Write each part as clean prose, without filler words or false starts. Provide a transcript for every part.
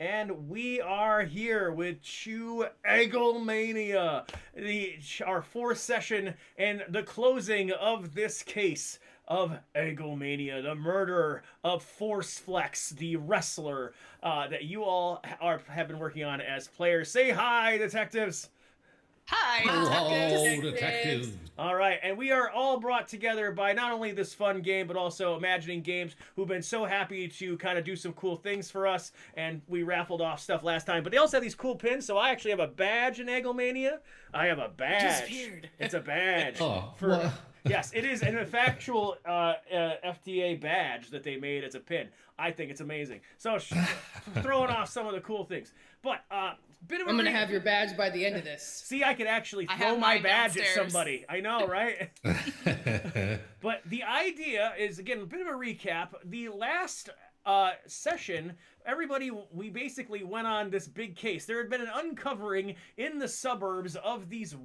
And we are here with Chew Egglemania, our fourth session and the closing of this case of Egglemania, the murder of Force Flex, the wrestler that you all have been working on as players. Say hi, detectives! Hi, Hello, detectives. detective. All right, and we are all brought together by not only this fun game, but also Imagining Games, who've been so happy to kind of do some cool things for us, and we raffled off stuff last time. But they also have these cool pins, so I actually have a badge in Egglemania. I have a badge. Disappeared. It's a badge. Oh, for what? Yes, it is an factual FDA badge that they made as a pin. I think it's amazing. So throwing off some of the cool things. But bit of I'm gonna have your badge by the end of this. See, I could actually I throw have my mine badge at downstairs. somebody. I know, right? But the idea is, again, a bit of a recap. The last session, we basically went on this big case. There had been an uncovering in the suburbs of these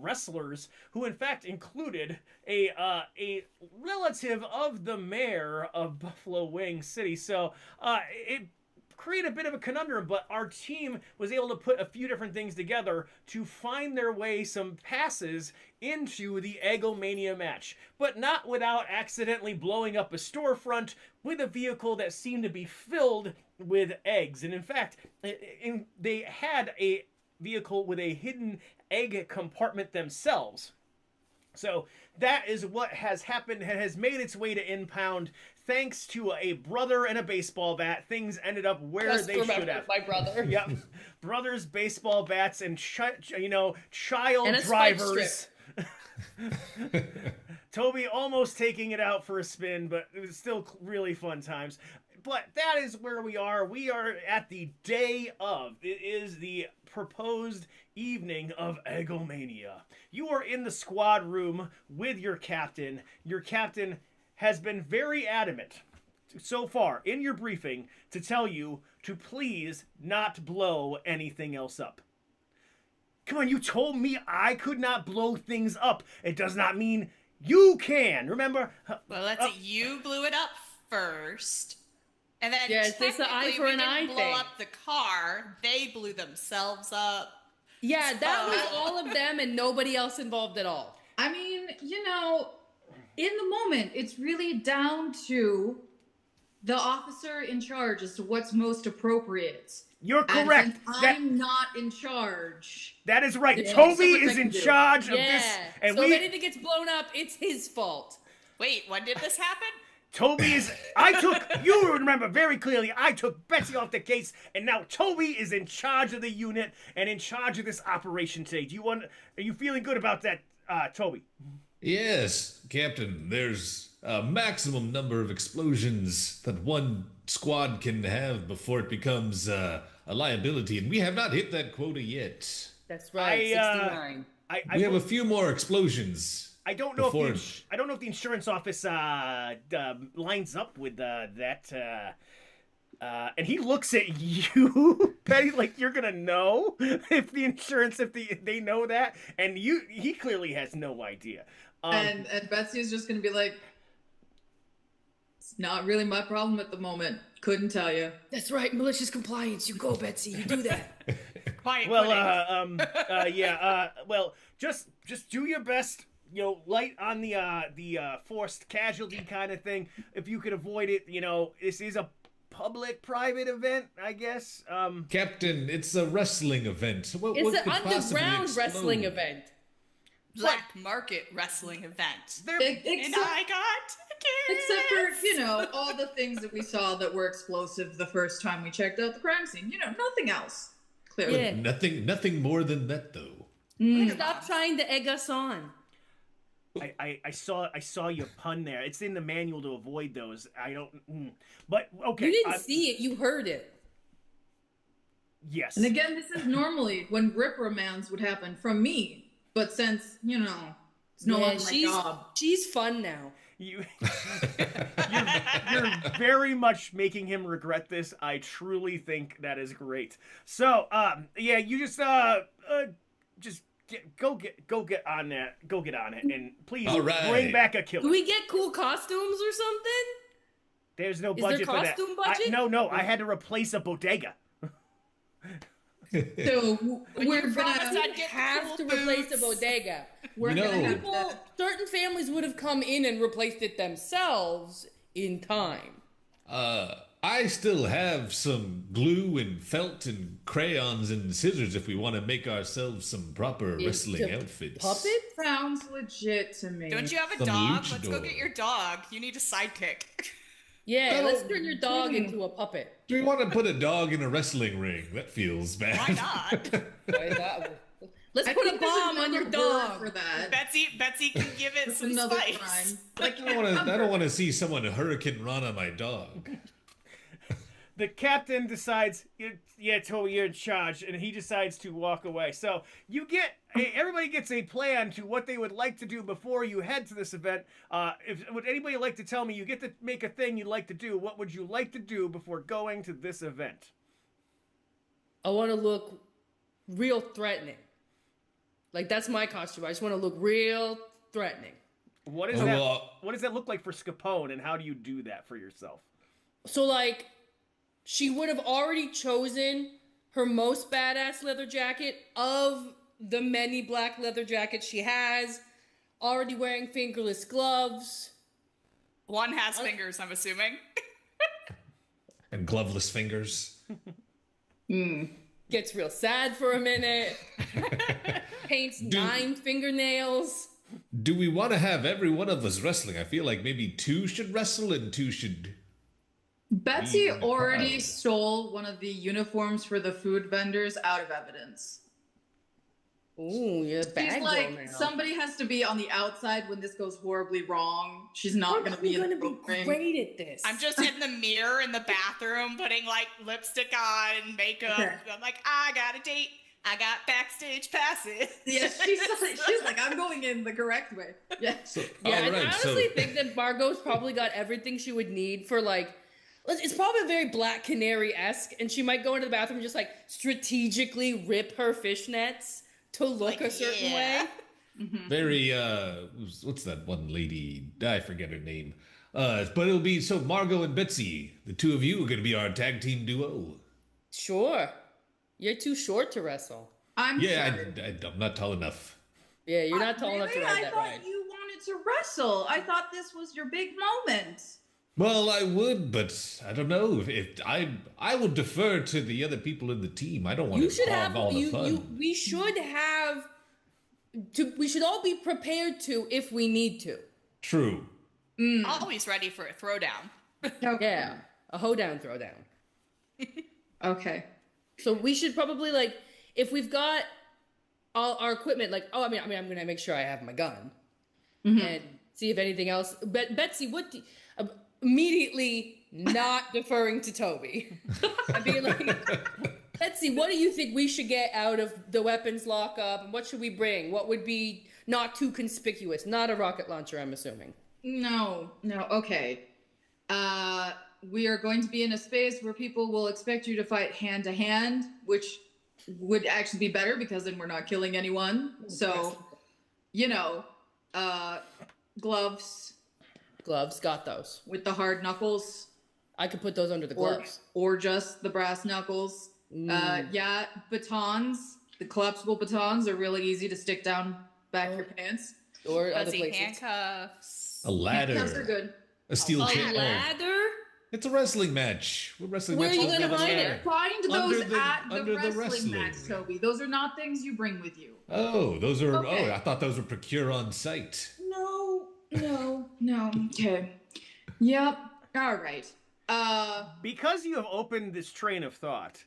wrestlers who, in fact, included a relative of the mayor of Buffalo Wing City. So it create a bit of a conundrum, but our team was able to put a few different things together to find their way some passes into the Egglemania match, but not without accidentally blowing up a storefront with a vehicle that seemed to be filled with eggs. And in fact, they had a vehicle with a hidden egg compartment themselves. So that is what has happened and has made its way to Impound. Thanks to a brother and a baseball bat, things ended up where Just they should have. my brother. Yep. Brothers, baseball bats, and child And a spike drivers. Toby almost taking it out for a spin, but it was still really fun times. But that is where we are. We are at the day of. It is the proposed evening of Egglemania. You are in the squad room with your captain. Your captain has been very adamant so far in your briefing to tell you to please not blow anything else up. Come on, you told me I could not blow things up. It does not mean you can. Remember? Well, let's see. You blew it up first. And then Yeah, is this the eye technically for we an didn't eye blow thing? up the car. They blew themselves up. Yeah, that was all of them and nobody else involved at all. I mean, in the moment, it's really down to the officer in charge as to what's most appropriate. You're And correct. since I'm not in charge. That is right. Yeah, Toby so much is I can in do. charge of Yeah. this. And So if anything gets blown up, it's his fault. Wait, when did this happen? You remember very clearly, I took Betsy off the case, and now Toby is in charge of the unit and in charge of this operation today. Are you feeling good about that, Toby? Yes, Captain, there's a maximum number of explosions that one squad can have before it becomes a liability, and we have not hit that quota yet. That's right, 69. We have a few more explosions. I don't know before- if I don't know if the insurance office lines up with that. And he looks at you, Betty, like you're gonna know if they know that, and he clearly has no idea. And Betsy is just going to be like, it's not really my problem at the moment. Couldn't tell you. That's right, malicious compliance. You go, Betsy. You do that. Quiet Well, quitting. well, just do your best. Light on the forced casualty kind of thing. If you can avoid it, this is a public-private event, I guess. Captain, it's a wrestling event. What It's could an possibly underground explode? wrestling event. Black market wrestling event. They're- And Except, I got except for, all the things that we saw that were explosive the first time we checked out the crime scene. Nothing else. Clearly. Yeah. Nothing more than that, though. Stop trying to egg us on. I saw your pun there. It's in the manual to avoid those. I don't. But okay. You didn't see it. You heard it. Yes. And again, this is normally when grip romands would happen from me. But since, it's no longer my job. She's fun now. You're very much making him regret this. I truly think that is great. So, yeah, you just go get on that. Go get on it, and please All right. bring back a killer. Do we get cool costumes or something? There's no Is there budget for that. costume budget? No, I had to replace a bodega. So we're promise gonna I'd get have to cool replace a boots. bodega. we're You gonna know- have People, to. certain families would have come in and replaced it themselves in time. I still have some glue and felt and crayons and scissors if we want to make ourselves some proper wrestling Into outfits. Puppets? Sounds legit to me. Don't you have a Some dog? Let's go luchador. get your dog. You need a sidekick. Yeah, No. let's turn your dog into a puppet. Do we want to put a dog in a wrestling ring? That feels bad. Why not? Why that? Let's I put a think there's bomb on your another word for dog. that. Betsy can give it That's some another spice. crime. I don't want to see someone Hurricane Rana my dog. The captain decides, yeah, Toby, you're in charge, and he decides to walk away. So everybody gets a plan to what they would like to do before you head to this event. Would anybody like to tell me, you get to make a thing you'd like to do. What would you like to do before going to this event? I want to look real threatening. Like, that's my costume. I just want to look real threatening. What is Oh, that? well- What does that look like for Scapone, and how do you do that for yourself? So, like, she would have already chosen her most badass leather jacket of the many black leather jackets she has, already wearing fingerless gloves. One has fingers, I'm assuming. And gloveless fingers. Gets real sad for a minute. Paints 9 fingernails. Do we want to have every one of us wrestling? I feel like maybe 2 should wrestle and 2 should. Betsy Wow. already stole one of the uniforms for the food vendors out of evidence. Ooh, you're a bad She's girl like, now. somebody has to be on the outside when this goes horribly wrong. She's not I'm going to be in gonna the be program. great at this. I'm just in the mirror in the bathroom putting like lipstick on and makeup. Okay. I'm like, I got a date. I got backstage passes. Yeah, she's like, I'm going in the correct way. Yeah. So, Yeah, all I right, honestly think that Margot's probably got everything she would need for, like, it's probably very Black Canary-esque, and she might go into the bathroom and just, like, strategically rip her fishnets to look Like, a certain yeah. way. very what's that one lady? I forget her name. But it'll be so Margot and Betsy, the 2 of you are gonna be our tag team duo. Sure. You're too short to wrestle. I'm Yeah, sorry. I'm not tall enough. Yeah, you're not tall enough to Really? ride I that thought ride. you wanted to wrestle. I thought this was your big moment. Well, I would, but I don't know if I will defer to the other people in the team. I don't want You to should hog have, all the fun. we should have, we should all be prepared to if we need to. True. Always ready for a throwdown. Yeah, a hoedown throwdown. Okay. So we should probably, like, if we've got all our equipment, like, I'm gonna make sure I have my gun and see if anything else. Betsy, immediately not deferring to Toby. I'd be like, Betsy, what do you think we should get out of the weapons lockup, and what should we bring? What would be not too conspicuous? Not a rocket launcher, I'm assuming. No. Okay. We are going to be in a space where people will expect you to fight hand to hand, which would actually be better because then we're not killing anyone. So, gloves Gloves, got those. with the hard knuckles, I could put those under the or gloves. or just the brass knuckles. Yeah, batons. The collapsible batons are really easy to stick down back your pants. Or other Fuzzy places. handcuffs. A ladder. Handcuffs are good. A steel A chair. lather? It's a wrestling match. What wrestling Where match are you doesn't gonna have a hide it? ladder? Find Under those the- at the under the wrestling, wrestling match, ring. Toby. Those are not things you bring with you. Oh, those are. Okay. Oh, I thought those were procure on site. No. Okay. Yep. All right. Because you have opened this train of thought,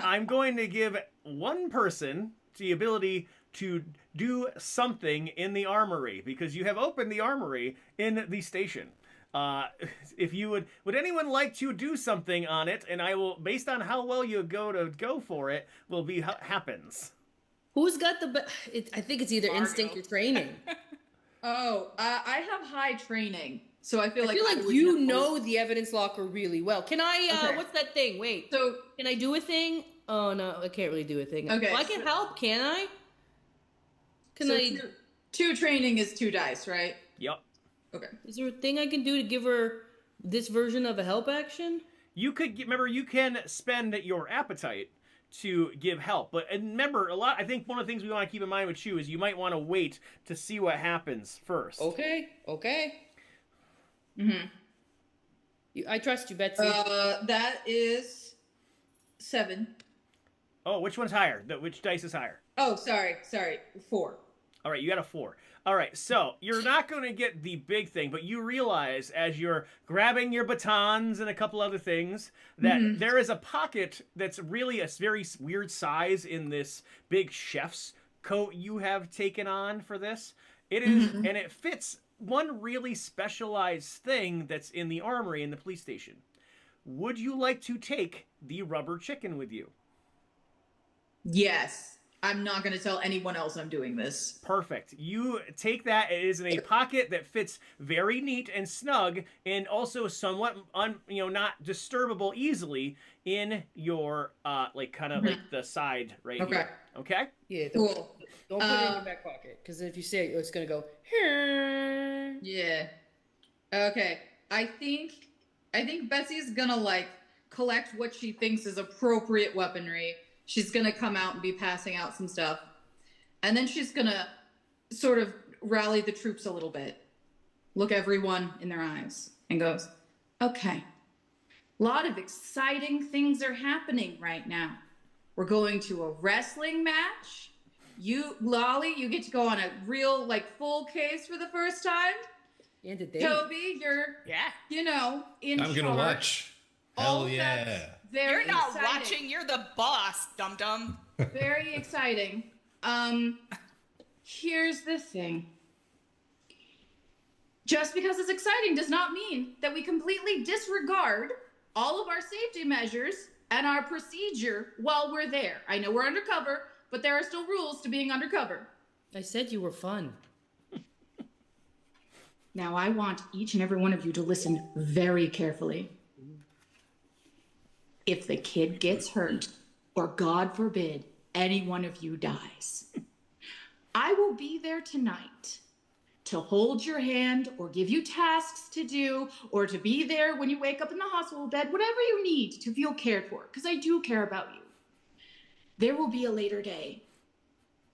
I'm going to give one person the ability to do something in the armory, because you have opened the armory in the station. If you would anyone like to do something on it, and I will, based on how well you go for it, will be happens. Who's got the I think it's either Margo. instinct or training. I have high training, so I feel I feel like would you know the evidence locker really well. Can I, Okay. what's that thing? Wait. So Can I do a thing? Oh, no, I can't really do a thing. Okay, Well, I can so- help, can I? Can so I, two training is 2 dice, right? Yep. Okay. is there a thing I can do to give her this version of a help action? You could remember you can spend your appetite to give help. But and remember, I think one of the things we want to keep in mind with you is you might want to wait to see what happens first. Okay. Mm-hmm. I trust you, Betsy. That is 7. Oh, which one's higher? Which dice is higher? Oh, sorry, 4. All right, you got a 4. All right, so you're not going to get the big thing, but you realize as you're grabbing your batons and a couple other things that there is a pocket that's really a very weird size in this big chef's coat you have taken on for this. It is, and it fits one really specialized thing that's in the armory in the police station. Would you like to take the rubber chicken with you? Yes. I'm not going to tell anyone else I'm doing this. Perfect. You take that. It is in a pocket that fits very neat and snug, and also somewhat not disturbable easily in your like kind of like the side right here. Okay. Yeah. Cool. Don't put it in your back pocket, because if you say it, it's gonna go. Yeah. Okay. I think Betsy's gonna like collect what she thinks is appropriate weaponry. She's going to come out and be passing out some stuff. And then she's going to sort of rally the troops a little bit. Look everyone in their eyes and goes, okay, a lot of exciting things are happening right now. We're going to a wrestling match. You, Lolly, you get to go on a real, like, full case for the first time. And a date. Toby, you're, in I'm going to watch. Hell yeah. You're not exciting. watching, you're the boss, dum-dum. Very exciting. Here's the thing. Just because it's exciting does not mean that we completely disregard all of our safety measures and our procedure while we're there. I know we're undercover, but there are still rules to being undercover. I said you were fun. Now I want each and every one of you to listen very carefully. If the kid gets hurt, or God forbid, any one of you dies, I will be there tonight to hold your hand or give you tasks to do or to be there when you wake up in the hospital bed, whatever you need to feel cared for, because I do care about you. There will be a later day.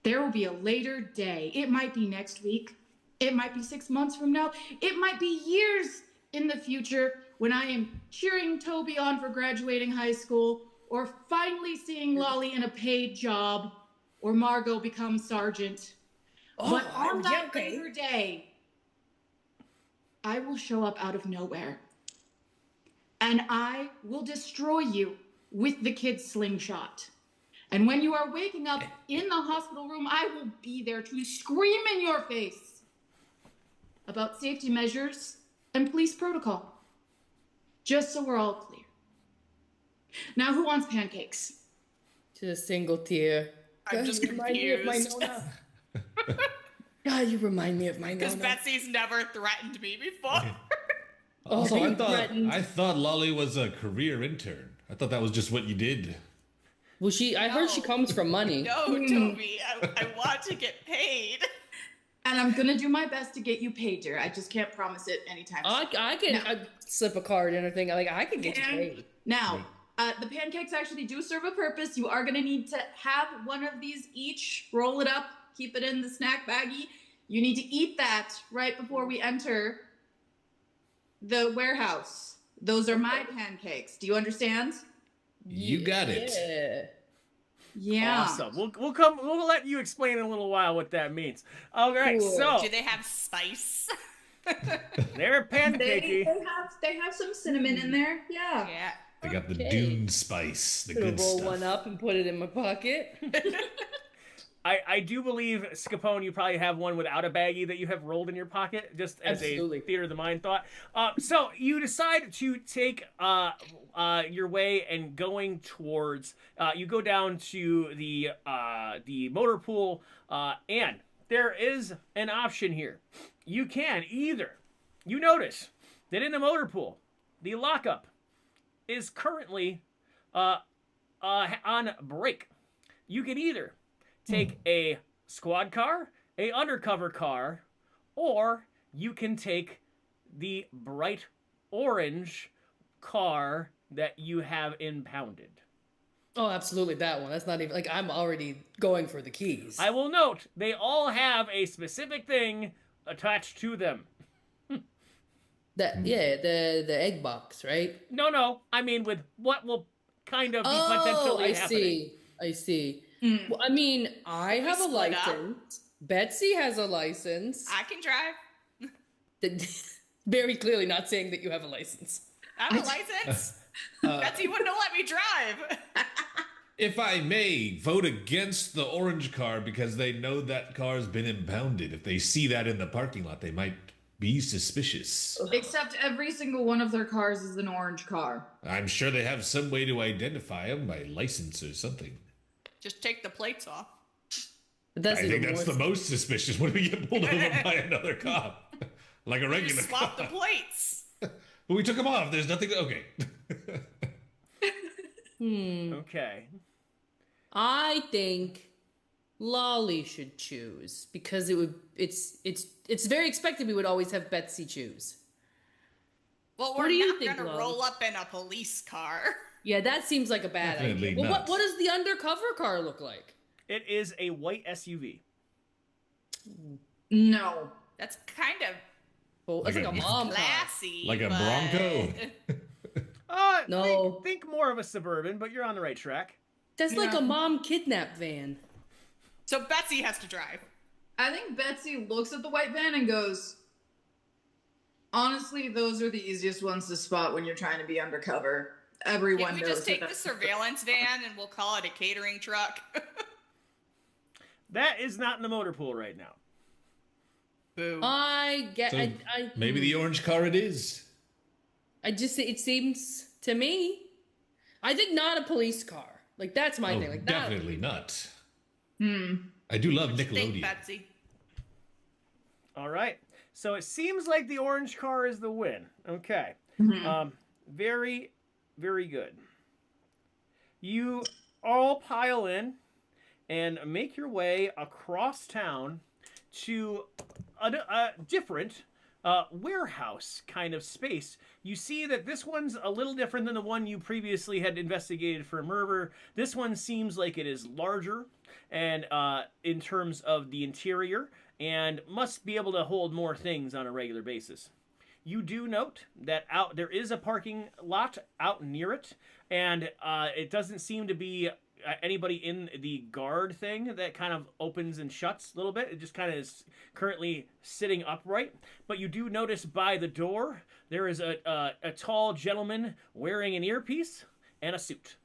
There will be a later day. It might be next week. It might be 6 months from now. It might be years in the future, when I am cheering Toby on for graduating high school, or finally seeing Lolly in a paid job, or Margot become sergeant. But on that later day, I will show up out of nowhere. And I will destroy you with the kid's slingshot. And when you are waking up in the hospital room, I will be there to scream in your face about safety measures and police protocol. Just so we're all clear. Now, who wants pancakes? To a single tear. I'm just confused. God, you remind me of my Nona. Because Betsy's never threatened me before. Also, I thought Lolly was a career intern. I thought that was just what you did. Well, I heard she comes from money. No, Toby, I want to get paid. And I'm going to do my best to get you paid, dear. I just can't promise it anytime soon. I can slip a card in or thing. Like, I can get you paid. Now, the pancakes actually do serve a purpose. You are going to need to have one of these each. Roll it up. Keep it in the snack baggie. You need to eat that right before we enter the warehouse. Those are my pancakes. Do you understand? You got it. Yeah. Yeah. Awesome. We'll let you explain in a little while what that means. All right. Cool. So Do they have spice? they're pancakey. They have some cinnamon in there. Yeah. Yeah. They got the Dune spice, the good roll stuff. one up and put it in my pocket. I do believe, Scapone, you probably have one without a baggie that you have rolled in your pocket, just as Absolutely. a theater of the mind thought. So you decide to take your way and going towards. You go down to the motor pool, and there is an option here. You can either. You notice that in the motor pool, the lockup is currently on break. You can either take a squad car, a undercover car, or you can take the bright orange car that you have impounded. Oh, absolutely that one. That's not even like I'm already going for the keys. I will note they all have a specific thing attached to them. The egg box, right? No, I mean with what will kind of be Oh, potentially I happening. I see. Mm. Well, I mean, I have a split up? license. Betsy has a license. I can drive. Very clearly not saying that you have a license. I have a license. Betsy wouldn't have let me drive. If I may, vote against the orange car because they know that car's been impounded. If they see that in the parking lot, they might be suspicious. Except every single one of their cars is an orange car. I'm sure they have some way to identify them by license or something. Just take the plates off. But that's I think even that's more the most suspicious when we get pulled over by another cop. Like a regular Just swap cop. the plates. But we took them off. There's nothing. Okay. Okay. I think Lolly should choose because it's very expected we would always have Betsy choose. Well, What we're do you not think, gonna Lo? roll up in a police car. Yeah, that seems like a bad Definitely idea. Well, not. what does the undercover car look like? It is a white SUV. No. That's kind of Well, it's Like like a- a mom car. classy. Like a but- Bronco? No. Think more of a Suburban, but you're on the right track. That's like Yeah. a mom kidnap van. So Betsy has to drive. I think Betsy looks at the white van and goes, honestly, those are the easiest ones to spot when you're trying to be undercover. Everyone Can't we knows. just take that the surveillance van and we'll call it a catering truck? That is not in the motor pool right now. Boo. I get. So I maybe the orange car it is. I just it seems to me. I think not a police car. Like that's my Oh, thing. Like that. definitely not. Hmm. I do love Think, Nickelodeon. Betsy. All right. So it seems like the orange car is the win. Okay. Very, very good. You all pile in and make your way across town to a different warehouse kind of space. You see that this one's a little different than the one you previously had investigated for murder. This one seems like it is larger and in terms of the interior and must be able to hold more things on a regular basis. You do note that there is a parking lot out near it, and it doesn't seem to be anybody in the guard thing that kind of opens and shuts a little bit. It just kind of is currently sitting upright. But you do notice by the door there is a tall gentleman wearing an earpiece and a suit,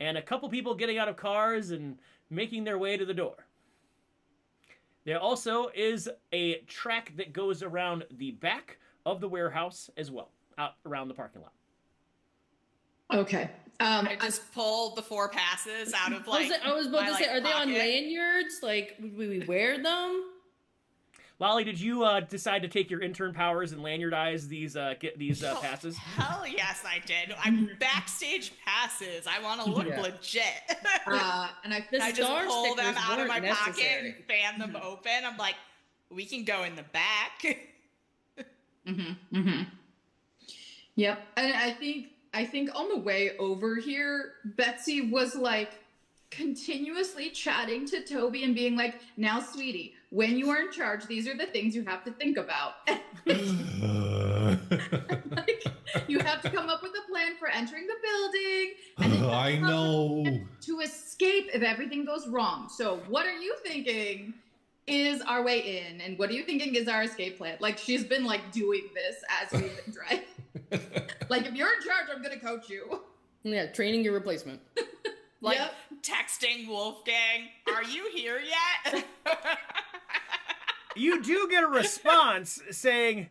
and a couple people getting out of cars and making their way to the door. There also is a track that goes around the back of the warehouse as well, out around the parking lot. Okay. I just pulled the 4 passes out of like. I was about my, to say, are they on pocket. lanyards? Like, would we wear them? Lolly, did you decide to take your intern powers and lanyardize these passes? Hell yes, I did. I'm backstage passes. I want to look Yeah. legit. And I The I just star pull them stickers out of my weren't pocket necessary. and fan them open. I'm like, we can go in the back. Yep. And I think on the way over here, Betsy was like continuously chatting to Toby and being like, now, sweetie, when you are in charge, these are the things you have to think about. Like, you have to come up with a plan for entering the building. And then you have to I come up know. with a plan to escape if everything goes wrong. So what are you thinking is our way in? And what are you thinking is our escape plan? Like, she's been like doing this as we've been driving. Like, if you're in charge, I'm going to coach you. Yeah, training your replacement. Like Yep. texting Wolfgang, are you here yet? You do get a response saying,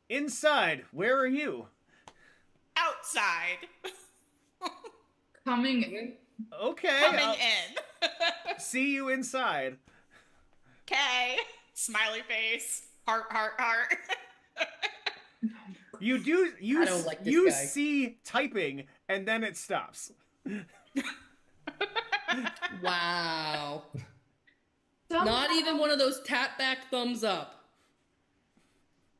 "Inside, where are you?" Outside. Coming in. Okay, Coming I'll in. see you inside. Okay. Smiley face. Heart, heart, heart. You do you I don't like this you guy. see typing and then it stops. Wow. Somehow- Not even one of those tap back thumbs up.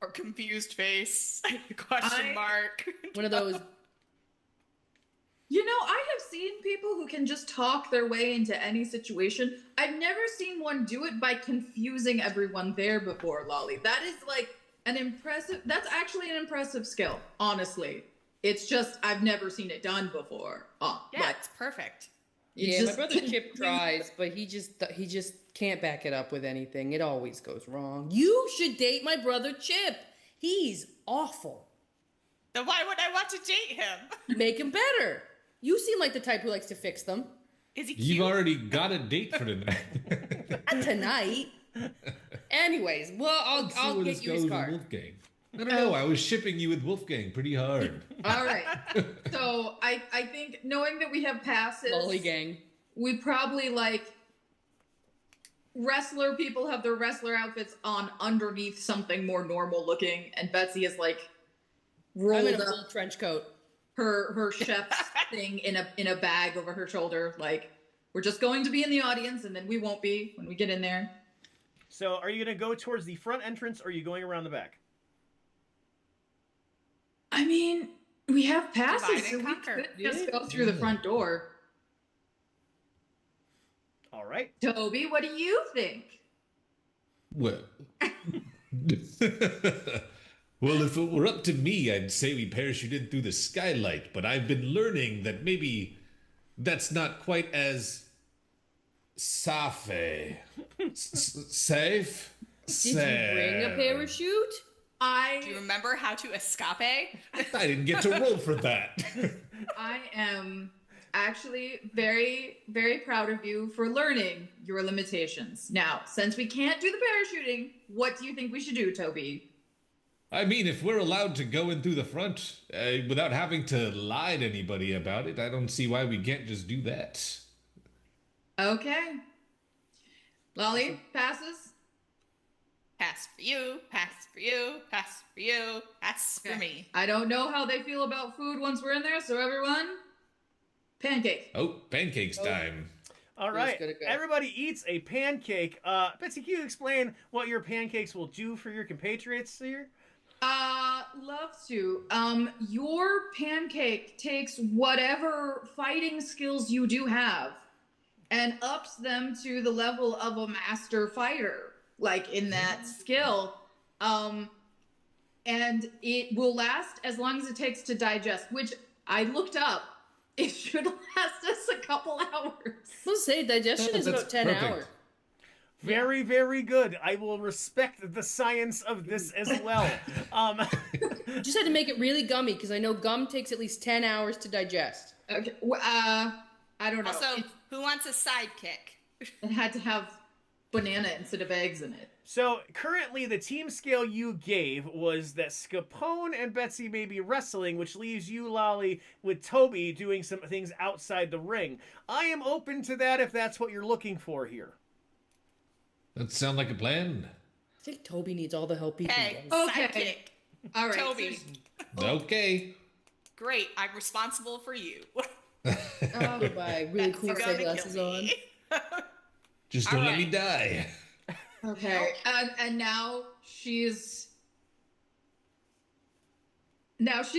Or confused face. Question mark. One of those. You know, I have seen people who can just talk their way into any situation. I've never seen one do it by confusing everyone there before, Lolly. That is like that's actually an impressive skill, honestly. It's just, I've never seen it done before. Yeah, it's perfect. Yeah, my brother Chip tries, but he just can't back it up with anything. It always goes wrong. You should date my brother Chip. He's awful. Then why would I want to date him? Make him better. You seem like the type who likes to fix them. Is he cute? You've already got a date for tonight. Not tonight. Anyways, well, I'll get you his card. Wolfgang. I don't know. I was shipping you with Wolfgang pretty hard. All right. So I think knowing that we have passes, Lolly gang. we probably like wrestler people have their wrestler outfits on underneath something more normal looking, and Betsy is like rolled I'm in a up full trench coat. her chef's thing in a bag over her shoulder. Like, we're just going to be in the audience, and then we won't be when we get in there. So, are you going to go towards the front entrance, or are you going around the back? I mean, we have Divide passes, and so we conquer. could just go through the front door. All right. Toby, what do you think? Well, well, if it were up to me, I'd say we parachute in through the skylight. But I've been learning that maybe that's not quite as safe. Safe. Did you bring a parachute? Do you remember how to escape? I didn't get to roll for that. I am actually very, very proud of you for learning your limitations. Now, since we can't do the parachuting, what do you think we should do, Toby? I mean, if we're allowed to go in through the front without having to lie to anybody about it, I don't see why we can't just do that. Okay. Lolly, passes? Pass for you, pass for you, pass for you, pass for me. I don't know how they feel about food once we're in there, so everyone, pancake. Oh, pancakes time. All Who's right. gonna go? Everybody eats a pancake. Betsy, can you explain what your pancakes will do for your compatriots here? Love to. Your pancake takes whatever fighting skills you do have and ups them to the level of a master fighter, like in that skill. And it will last as long as it takes to digest, which I looked up. It should last us a couple hours. Let's say digestion is That's about 10 perfect. hours. Very, very good. I will respect the science of this as well. You just had to make it really gummy because I know gum takes at least 10 hours to digest. Okay. I don't know. Also, who wants a sidekick? It had to have banana instead of eggs in it. So currently the team scale you gave was that Scapone and Betsy may be wrestling, which leaves you, Lolly, with Toby doing some things outside the ring. I am open to that if that's what you're looking for here. That sound like a plan? I think Toby needs all the help he can Hey, get. Okay. sidekick. All right. Toby. Okay. Great, I'm responsible for you. Oh, my really cool You're gonna sunglasses kill on. me. Just don't let All me right. die. Okay. And now she's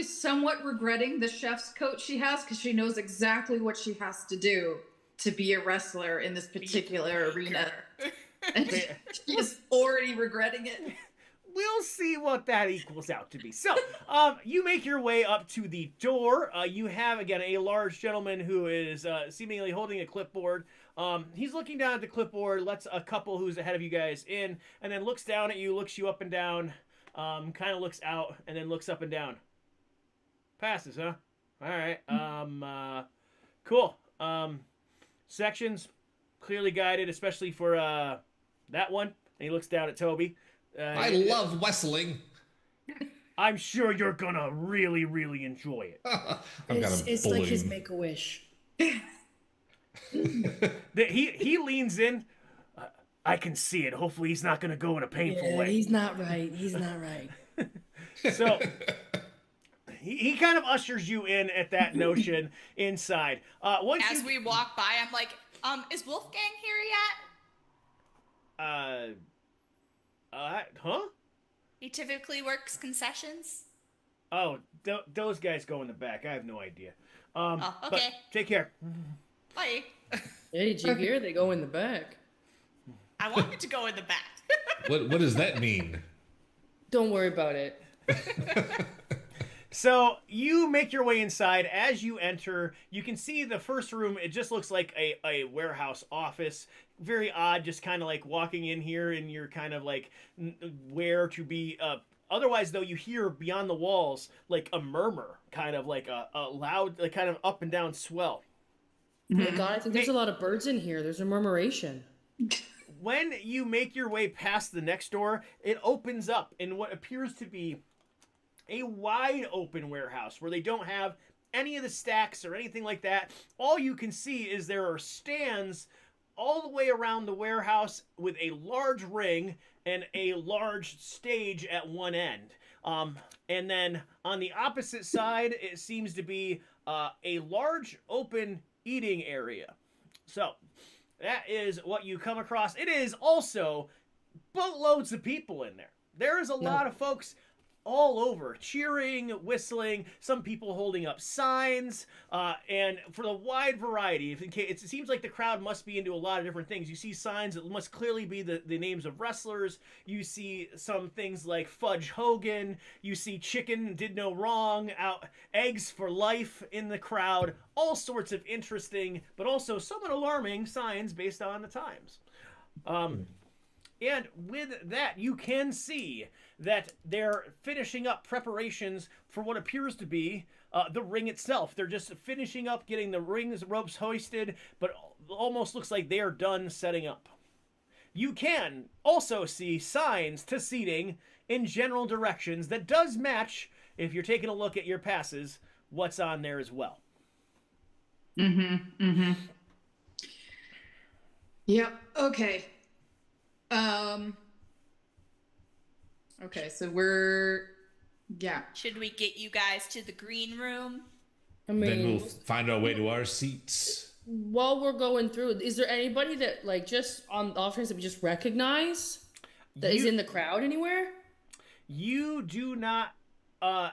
somewhat regretting the chef's coat she has because she knows exactly what she has to do to be a wrestler in this particular arena. And she's already regretting it. We'll see what that equals out to be. So, you make your way up to the door. You have, again, a large gentleman who is seemingly holding a clipboard. He's looking down at the clipboard, lets a couple who's ahead of you guys in, and then looks down at you, looks you up and down, kind of looks out, and then looks up and down. Passes, huh? All right. Cool. Sections clearly guided, especially for that one. And he looks down at Toby. I love whistling. I'm sure you're gonna really, really enjoy it. I've got a It's balloon. like his Make-A-Wish. He leans in. I can see it. Hopefully he's not gonna go in a painful Yeah, way. he's not right. He's not right. So he kind of ushers you in at that notion inside. Once As you, we walk by, I'm like, is Wolfgang here yet? huh? He typically works concessions. Oh, those guys go in the back. I have no idea. Oh, But okay. take care. Bye. Hey, did you hear? They go in the back. I wanted to go in the back. What does that mean? Don't worry about it. So you make your way inside. As you enter, you can see the first room. It just looks like a warehouse office. Very odd, just kind of like walking in here and you're kind of like where to be. Otherwise, though, you hear beyond the walls like a murmur, kind of like a loud, like kind of up and down swell. Oh my God, I think there's a lot of birds in here. There's a murmuration. When you make your way past the next door, it opens up in what appears to be a wide open warehouse where they don't have any of the stacks or anything like that. All you can see is there are stands all the way around the warehouse with a large ring and a large stage at one end. And then on the opposite side, it seems to be a large open eating area. So that is what you come across. It is also boatloads of people in there. There is a lot of folks all over, cheering, whistling, some people holding up signs, and for the wide variety. It seems like the crowd must be into a lot of different things. You see signs that must clearly be the names of wrestlers. You see some things like Fudge Hogan. You see Chicken Did No Wrong, Eggs for Life in the crowd. All sorts of interesting, but also somewhat alarming signs based on the times. And with that, you can see that they're finishing up preparations for what appears to be the ring itself. They're just finishing up getting the ropes hoisted, but almost looks like they are done setting up. You can also see signs to seating in general directions that does match, if you're taking a look at your passes, what's on there as well. Yep. Okay. Okay, so yeah. Should we get you guys to the green room? I Then we'll mean, find our way to our seats. while we're going through, is there anybody that, like, just on the off chance that we just recognize that is in the crowd anywhere? You do not, It's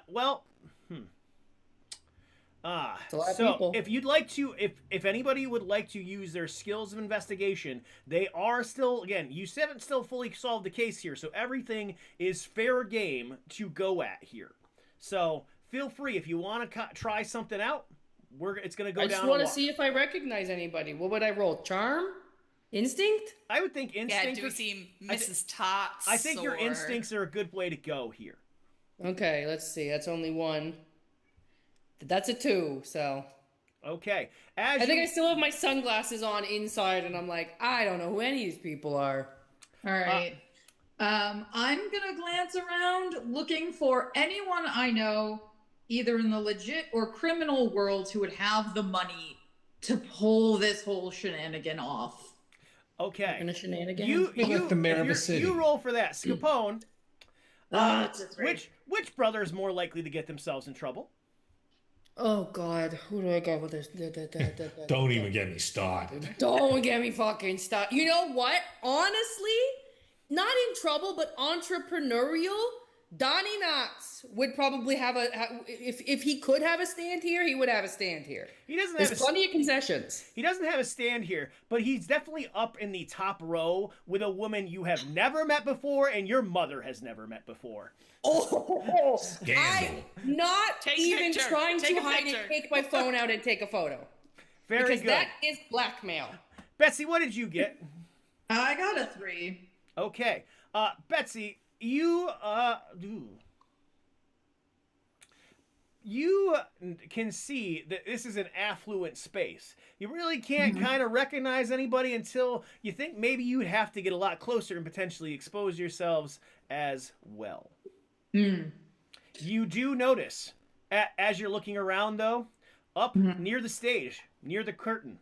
a lot of so people. if you'd like to, if anybody would like to use their skills of investigation, they are still, again, you haven't still fully solved the case here, so everything is fair game to go at here. So feel free if you want to try something out. It's going to go down. I just want to see if I recognize anybody. What would I roll? Charm? Instinct? I would think instinct. Yeah, do we see Mrs. Tots? I think your instincts are a good way to go here. Okay, let's see. That's only one. That's a 2, so. Okay. I think I still have my sunglasses on inside, and I'm like, I don't know who any of these people are. All right. I'm gonna glance around looking for anyone I know, either in the legit or criminal world, who would have the money to pull this whole shenanigan off. Okay. In a shenanigan? You Let the mayor of a city. You roll for that. Scapone. It's a 3. Which brother is more likely to get themselves in trouble? Oh, God. Who do I go with this? Don't even get me started. Don't get me fucking stuck. You know what? Honestly, not in trouble, but entrepreneurial. Donnie Knox would probably have if he could have a stand here, he would have a stand here. He doesn't There's have plenty of concessions. He doesn't have a stand here, but he's definitely up in the top row with a woman you have never met before and your mother has never met before. Oh, Scandal. I'm not Take a even picture. trying Take to a hide picture. it. Take my phone out and take a photo. Very Because good. that is blackmail. Betsy, what did you get? I got a 3. Okay. Betsy, you can see that this is an affluent space. You really can't kind of recognize anybody until you think maybe you'd have to get a lot closer and potentially expose yourselves as well. You do notice, as you're looking around though, up near the stage, near the curtain,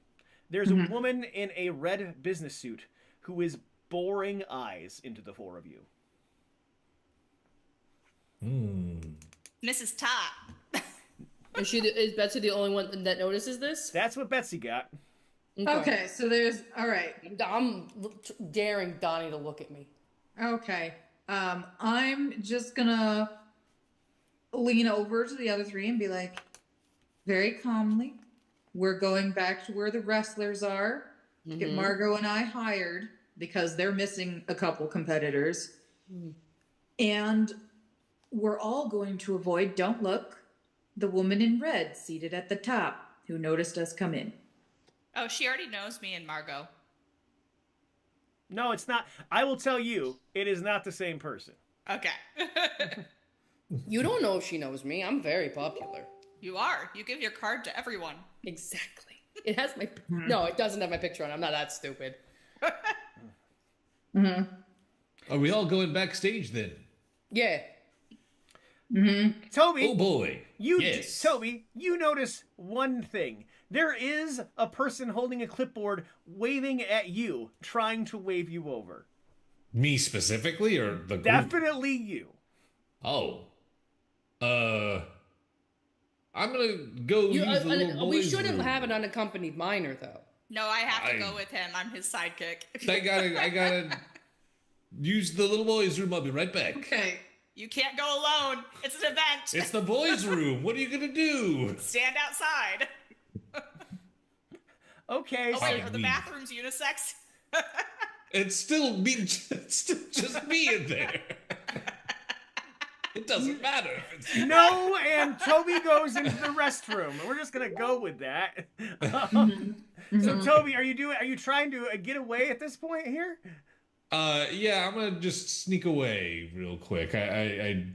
there's a woman in a red business suit who is boring eyes into the four of you. Mrs. Tot. Is Betsy the only one that notices this? That's what Betsy got. Okay, so there's all right. I'm daring Donnie to look at me. Okay. I'm just gonna lean over to the other three and be like, very calmly, we're going back to where the wrestlers are. Get Margot and I hired because they're missing a couple competitors. And we're all going to avoid, don't look, the woman in red seated at the top who noticed us come in. Oh, she already knows me and Margot. No, it's not. I will tell you, it is not the same person. Okay. You don't know if she knows me. I'm very popular. You are. You give your card to everyone. Exactly. It has my... No, it doesn't have my picture on. I'm not that stupid. Are we all going backstage then? Yeah. Toby. Oh boy. Yes. Toby, you notice one thing. There is a person holding a clipboard waving at you, trying to wave you over. Me specifically, or the group? Definitely you. Oh. I'm gonna go use the little boys' We shouldn't room. have an unaccompanied minor, though. No, I have to go with him. I'm his sidekick. I gotta use the little boys' room. I'll be right back. Okay. You can't go alone. It's an event. It's the boys' room. What are you gonna do? Stand outside. Okay, Oh, so wait, are the bathrooms unisex? It's still me. It's still just me in there. It doesn't matter. If it's... no, and Toby goes into the restroom, and we're just gonna go with that. So, Toby, are you trying to get away at this point here? Yeah, I'm gonna just sneak away real quick. I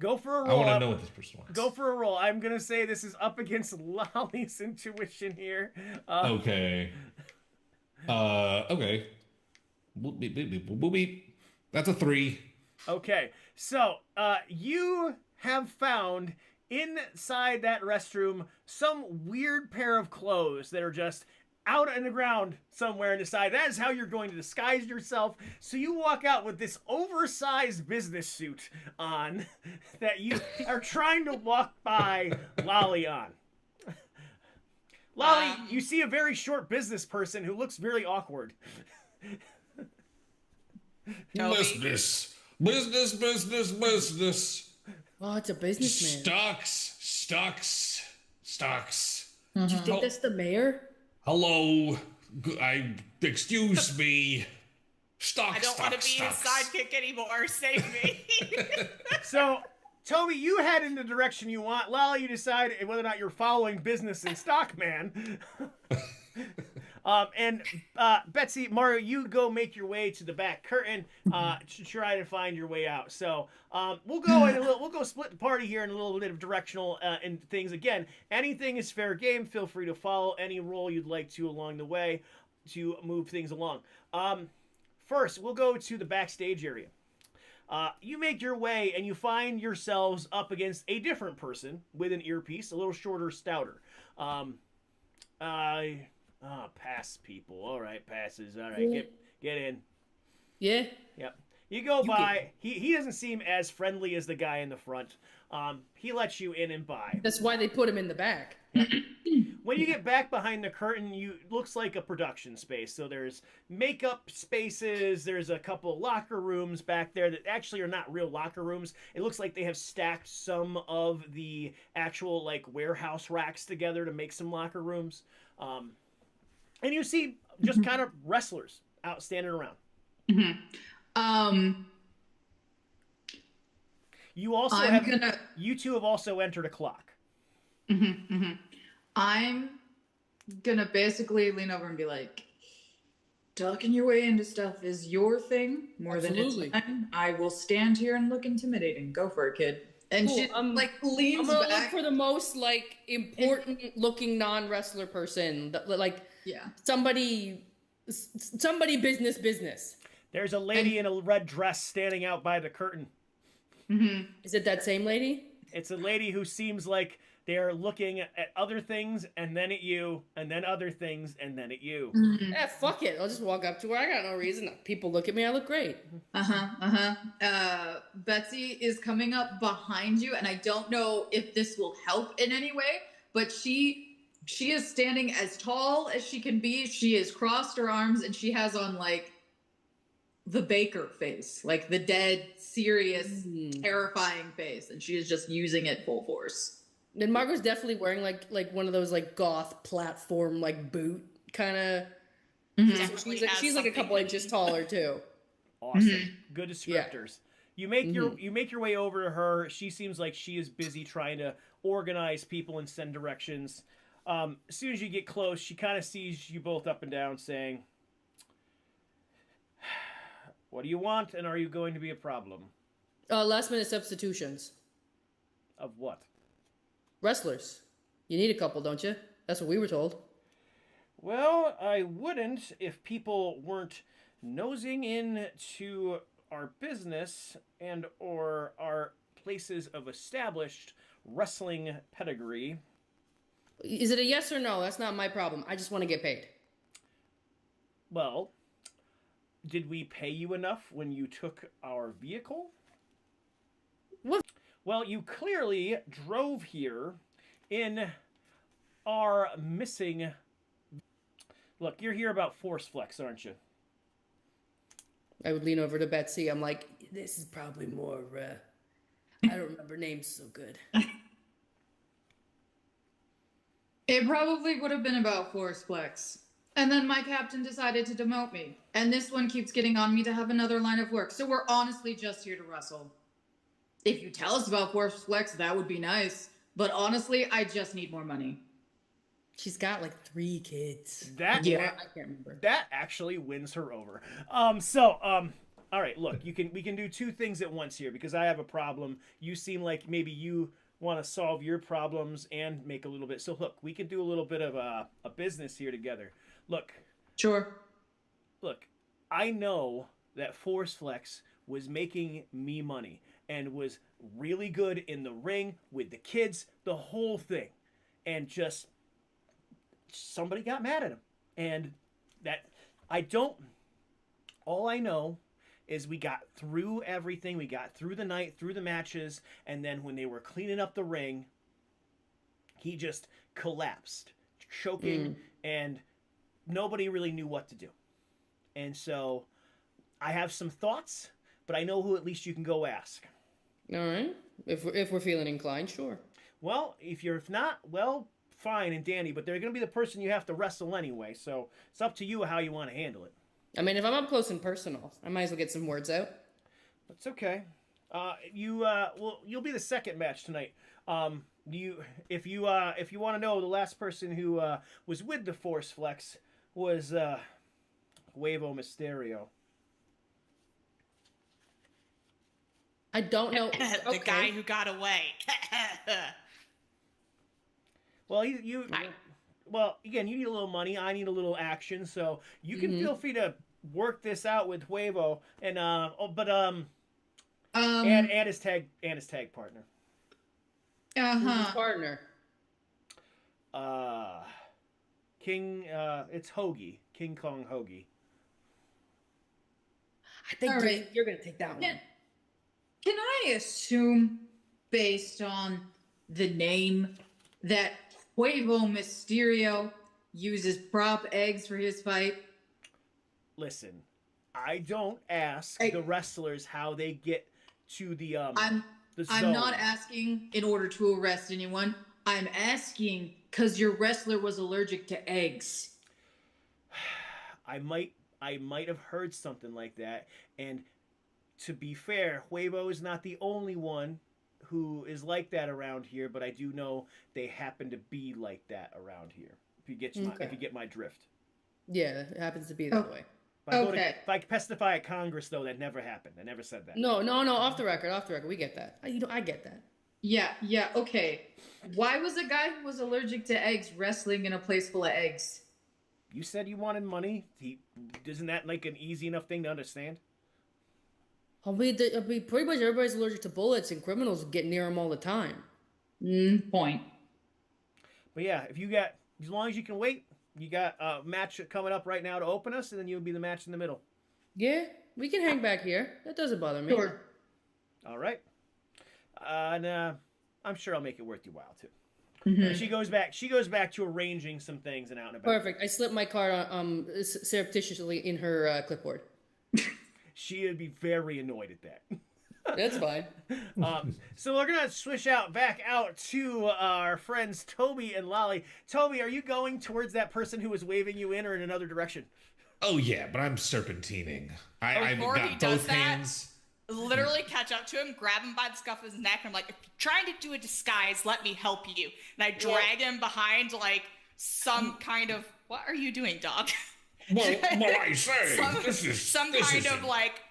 Go for a roll. I want to know what this person wants. Go for a roll. I'm gonna say this is up against Lolly's intuition here. Okay. Okay. Boop, beep, beep, beep, boop, beep. That's a 3. Okay, so you have found inside that restroom some weird pair of clothes that are just out on the ground somewhere and decide that is how you're going to disguise yourself. So you walk out with this oversized business suit on that you are trying to walk by Lolly on. Lolly, you see a very short business person who looks very awkward. Toby. Business. Oh, it's a businessman. Stocks. Do you think that's the mayor? Hello. Excuse me. I don't want to be his sidekick anymore. Save me. So, Toby, you head in the direction you want. Lolly, you decide whether or not you're following business and Stockman. And Betsy, Mario, you go make your way to the back curtain to try to find your way out. So we'll go split the party here in a little bit of directional and things. Again, anything is fair game. Feel free to follow any role you'd like to along the way to move things along. First, we'll go to the backstage area. You make your way and you find yourselves up against a different person with an earpiece, a little shorter, stouter. Pass people. All right, passes. All right, get in. Yeah. Yep. You go by. He doesn't seem as friendly as the guy in the front. He lets you in and by. That's why they put him in the back. When you get back behind the curtain, looks like a production space. So there's makeup spaces. There's a couple locker rooms back there that actually are not real locker rooms. It looks like they have stacked some of the actual like warehouse racks together to make some locker rooms. And you see just kind of wrestlers out standing around. You also you two have also entered a clock. I'm gonna basically lean over and be like, talking your way into stuff is your thing more Absolutely. than it's mine. I will stand here and look intimidating. Go for it, kid. And Cool, she like leans I'm gonna back. look for the most like important looking non-wrestler person, like somebody business. There's a lady in a red dress standing out by the curtain. Is it that same lady? It's a lady who seems like they're looking at other things and then at you, and then other things and then at you. Yeah, fuck it. I'll just walk up to her. I got no reason. People look at me. I look great. Betsy is coming up behind you, and I don't know if this will help in any way, but she is standing as tall as she can be. She has crossed her arms, and she has on like the Baker face, like the dead, serious, terrifying face, and she is just using it full force. Then Margot's definitely wearing like one of those like goth platform like boot kind of. Definitely has She's like a couple something inches taller too. Awesome. Good Yeah. descriptors. You make your way over to her. She seems like she is busy trying to organize people and send directions. As soon as you get close, she kind of sees you both up and down, saying, "What do you want, and are you going to be a problem?" Last minute substitutions. Of what? Wrestlers. You need a couple, don't you? That's what we were told. Well, I wouldn't if people weren't nosing into our business and or our places of established wrestling pedigree. Is it a yes or no? That's not my problem. I just want to get paid. Well, did we pay you enough when you took our vehicle? What? Well, you clearly drove here in our missing... Look, you're here about Force Flex, aren't you? I would lean over to Betsy. I'm like, this is probably more, I don't remember names so good. It probably would have been about Force Flex. And then my captain decided to demote me. And this one keeps getting on me to have another line of work. So we're honestly just here to wrestle. If you tell us about Force Flex, that would be nice. But honestly, I just need more money. She's got like 3 kids. That I can't remember. That actually wins her over. All right, look, we can do 2 things at once here because I have a problem. You seem like maybe you want to solve your problems and make a little bit. So look, we can do a little bit of a business here together. Look, Sure. I know that Force Flex was making me money and was really good in the ring with the kids, the whole thing, and just somebody got mad at him, and that all I know is we got through everything. We got through the night, through the matches, and then when they were cleaning up the ring, he just collapsed, choking, and nobody really knew what to do. And so I have some thoughts, but I know who at least you can go ask. All right. If we're feeling inclined, sure. Well, if not, well, fine and dandy, but they're going to be the person you have to wrestle anyway, so it's up to you how you want to handle it. I mean, if I'm up close and personal, I might as well get some words out. That's okay. You'll be the second match tonight. If you want to know, the last person who was with the Force Flex was Huevo Mysterio. I don't know. The guy who got away. Well, well, again, you need a little money. I need a little action, so you can feel free to work this out with Huevo and and his tag partner. Who's his partner? King. It's Hoagie. King Kong Hoagie. I think All right. you're gonna take that one. Can I assume, based on the name, that Huevo Mysterio uses prop eggs for his fight? Listen, I don't ask the wrestlers how they get to the I'm zone. not asking in order to arrest anyone. I'm asking because your wrestler was allergic to eggs. I might have heard something like that, and to be fair, Huevo is not the only one who is like that around here, but I do know they happen to be like that around here. If you get my drift. Yeah, it happens to be that way. If I testify at Congress, though, that never happened. I never said that. No. Off the record. We get that. I get that. Yeah. Okay. Why was a guy who was allergic to eggs wrestling in a place full of eggs? You said you wanted money. Isn't that like an easy enough thing to understand? I mean, pretty much everybody's allergic to bullets, and criminals get near them all the time. Point. But yeah, as long as you can wait, you got a match coming up right now to open us, and then you'll be the match in the middle. Yeah, we can hang back here. That doesn't bother me. Sure. All right. And I'm sure I'll make it worth your while too. Mm-hmm. She goes back to arranging some things and out and about. Perfect. I slipped my card surreptitiously in her clipboard. she would be very annoyed at that. That's fine. So we're gonna switch back out to our friends Toby and Lolly. Toby, are you going towards that person who was waving you in, or in another direction? Oh yeah, but I'm serpentining. I've Before he got does both that, hands. Literally catch up to him, grab him by the scruff of his neck, and I'm like, if you're trying to do a disguise, let me help you. And I drag him behind like some kind of, what are you doing, dog? Well, I say, some kind of like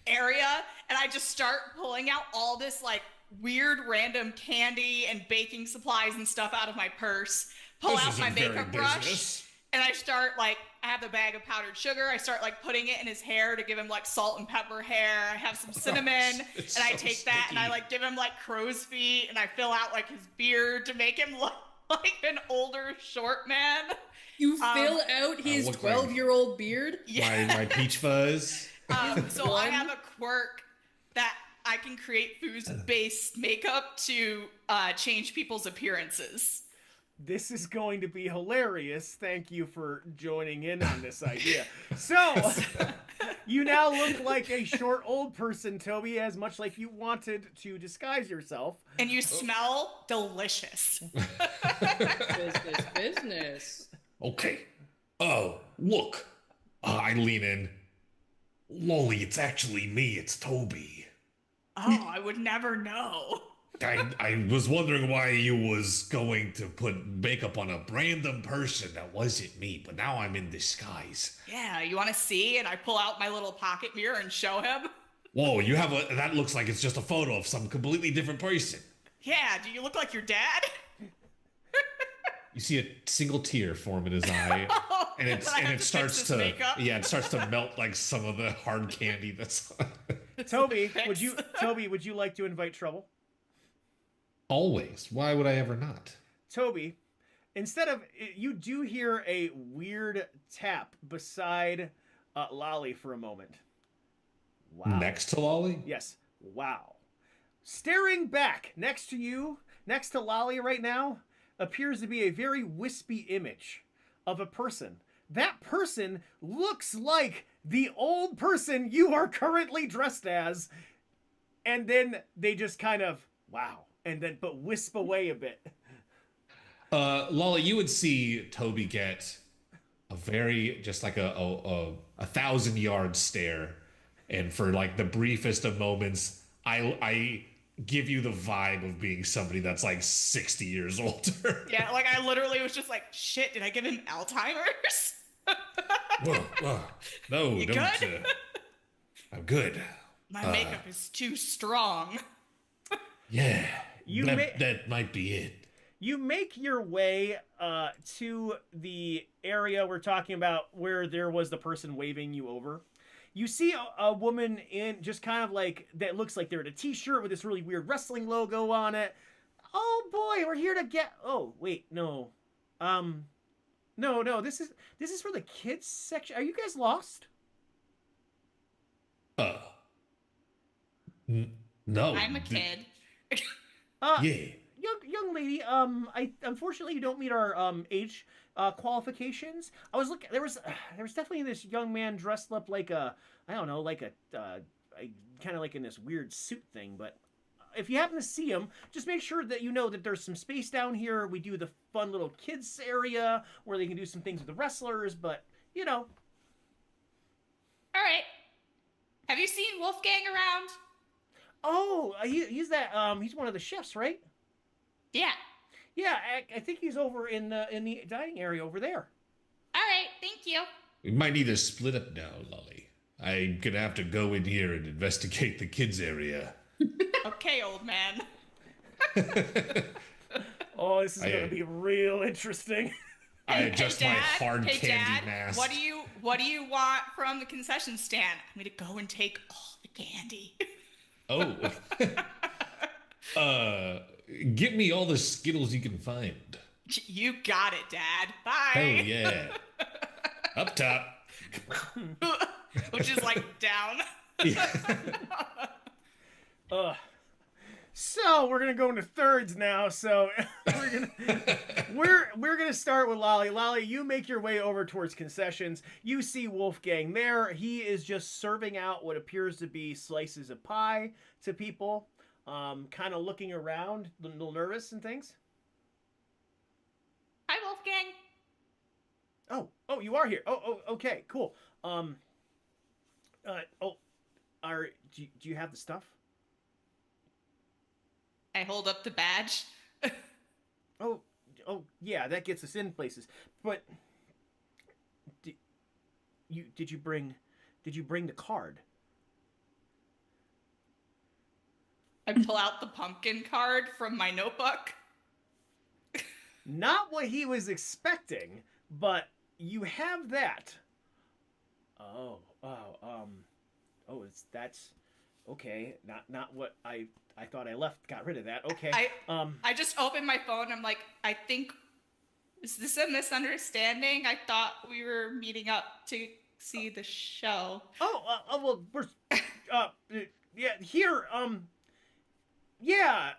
area, and I just start pulling out all this like weird random candy and baking supplies and stuff out of my purse, pull out my makeup brush, and I start like, I have the bag of powdered sugar, I start like putting it in his hair to give him like salt and pepper hair, I have some cinnamon, and I take that and I like give him like crow's feet, and I fill out like his beard to make him look like an older short man. You fill out his 12-year-old beard? Yeah. My peach fuzz. So I have a quirk that I can create food-based makeup to change people's appearances. This is going to be hilarious. Thank you for joining in on this idea. So, you now look like a short old person, Toby, as much like you wanted to disguise yourself. And you smell delicious. Business. Okay. Oh, look. I lean in. Lolly, it's actually me. It's Toby. Oh, I would never know. I was wondering why you was going to put makeup on a random person that wasn't me, but now I'm in disguise. Yeah, you want to see? And I pull out my little pocket mirror and show him. Whoa, you have that looks like it's just a photo of some completely different person. Yeah, do you look like your dad? You see a single tear form in his eye, and it starts to melt like some of the hard candy that's. Toby, would you like to invite trouble? Always. Why would I ever not? Toby, instead of, you do hear a weird tap beside Lolly for a moment. Wow. Next to Lolly? Yes. Wow. Staring back next to you, next to Lolly right now, appears to be a very wispy image of a person. That person looks like the old person you are currently dressed as. And then they just kind of, wow. And then, but wisp away a bit. Lolly, you would see Toby get a very, just like a 1,000-yard stare. And for like the briefest of moments, I give you the vibe of being somebody that's like 60 years older. Yeah, like I literally was just like, shit, did I give him Alzheimer's? Whoa. No, You don't. good? I'm good. My makeup is too strong. Yeah, that might be it. You make your way to the area we're talking about where there was the person waving you over. You see a woman in just kind of like, that looks like they're in a t-shirt with this really weird wrestling logo on it. Oh boy, we're here to get, oh wait, no. No, this is for the kids section. Are you guys lost? No. I'm a kid. Yeah. Young lady, unfortunately you don't meet our age qualifications. I was looking, there was definitely this young man dressed up like a, I don't know, like a kind of like in this weird suit thing, but if you happen to see him, just make sure that you know that there's some space down here. We do the fun little kids area where they can do some things with the wrestlers, but you know. All right. Have you seen Wolfgang around? Oh, he's that he's one of the chefs, right? Yeah. Yeah, I think he's over in the dining area over there. All right, thank you. We might need to split up now, Lolly. I'm gonna have to go in here and investigate the kids area. Okay, old man. Oh, this is gonna be real interesting. I adjust my hard candy Dad, mask. What do you want from the concession stand? I'm gonna go and take all the candy. Oh. Give me all the Skittles you can find. You got it, Dad. Bye. Oh yeah. Up top. Which is like down. So we're gonna go into thirds now. So we're gonna start with Lolly. Lolly, you make your way over towards concessions. You see Wolfgang there. He is just serving out what appears to be slices of pie to people. Kind of looking around, a little nervous and things. Hi, Wolfgang. Oh, you are here. Oh, okay, cool. Do you have the stuff? I hold up the badge. Oh, yeah, that gets us in places. But did you bring the card? I pull out the pumpkin card from my notebook. Not what he was expecting, but you have that. That's okay. Not what I thought I left. Got rid of that. Okay. I just opened my phone. I'm like, I think, is this a misunderstanding? I thought we were meeting up to see the show. Well, we're yeah, here, yeah.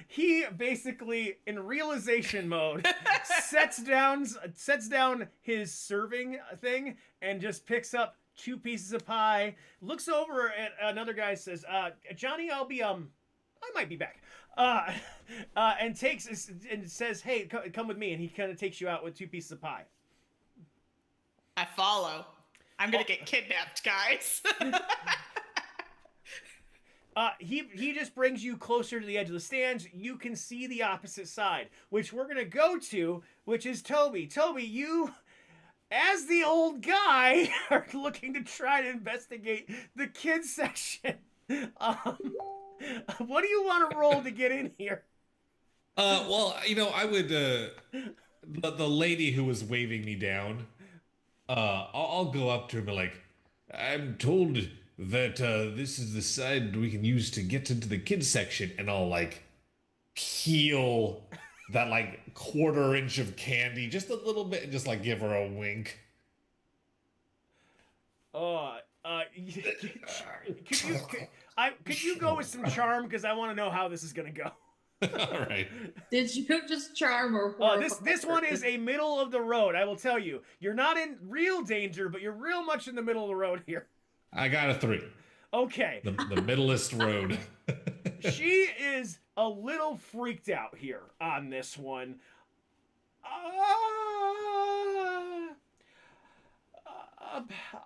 He basically, in realization mode, sets down his serving thing and just picks up 2 pieces of pie, looks over at another guy, says, Johnny, I might be back. And says, hey, come with me. And he kind of takes you out with 2 pieces of pie. I follow. I'm going to get kidnapped, guys. He just brings you closer to the edge of the stands. You can see the opposite side, which we're going to go to, which is Toby. Toby, you, as the old guy, are looking to try to investigate the kids section. What do you want to roll to get in here? Well, I would, the lady who was waving me down, I'll go up to her and be like, I'm told that this is the side we can use to get into the kids section, and I'll peel that 1/4 inch of candy just a little bit and just give her a wink. Could you go with some charm, because I want to know how this is gonna go. All right. Did you just charm or this one is a middle of the road. I will tell you, you're not in real danger, but you're real much in the middle of the road here. I got a 3. Okay. The middleest road. She is a little freaked out here on this one.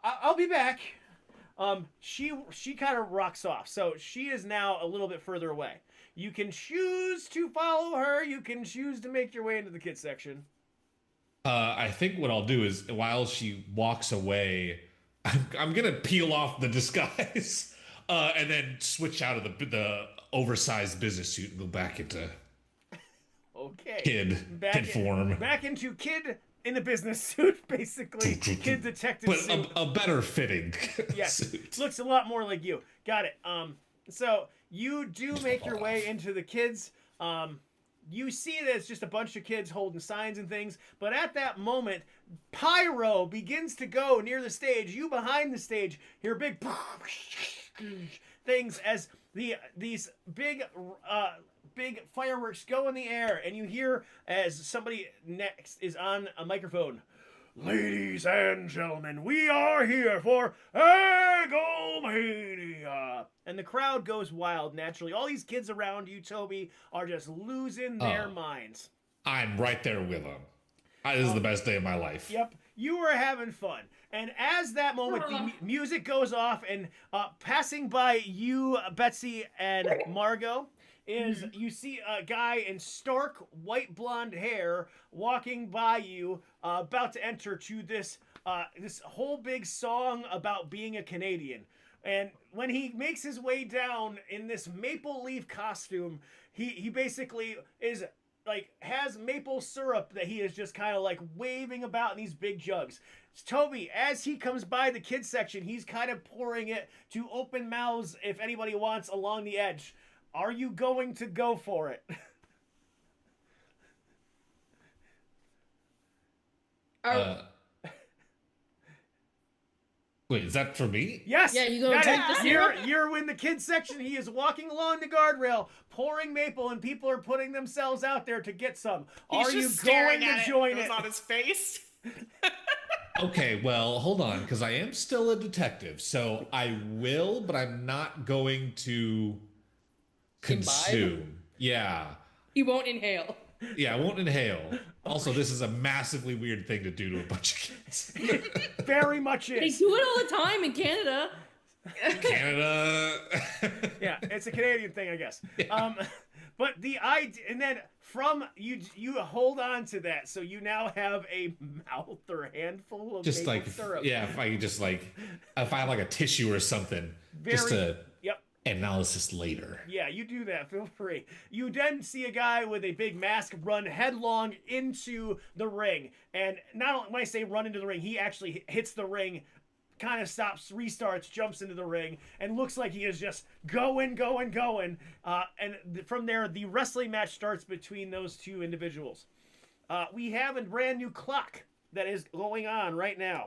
I'll be back. She kind of rocks off, so she is now a little bit further away. You can choose to follow her. You can choose to make your way into the kids section. I think what I'll do is, while she walks away, I'm gonna peel off the disguise, and then switch out of the oversized business suit and go back into kid form. Back into kid in a business suit, basically. Kid detective but suit. a better fitting suit. Looks a lot more like you. Got it. So you do make your way into the kids. You see that it's just a bunch of kids holding signs and things, but at that moment, pyro begins to go near the stage. You behind the stage hear big things as these big fireworks go in the air, and you hear as somebody next is on a microphone. Ladies and gentlemen, we are here for Egglemania. And the crowd goes wild, naturally. All these kids around you, Toby, are just losing their minds. I'm right there with them. This is the best day of my life. Yep. You were having fun. And as that moment, the music goes off, and passing by you, Betsy and Margot, is you see a guy in stark white blonde hair walking by you, about to enter to this whole big song about being a Canadian. And when he makes his way down in this maple leaf costume, he basically is has maple syrup that he is just kind of waving about in these big jugs. Toby, as he comes by the kids section, he's kind of pouring it to open mouths if anybody wants along the edge. Are you going to go for it? Wait, is that for me? Yes. Yeah, you gonna drink the syrup? You're in the kids section. He is walking along the guardrail, pouring maple, and people are putting themselves out there to get some. He's Are you just going staring to at join it it? on his face. Okay, well, hold on, because I am still a detective, so I will, but I'm not going to consume. Yeah. He won't inhale. Yeah, I won't inhale. Also, this is a massively weird thing to do to a bunch of kids. Very much They is. do it all the time in Canada. Canada. Yeah, it's a Canadian thing, I guess. But the idea, and then from you hold on to that, so you now have a mouth or handful of Just maple like, syrup. yeah, if I could just like, if I have like a tissue or something, just to Yep. analysis later. Yeah, you do that. Feel free. You then see a guy with a big mask run headlong into the ring, and not only when I say run into the ring, he actually hits the ring, kind of stops, restarts, jumps into the ring, and looks like he is just going. From there, the wrestling match starts between those two individuals. We have a brand new clock that is going on right now.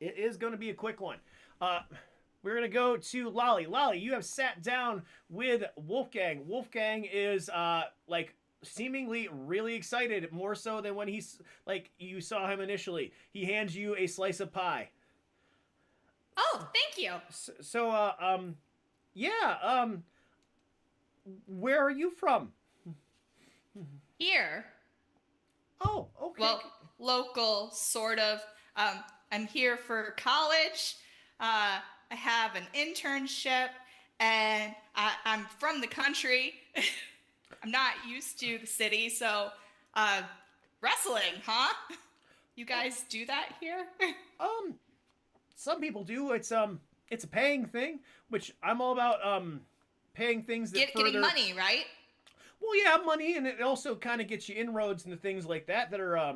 It is going to be a quick one. We're going to go to Lolly. Lolly, you have sat down with Wolfgang. Wolfgang is like seemingly really excited, more so than when he's like you saw him initially. He hands you a slice of pie. Oh, thank you. Where are you from? Here. Oh, okay. Well, local, sort of. I'm here for college. I have an internship, and I'm from the country. I'm not used to the city, so wrestling, huh? You guys do that here? Some people do. It's a paying thing, which I'm all about. Paying things that Getting money, right? Well, yeah, money, and it also kind of gets you inroads into things like that are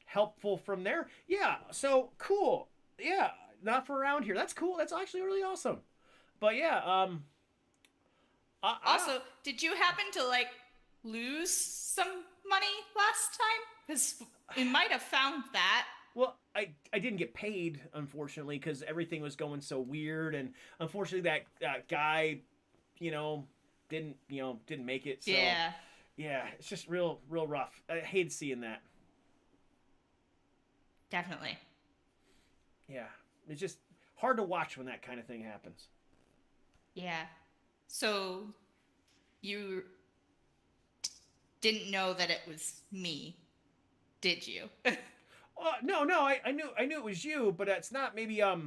helpful from there. Yeah, so cool. Yeah, not for around here. That's cool. That's actually really awesome. But yeah, also, did you happen to like lose some money last time? Because we might have found that. Well, I didn't get paid, unfortunately, because everything was going so weird, and unfortunately that guy, didn't make it. So, yeah, it's just real rough. I hate seeing that. Definitely. Yeah, it's just hard to watch when that kind of thing happens. Yeah. So you didn't know that it was me, did you? No, I knew it was you, but it's not. Maybe I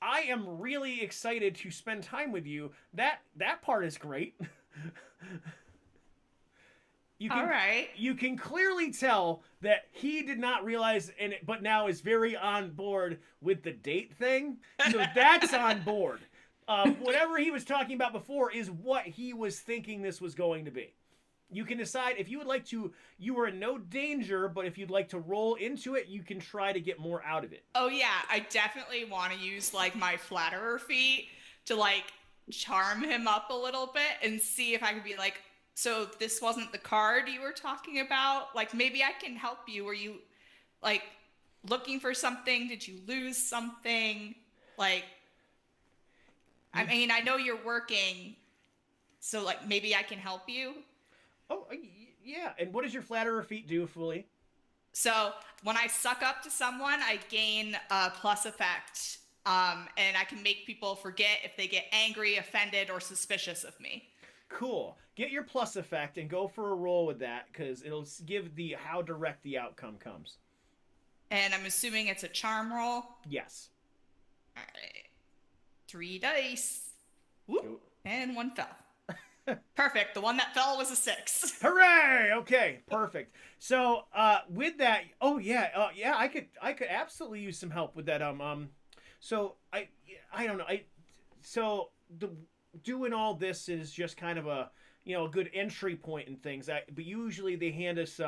am really excited to spend time with you. That part is great. All right. You can clearly tell that he did not realize but now is very on board with the date thing. So that's on board. Whatever he was talking about before is what he was thinking this was going to be. You can decide if you would like to. You are in no danger, but if you'd like to roll into it, you can try to get more out of it. Oh yeah, I definitely want to use like my flatterer feat to like charm him up a little bit and see if I could be like, so this wasn't the card you were talking about? Like maybe I can help you. Were you like looking for something? Did you lose something? Like, I mean, I know you're working, so like maybe I can help you. Oh, yeah. And what does your flatterer feat do fully? So when I suck up to someone, I gain a plus effect. And I can make people forget if they get angry, offended, or suspicious of me. Cool. Get your plus effect and go for a roll with that, because it'll give how direct the outcome comes. And I'm assuming it's a charm roll? Yes. All right. 3 dice. Whoop. And 1 fell. Perfect. The one that fell was a 6. Hooray! Okay, perfect. So, with that, I could absolutely use some help with that. So I don't know. Doing all this is just kind of a good entry point and things. But usually they hand us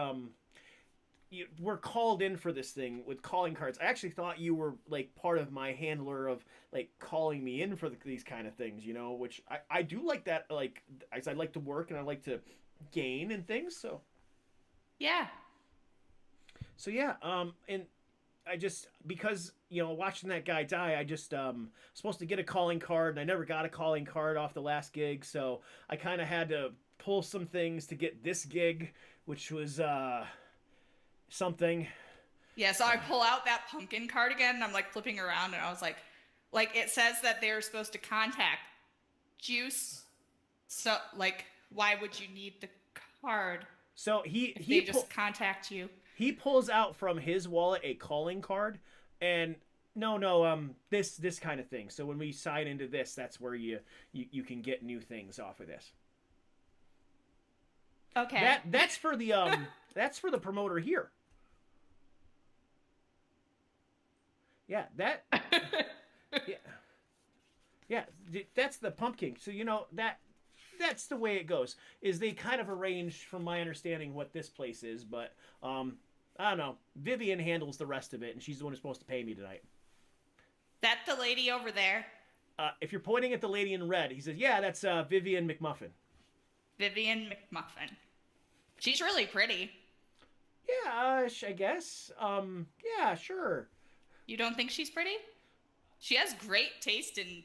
we're called in for this thing with calling cards. I actually thought you were like part of my handler of like calling me in for these kind of things, which I do like that. Like, I like to work and I like to gain and things. So yeah. So yeah, and just because watching that guy die, I just supposed to get a calling card, and I never got a calling card off the last gig, so I kind of had to pull some things to get this gig, which was something. Yeah, so I pull out that pumpkin card again, and I'm like flipping around, and I was like it says that they're supposed to contact Juice. So like, why would you need the card? So he just contact you. He pulls out from his wallet a calling card, and this kind of thing. So when we sign into this, that's where you can get new things off of this. Okay. That's for the that's for the promoter here. Yeah, that. Yeah, that's the pumpkin. So that's the way it goes. Is they kind of arranged, from my understanding, what this place is, but I don't know. Vivian handles the rest of it, and she's the one who's supposed to pay me tonight. That the lady over there? If you're pointing at the lady in red, he says, yeah, that's Vivian McMuffin. Vivian McMuffin. She's really pretty. Yeah, I guess. Yeah, sure. You don't think she's pretty? She has great taste in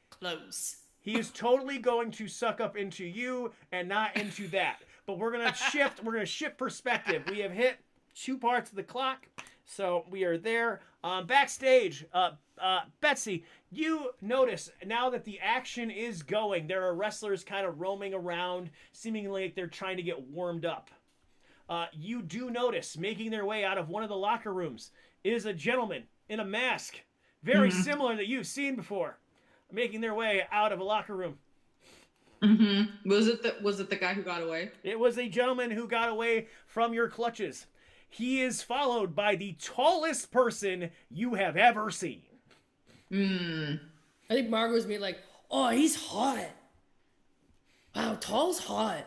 clothes. He is totally going to suck up into you and not into that. But we're going to shift. We're going to shift perspective. We have hit 2 parts of the clock, so we are there. Backstage, Betsy, you notice now that the action is going, there are wrestlers kind of roaming around, seemingly like they're trying to get warmed up. You do notice, making their way out of one of the locker rooms, is a gentleman in a mask, very similar that you've seen before, making their way out of a locker room. Mm-hmm. Was it the guy who got away? It was a gentleman who got away from your clutches. He is followed by the tallest person you have ever seen. I think Margot's being like, oh, he's hot. Wow, tall's hot.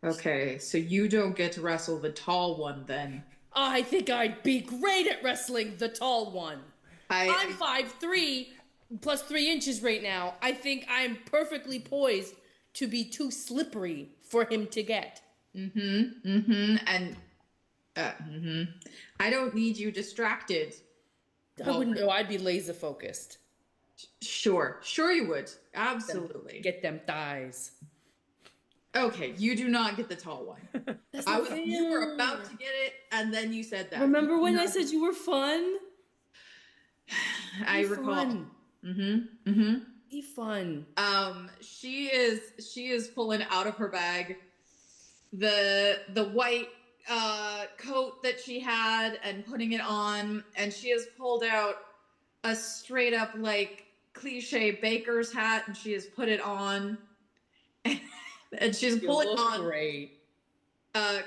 Okay, so you don't get to wrestle the tall one then. I think I'd be great at wrestling the tall one. I'm 5'3", plus 3 inches right now. I think I'm perfectly poised to be too slippery for him to get. And I don't need you distracted. I wouldn't know. I'd be laser focused. Sure you would. Absolutely. Get them thighs. Okay, you do not get the tall one. You were about to get it, and then you said that. Remember when I said you were fun? I recall. Fun. Be fun. She is pulling out of her bag the white coat that she had and putting it on, and she has pulled out a straight up like cliche baker's hat, and she has put it on. And she's pulling on great.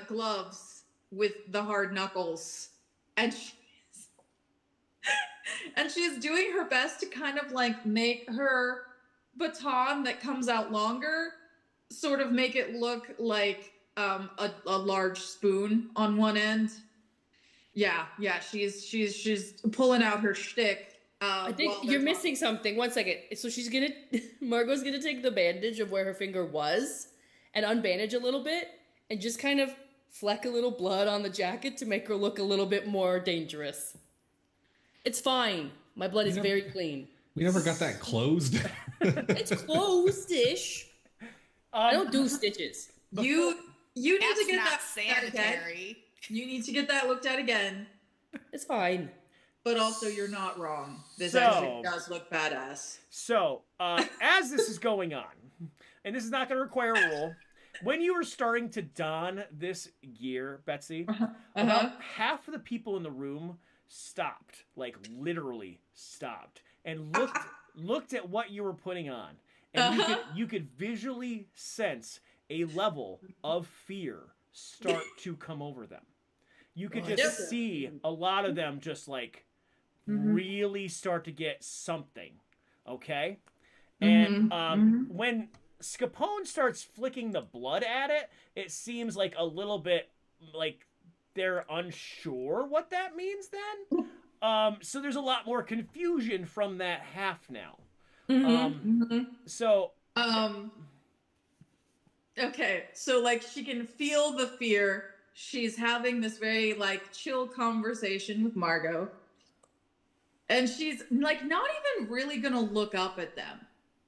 Gloves with the hard knuckles, and she's doing her best to kind of like make her baton that comes out longer, sort of make it look like a large spoon on one end. Yeah, she's pulling out her shtick. I think you're missing something. 1 second. So Margot's gonna take the bandage of where her finger was and unbandage a little bit and just kind of fleck a little blood on the jacket to make her look a little bit more dangerous. It's fine. My blood is very clean. We never got that closed. It's closed-ish. I don't do stitches. You need to get that sanitary. Again. You need to get that looked at again. It's fine. But also, you're not wrong. This actually does look badass. So, as this is going on, and this is not going to require a roll, when you were starting to don this gear, Betsy, about half of the people in the room stopped, like literally stopped, and looked at what you were putting on, and you could visually sense a level of fear start to come over them. You could just see a lot of them just like really start to get something, okay? And when Scapone starts flicking the blood at it, it seems like a little bit like they're unsure what that means then. So there's a lot more confusion from that half now. Okay, so like she can feel the fear she's having this very like chill conversation with Margot. And she's like not even really gonna look up at them,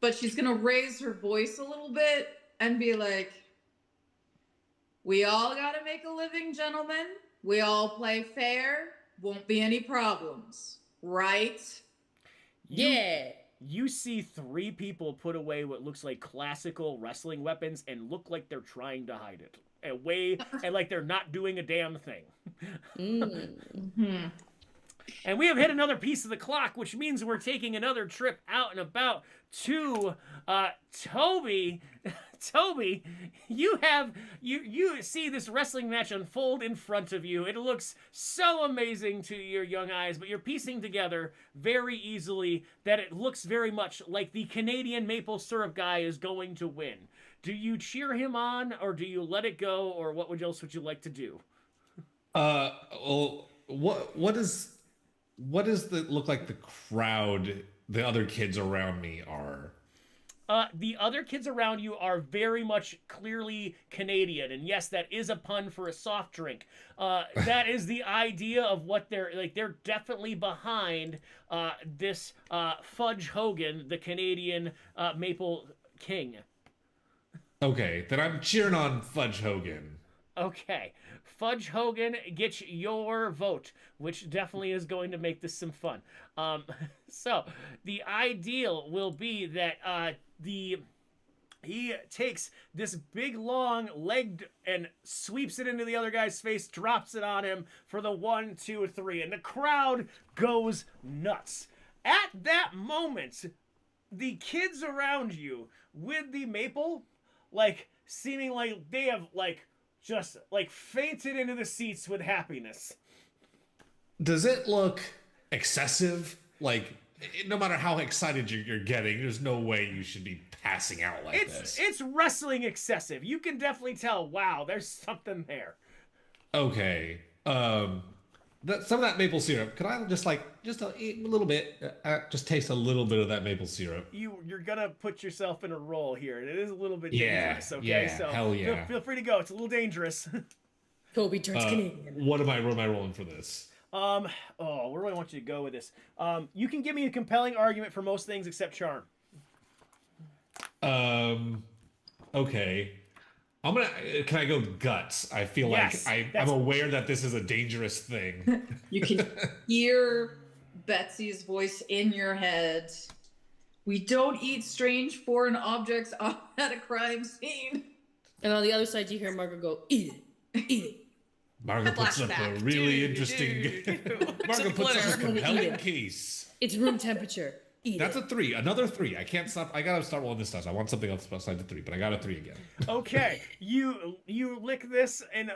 but she's gonna raise her voice a little bit and be like, we all gotta make a living, gentlemen. We all play fair. Won't be any problems. Right? You see 3 people put away what looks like classical wrestling weapons and look like they're trying to hide it. And like they're not doing a damn thing. Mm-hmm. And we have hit another piece of the clock, which means we're taking another trip out and about to Toby. Toby, you see this wrestling match unfold in front of you. It looks so amazing to your young eyes, but you're piecing together very easily that it looks very much like the Canadian maple syrup guy is going to win. Do you cheer him on, or do you let it go, or what else would you like to do? Well, what does the look like the crowd, the other kids around me are? The other kids around you are very much clearly Canadian, and yes, that is a pun for a soft drink. That is the idea of what they're like. They're definitely behind this Fudge Hogan, the Canadian Maple King. Okay, then I'm cheering on Fudge Hogan. Okay, Fudge Hogan gets your vote, which definitely is going to make this some fun. So the ideal will be that he takes this big long leg and sweeps it into the other guy's face, drops it on him for the 1, 2, 3, and the crowd goes nuts. At that moment, the kids around you with the maple, like seeming like they have like just like fainted into the seats with happiness. Does it look excessive? Like, no matter how excited you're getting, there's no way you should be passing out like this. It's wrestling excessive. You can definitely tell, wow, there's something there. Okay. Some of that maple syrup, could I just a little bit, just taste a little bit of that maple syrup? You're gonna put yourself in a role here, and it is a little bit dangerous. Okay, yeah, so hell yeah. Feel free to go. It's a little dangerous. Toby turns Canadian. What am I rolling for this? Where do I want you to go with this? You can give me a compelling argument for most things except charm. Okay. Can I go guts? I feel yes, like I'm aware that this is a dangerous thing. You can hear Betsy's voice in your head. We don't eat strange foreign objects at a crime scene. And on the other side, you hear Margaret go, eat it, eat it. Margaret puts up a really interesting... Margaret puts up a compelling case. It's room temperature. That's a 3. Another 3. I can't stop. I gotta start rolling this stuff. I want something else beside the 3, but I got a 3 again. Okay, you lick this and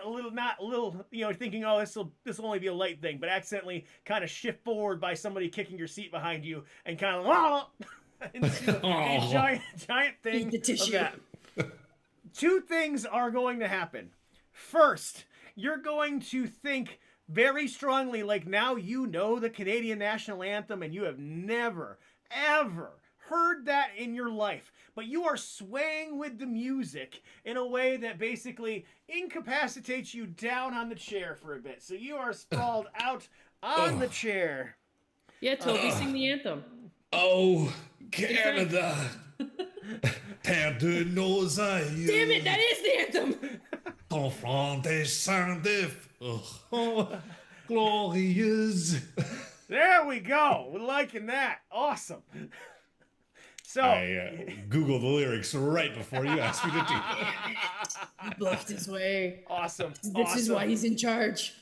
thinking, oh, this will only be a light thing, but accidentally kind of shift forward by somebody kicking your seat behind you and kind of a giant thing. Eat the tissue. Of that. 2 things are going to happen. First, you're going to think very strongly, like now you know the Canadian national anthem and you have never, ever heard that in your life, but you are swaying with the music in a way that basically incapacitates you down on the chair for a bit. So you are sprawled out on the chair. Yeah, Toby, sing the anthem. Oh, Canada. Terre de nos aïeux. Damn it, that is the anthem. Ton front descendif. Glorieuse. There we go. We're liking that. Awesome. So I Googled the lyrics right before you asked me to do that. He bluffed his way. Awesome. This is why he's in charge.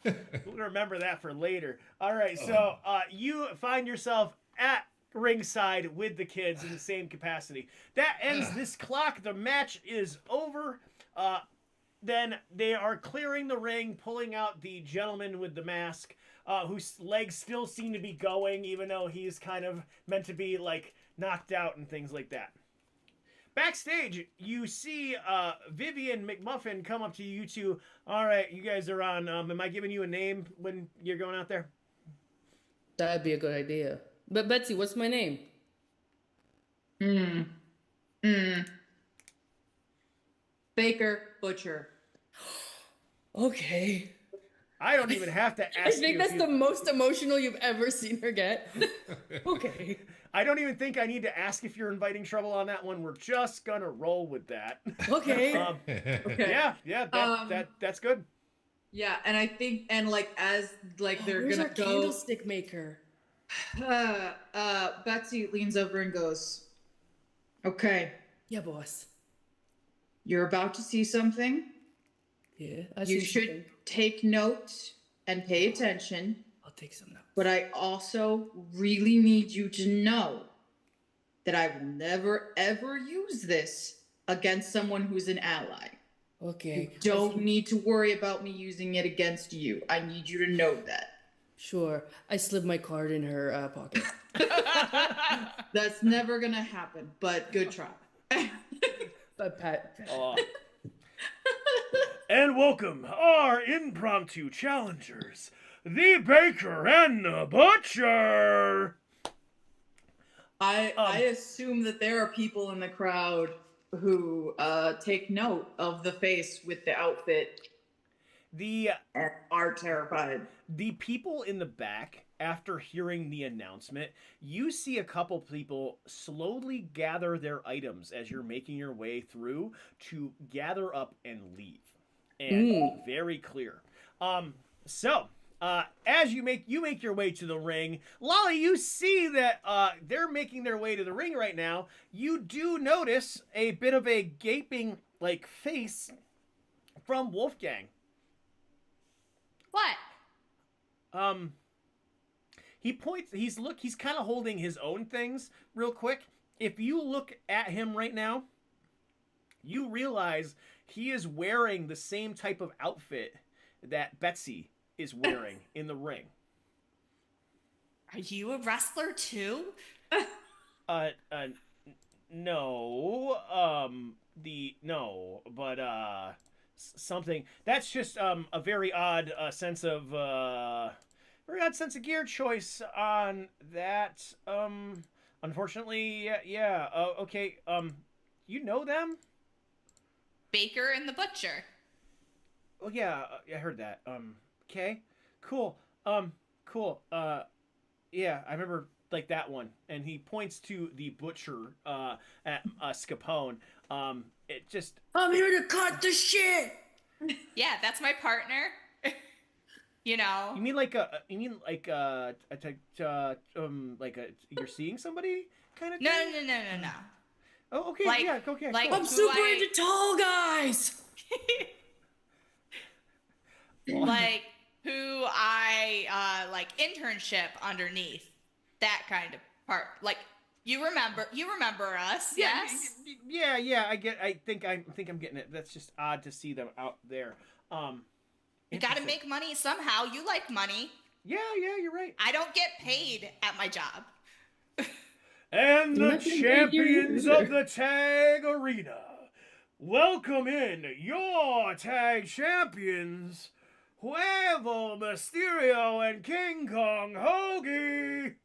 We'll remember that for later. All right, so you find yourself at ringside with the kids in the same capacity. That ends this clock. The match is over. Then they are clearing the ring, pulling out the gentleman with the mask, whose legs still seem to be going, even though he's kind of meant to be like knocked out and things like that. Backstage, you see Vivian McMuffin come up to you two. All right, you guys are on. Am I giving you a name when you're going out there? That'd be a good idea. But Betsy, what's my name? Baker Butcher. Okay. I don't even have to ask I think you that's the most emotional you've ever seen her get. Okay. I don't even think I need to ask if you're inviting trouble on that one. We're just gonna roll with that. Okay. Okay. Yeah, that's good. Yeah, and I think, and like as like they're Where's gonna our go, candlestick maker? Betsy leans over and goes, "Okay, Yeah, boss. you're about to see something. Yeah, You should take note and pay attention. I'll take some notes. But I also really need you to know that I will never ever use this against someone who's an ally. Okay. You don't need to worry about me using it against you. I need you to know that." Sure. I slid my card in her pocket. That's never gonna happen, but good try. But Pat. And welcome our impromptu challengers, the baker and the butcher. I assume that there are people in the crowd who take note of the face with the outfit and are terrified. The people in the back, after hearing the announcement, you see a couple people slowly gather their items as you're making your way through to gather up and leave. And very clear. So as you make your way to the ring, Lolly, you see that they're making their way to the ring right now. You do notice a bit of a gaping like face from Wolfgang. What? He points. He's kind of holding his own things real quick. If you look at him right now, you realize he is wearing the same type of outfit that Betsy is wearing in the ring. Are you a wrestler too? No. Something that's just a very odd sense of gear choice on that. Unfortunately, yeah. Okay. You know them? Baker and the butcher. Oh yeah, I heard that. Okay, cool. Cool. Yeah, I remember like that one, and he points to the butcher at Scapone. It just. I'm here to cut the shit. Yeah, that's my partner. You know. You mean like you're seeing somebody kind of? No. Oh, okay. Like, yeah. Okay. like cool. I'm super into tall guys. Like who I like internship underneath, that kind of part. Like you remember us, yes? Yeah. I think I'm getting it. That's just odd to see them out there. You got to make money somehow. You like money. Yeah, you're right. I don't get paid at my job. And the champions of the tag arena, welcome in your tag champions, Huevo, Mysterio, and King Kong Hoagie.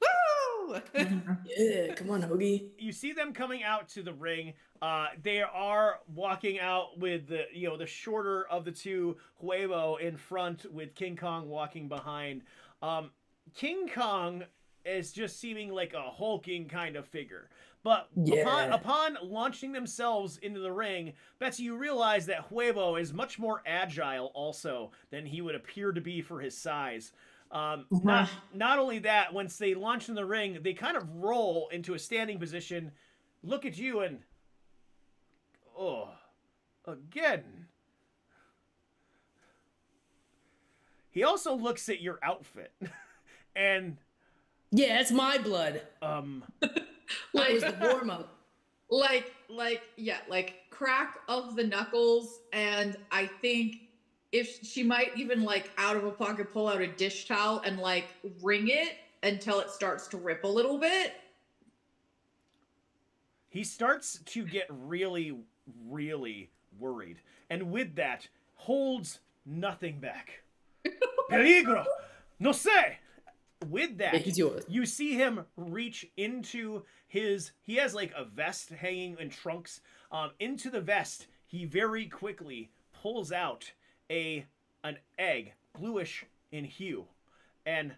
Woo! Yeah, come on, Hoagie. You see them coming out to the ring. They are walking out with the shorter of the two, Huevo, in front, with King Kong walking behind. King Kong is just seeming like a hulking kind of figure. But upon launching themselves into the ring, Betsy, you realize that Huevo is much more agile also than he would appear to be for his size. Not only that, once they launch in the ring, they kind of roll into a standing position, look at you, and again. He also looks at your outfit, and yeah, it's my blood. That was the warm up. Like crack of the knuckles, and I think if she might even like out of a pocket pull out a dish towel and like wring it until it starts to rip a little bit. He starts to get really, really worried, and with that, holds nothing back. Peligro! No sé! With that, you see him reach into he has like a vest hanging in trunks. Into the vest, he very quickly pulls out an egg, bluish in hue, and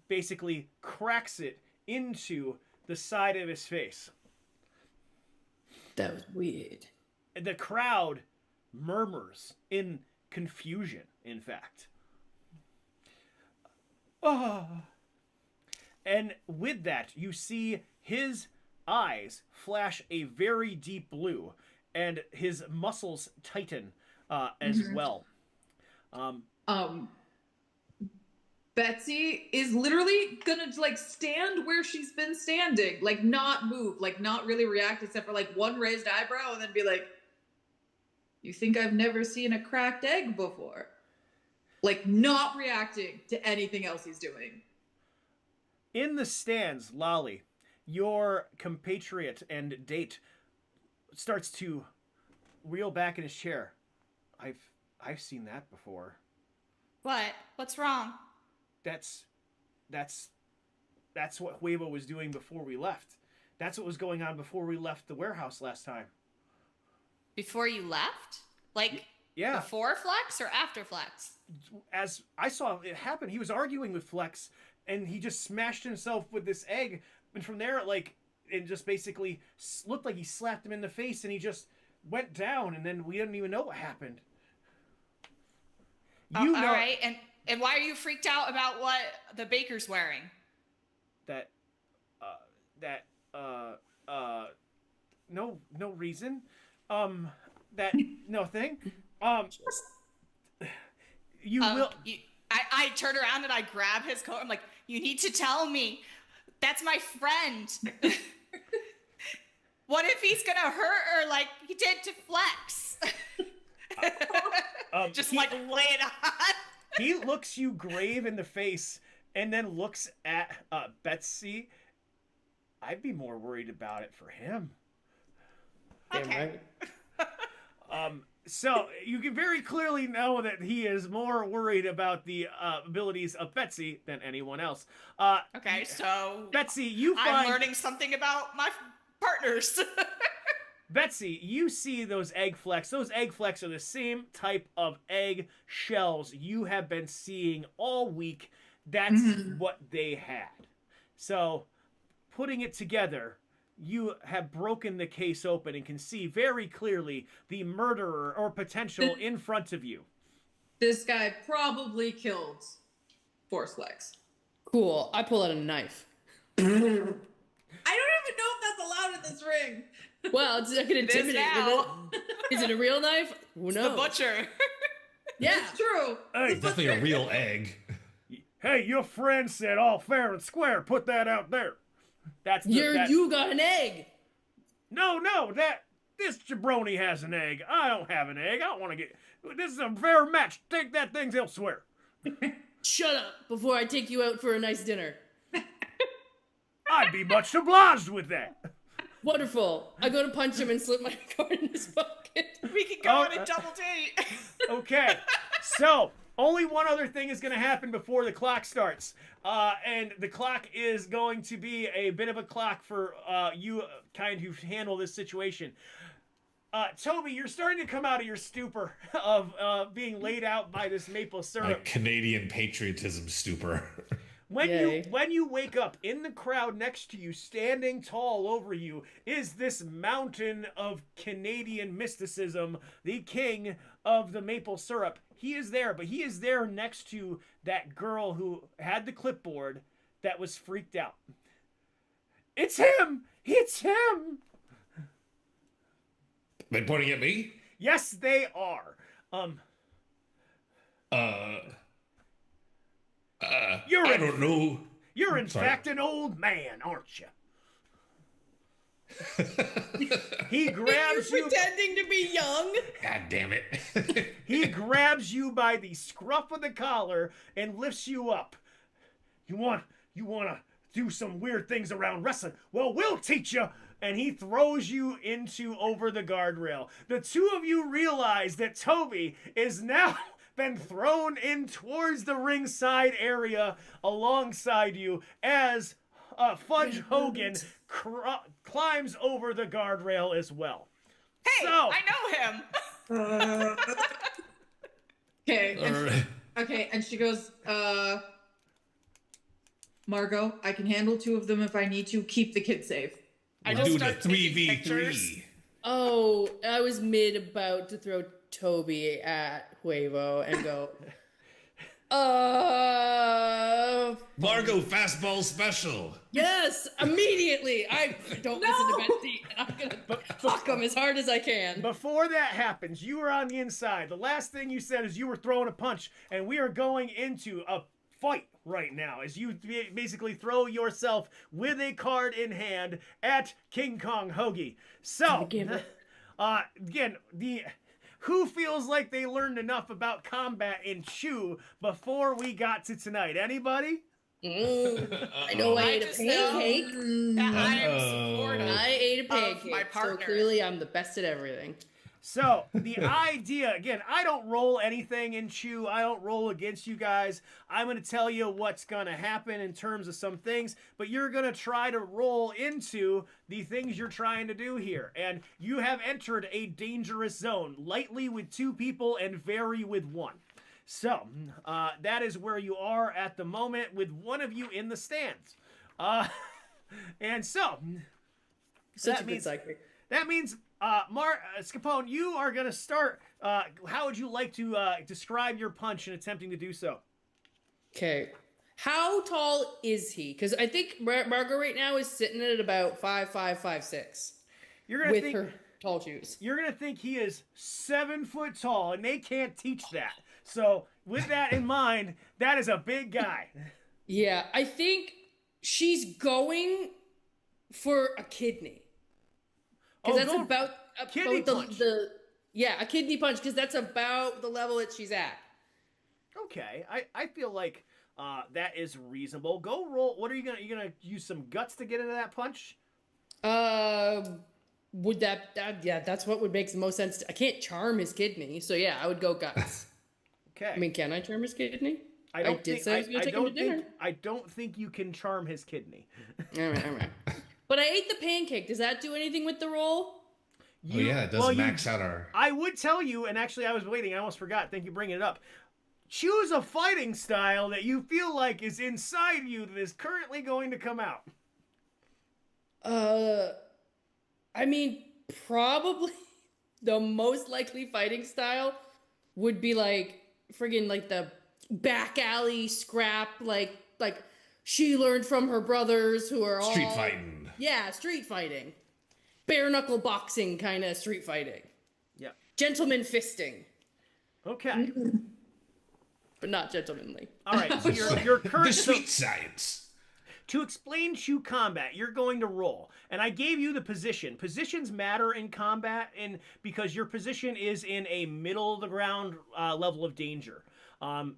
basically cracks it into the side of his face. That was weird. The crowd murmurs in confusion, in fact. And with that, you see his eyes flash a very deep blue, and his muscles tighten as well. Betsy is literally gonna like stand where she's been standing, like not move, like not really react except for like one raised eyebrow, and then be like, "You think I've never seen a cracked egg before?" Like not reacting to anything else he's doing. In the stands, Lolly, your compatriot and date starts to reel back in his chair. I've seen that before. What? What's wrong? That's what Huevo was doing before we left. That's what was going on before we left the warehouse last time. Before you left? Like, yeah. Before Flex or after Flex? As I saw it happen, he was arguing with Flex, and he just smashed himself with this egg. And from there, it just basically looked like he slapped him in the face, and he just went down, and then we didn't even know what happened. All right, and why are you freaked out about what the baker's wearing? No reason. No thing. I turn around and I grab his coat. I'm like, you need to tell me. That's my friend. What if he's gonna hurt her like he did to Flex? Lay it on. He looks you grave in the face and then looks at Betsy. I'd be more worried about it for him. Okay. Right. So you can very clearly know that he is more worried about the abilities of Betsy than anyone else. Okay, so Betsy, I'm learning something about my partners. Betsy, you see those egg flecks. Those egg flecks are the same type of egg shells you have been seeing all week. That's what they had. So, putting it together, you have broken the case open and can see very clearly the murderer or potential in front of you. This guy probably killed Force Flex. Cool. I pull out a knife. I don't even know if that's allowed in this ring. Well, it's not gonna intimidate. Is it a real knife? Who knows? The butcher. Yeah, it's true. Hey, definitely a real egg. Hey, your friend said all fair and square. Put that out there. You got an egg. No, this jabroni has an egg. I don't have an egg. I don't want to get. This is a fair match. Take that thing elsewhere. Shut up before I take you out for a nice dinner. I'd be much obliged with that. Wonderful. I go to punch him and slip my card in his pocket. We can go on a double date. Okay, so only one other thing is going to happen before the clock starts. And the clock is going to be a bit of a clock for you kind who handle this situation. Toby, you're starting to come out of your stupor of being laid out by this maple syrup. My Canadian patriotism stupor. When you wake up, in the crowd next to you, standing tall over you, is this mountain of Canadian mysticism, the king of the maple syrup. He is there, but he is there next to that girl who had the clipboard that was freaked out. It's him! It's him! They pointing at me? Yes, they are. I don't know. You're in fact an old man, aren't you? He grabs you. Pretending to be young. God damn it. He grabs you by the scruff of the collar and lifts you up. You want to do some weird things around wrestling? Well, we'll teach you. And he throws you over the guardrail. The two of you realize that Toby is now been thrown in towards the ringside area alongside you as Fudge Hogan climbs over the guardrail as well. Hey, so, I know him. Okay. Or Okay, and she goes, Margot, I can handle 2 of them if I need to. Keep the kid safe. I we're just doing a start taking pictures. 3v3. Oh, I was about to throw Toby at Huevo and go, Margot fastball special. yes, immediately. I don't listen to Betsy, and I'm gonna fuck him as hard as I can. Before that happens, you were on the inside. The last thing you said is you were throwing a punch, and we are going into a fight right now as you basically throw yourself with a card in hand at King Kong Hoagie. So, again, who feels like they learned enough about combat in Chew before we got to tonight? Anybody? I know I ate a just know pancake. that I am supportive. I ate a Of pancake, my so partner. clearly I'm the best at everything. So, the idea, again, I don't roll anything in Chew. I don't roll against you guys. I'm going to tell you what's going to happen in terms of some things, but you're going to try to roll into the things you're trying to do here. And you have entered a dangerous zone, lightly with 2 people and very with 1. So, that is where you are at the moment with one of you in the stands. And so, Such a good psychic. that means, Scapone, you are going to start. How would you like to describe your punch in attempting to do so? Okay. How tall is he? Because I think Margot right now is sitting at about 5'5", 5'6". You're gonna with think her tall shoes. you're gonna think he is 7 foot tall, and they can't teach that. So, with that in mind, that is a big guy. Yeah, I think she's going for a kidney. Because that's go about kidney punch. a kidney punch, because that's about the level that she's at. Okay, I feel like that is reasonable. Go roll. What are you gonna use some guts to get into that punch? Would that's what would make the most sense. I can't charm his kidney, so yeah, I would go guts. Okay. I mean, can I charm his kidney? I I did say I was gonna take him to dinner. I don't think you can charm his kidney. All right. But I ate the pancake. Does that do anything with the roll? It does max out our... I would tell you, and actually I was waiting, I almost forgot, thank you for bringing it up. Choose a fighting style that you feel like is inside you that is currently going to come out. I mean, probably the most likely fighting style would be like friggin' like the back alley scrap, like she learned from her brothers who are all Street fighting. Yeah, street fighting. Bare knuckle boxing kind of street fighting. Yeah. Gentleman fisting. Okay. But not gentlemanly. All right, so your current... The sweet science. To explain Chew combat, you're going to roll. And I gave you the position. Positions matter in combat because your position is in a middle of the ground level of danger.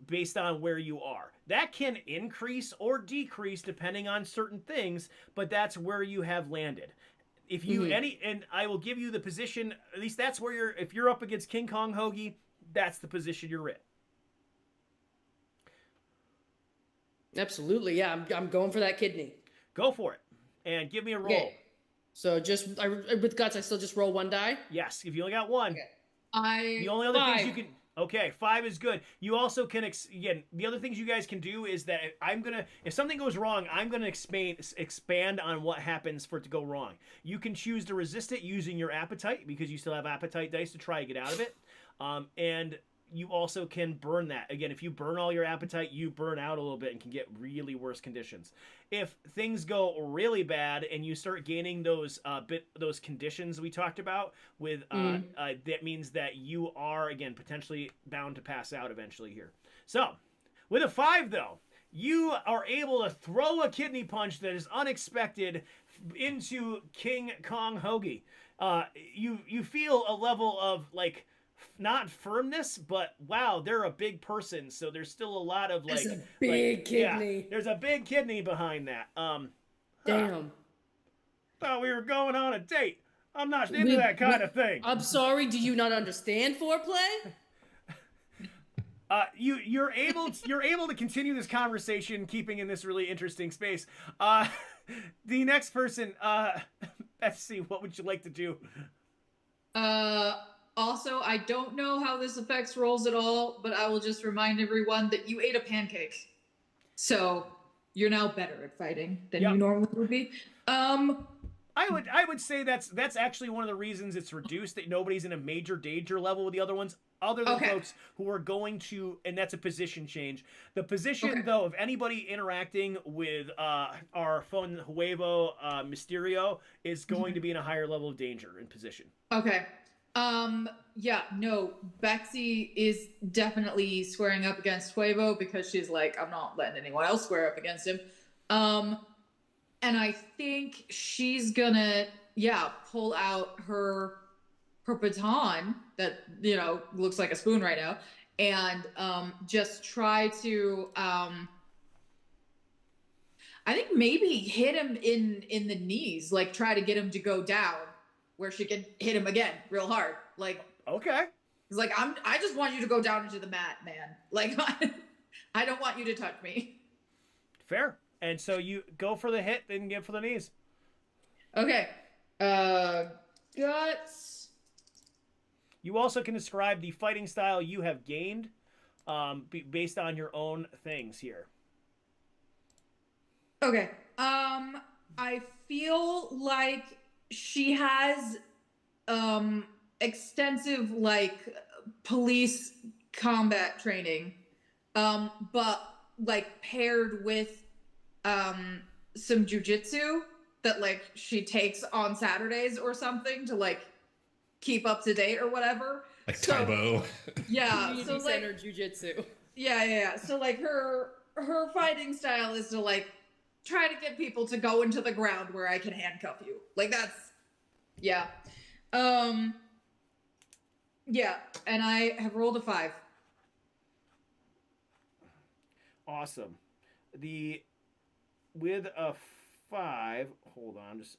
Based on where you are. That can increase or decrease depending on certain things, but that's where you have landed. If you and I will give you the position, at least that's where if you're up against King Kong Hoagie, that's the position you're in. Absolutely, yeah. I'm going for that kidney. Go for it. And give me a roll. Okay. So with guts, I still just roll 1 die? Yes, if you only got 1. Okay. The only other 5. things you can... Okay, 5 is good. You also can, again, the other things you guys can do is that if something goes wrong, I'm going to expand on what happens for it to go wrong. You can choose to resist it using your appetite, because you still have appetite dice to try to get out of it. And you also can burn that. Again, if you burn all your appetite, you burn out a little bit and can get really worse conditions. If things go really bad and you start gaining those conditions we talked about with that means that you are, again, potentially bound to pass out eventually here. So, with a 5 though, you are able to throw a kidney punch that is unexpected into King Kong Hoagie. You feel a level of not firmness, but wow, they're a big person, so there's still a lot of There's a big kidney. Yeah, there's a big kidney behind that. Damn. Thought we were going on a date. I'm not into that kind of thing. I'm sorry, do you not understand foreplay? You're able to continue this conversation, keeping in this really interesting space. The next person, Betsy, what would you like to do? Also, I don't know how this affects rolls at all, but I will just remind everyone that you ate a pancake. So you're now better at fighting than you normally would be. I would say that's actually one of the reasons it's reduced, that nobody's in a major danger level with the other ones, other than folks who are going to, and that's a position change. The position though of anybody interacting with our phone Huevo Mysterio is going to be in a higher level of danger in position. Okay. Yeah, no, Betsy is definitely squaring up against Huevo because she's like, I'm not letting anyone else square up against him. And I think she's gonna, pull out her baton that, looks like a spoon right now, and just try to, I think maybe hit him in the knees, like try to get him to go down where she can hit him again real hard. Like, okay. He's like, I just want you to go down into the mat, man. Like, I don't want you to touch me. Fair. And so you go for the hit, then get for the knees. Okay. Guts. You also can describe the fighting style you have gained based on your own things here. Okay. I feel like she has extensive like police combat training, but like paired with some jujitsu that like she takes on Saturdays or something to like keep up to date or whatever. Like Taibo. Yeah. So like jujitsu. Yeah. So like her fighting style is to like try to get people to go into the ground where I can handcuff you. Like that's yeah. Yeah, and I have rolled a 5. Awesome. With a 5, hold on, I'm just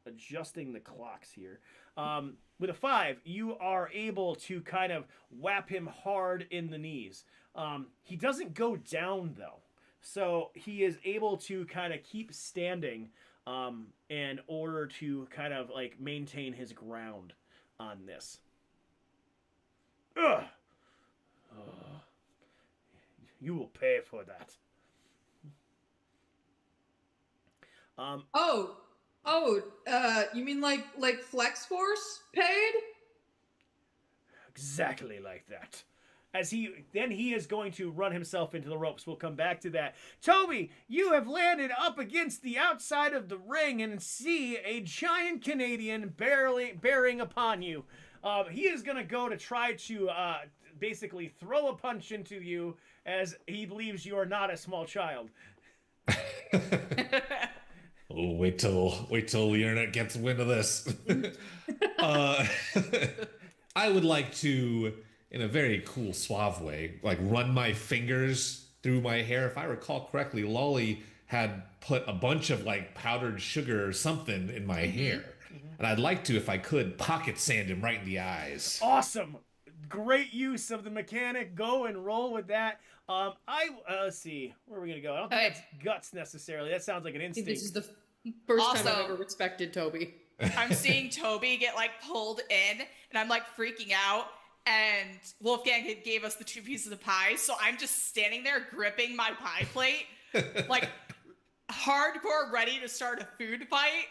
adjusting the clocks here. With a 5, you are able to kind of whap him hard in the knees. He doesn't go down though, so he is able to kind of keep standing in order to kind of like maintain his ground on this. Ugh. You will pay for that. You mean like Flex Force paid? Exactly like that. As he is going to run himself into the ropes. We'll come back to that. Toby, you have landed up against the outside of the ring and see a giant Canadian bearing upon you. He is going to go to try to basically throw a punch into you as he believes you are not a small child. Oh, wait till the internet gets wind of this. I would like to, in a very cool, suave way, like run my fingers through my hair. If I recall correctly, Lolly had put a bunch of like powdered sugar or something in my hair. And I'd like to, if I could, pocket sand him right in the eyes. Awesome. Great use of the mechanic. Go and roll with that. Let's see. Where are we going to go? I don't think that's guts necessarily. That sounds like an instinct. This is the first time I've ever respected Toby. I'm seeing Toby get like pulled in and I'm like freaking out. And Wolfgang gave us the 2 pieces of pie. So I'm just standing there gripping my pie plate, like hardcore ready to start a food fight.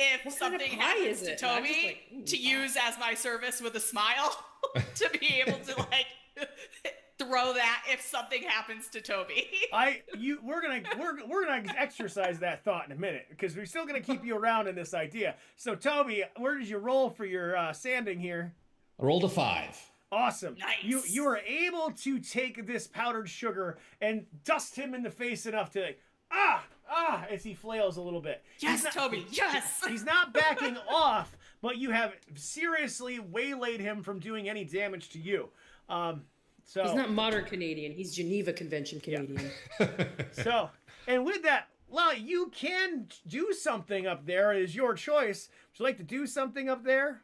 If something happens to Toby, to use as my service with a smile, to be able to like throw that if something happens to Toby. We're gonna exercise that thought in a minute because we're still gonna keep you around in this idea. So Toby, where did you roll for your sanding here? I rolled a 5. Awesome. Nice. You are able to take this powdered sugar and dust him in the face enough to like, as he flails a little bit. Yes, Toby, yes! He's not backing off, but you have seriously waylaid him from doing any damage to you. So he's not modern Canadian. He's Geneva Convention Canadian. Yeah. And with that, Lolly, you can do something up there. It is your choice. Would you like to do something up there?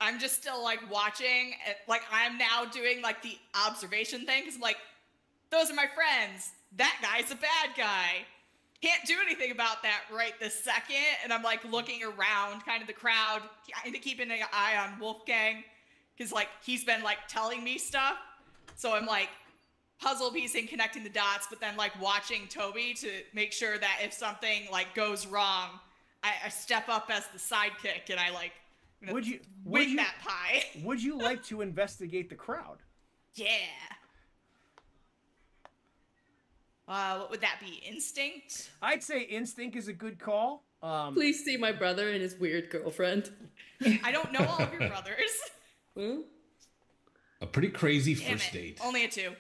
I'm just still like watching. Like I'm now doing like the observation thing because I'm like, those are my friends. That guy's a bad guy. can't do anything about that right this second. And I'm like looking around kind of the crowd, kind of keeping an eye on Wolfgang because like he's been like telling me stuff. So I'm like puzzle piecing, connecting the dots, but then like watching Toby to make sure that if something like goes wrong, I step up as the sidekick and I like win that pie. Would you like to investigate the crowd? Yeah. What would that be? Instinct? I'd say instinct is a good call. Please see my brother and his weird girlfriend. I don't know all of your brothers. A pretty crazy first date. Only a 2.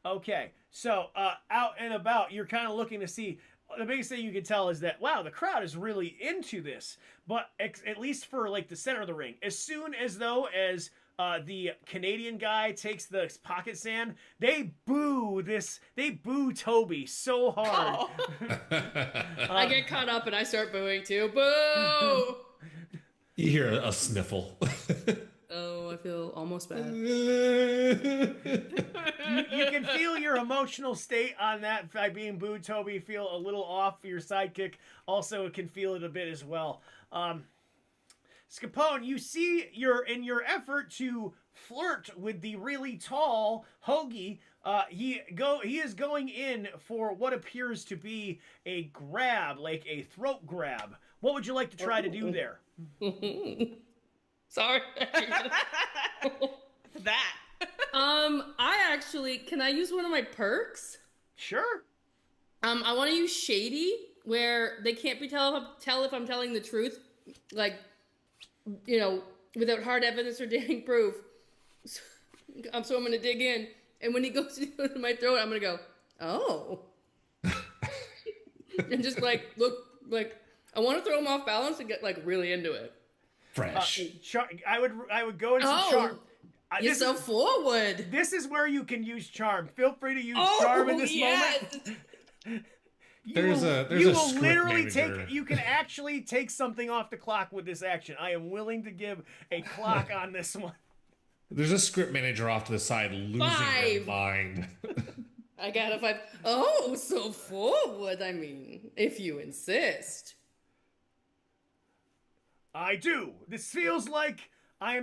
Okay, so out and about, you're kind of looking to see. The biggest thing you can tell is that, wow, the crowd is really into this. But at least for like the center of the ring, as soon as the Canadian guy takes the pocket sand, they boo Toby so hard. Oh. I get caught up and I start booing too. Boo! You hear a sniffle. Oh, I feel almost bad. You can feel your emotional state on that by being booed, Toby. Feel a little off. Your sidekick also can feel it a bit as well. Scapone, you see in your effort to flirt with the really tall Hoagie, he is going in for what appears to be a grab, like a throat grab. What would you like to try to do there? Sorry. That. Can I use one of my perks? Sure. I want to use Shady, where they can't tell if I'm telling the truth, like, without hard evidence or damning proof. So I'm going to dig in, and when he goes to my throat, I'm going to go, oh. And just look, I want to throw him off balance and get really into it. Fresh. I would go into some charm. You're so forward. This is where you can use charm. Feel free to use charm in this moment. There's a script literally manager. you can actually take something off the clock with this action. I am willing to give a clock on this one. There's a script manager off to the side losing their 5. mind. I got a 5. Oh, so forward. I mean, if you insist. I do. This feels like I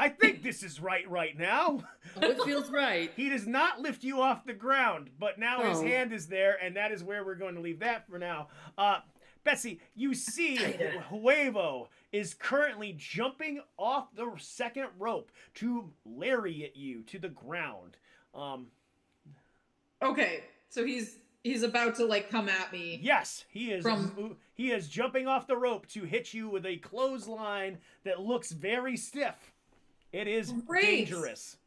think this is right now. Oh, it feels right. He does not lift you off the ground, but now his hand is there, and that is where we're going to leave that for now. Betsy, you see Huevo is currently jumping off the second rope to lariat you to the ground. Okay, so he's about to come at me. Yes, he is. He is jumping off the rope to hit you with a clothesline that looks very stiff. It is dangerous.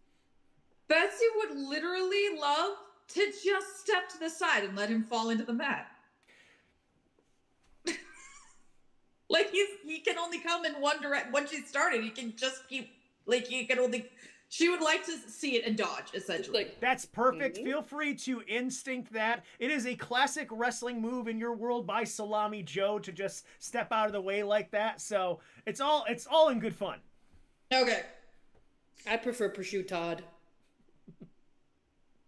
Betsy would literally love to just step to the side and let him fall into the mat. He can only come in one direction. Once she started, he can just keep he can only. She would like to see it and dodge, essentially. That's perfect. Feel free to instinct that. It is a classic wrestling move in your world by Salami Joe to just step out of the way like that. So it's all in good fun. Okay. I prefer Prosciutto Todd.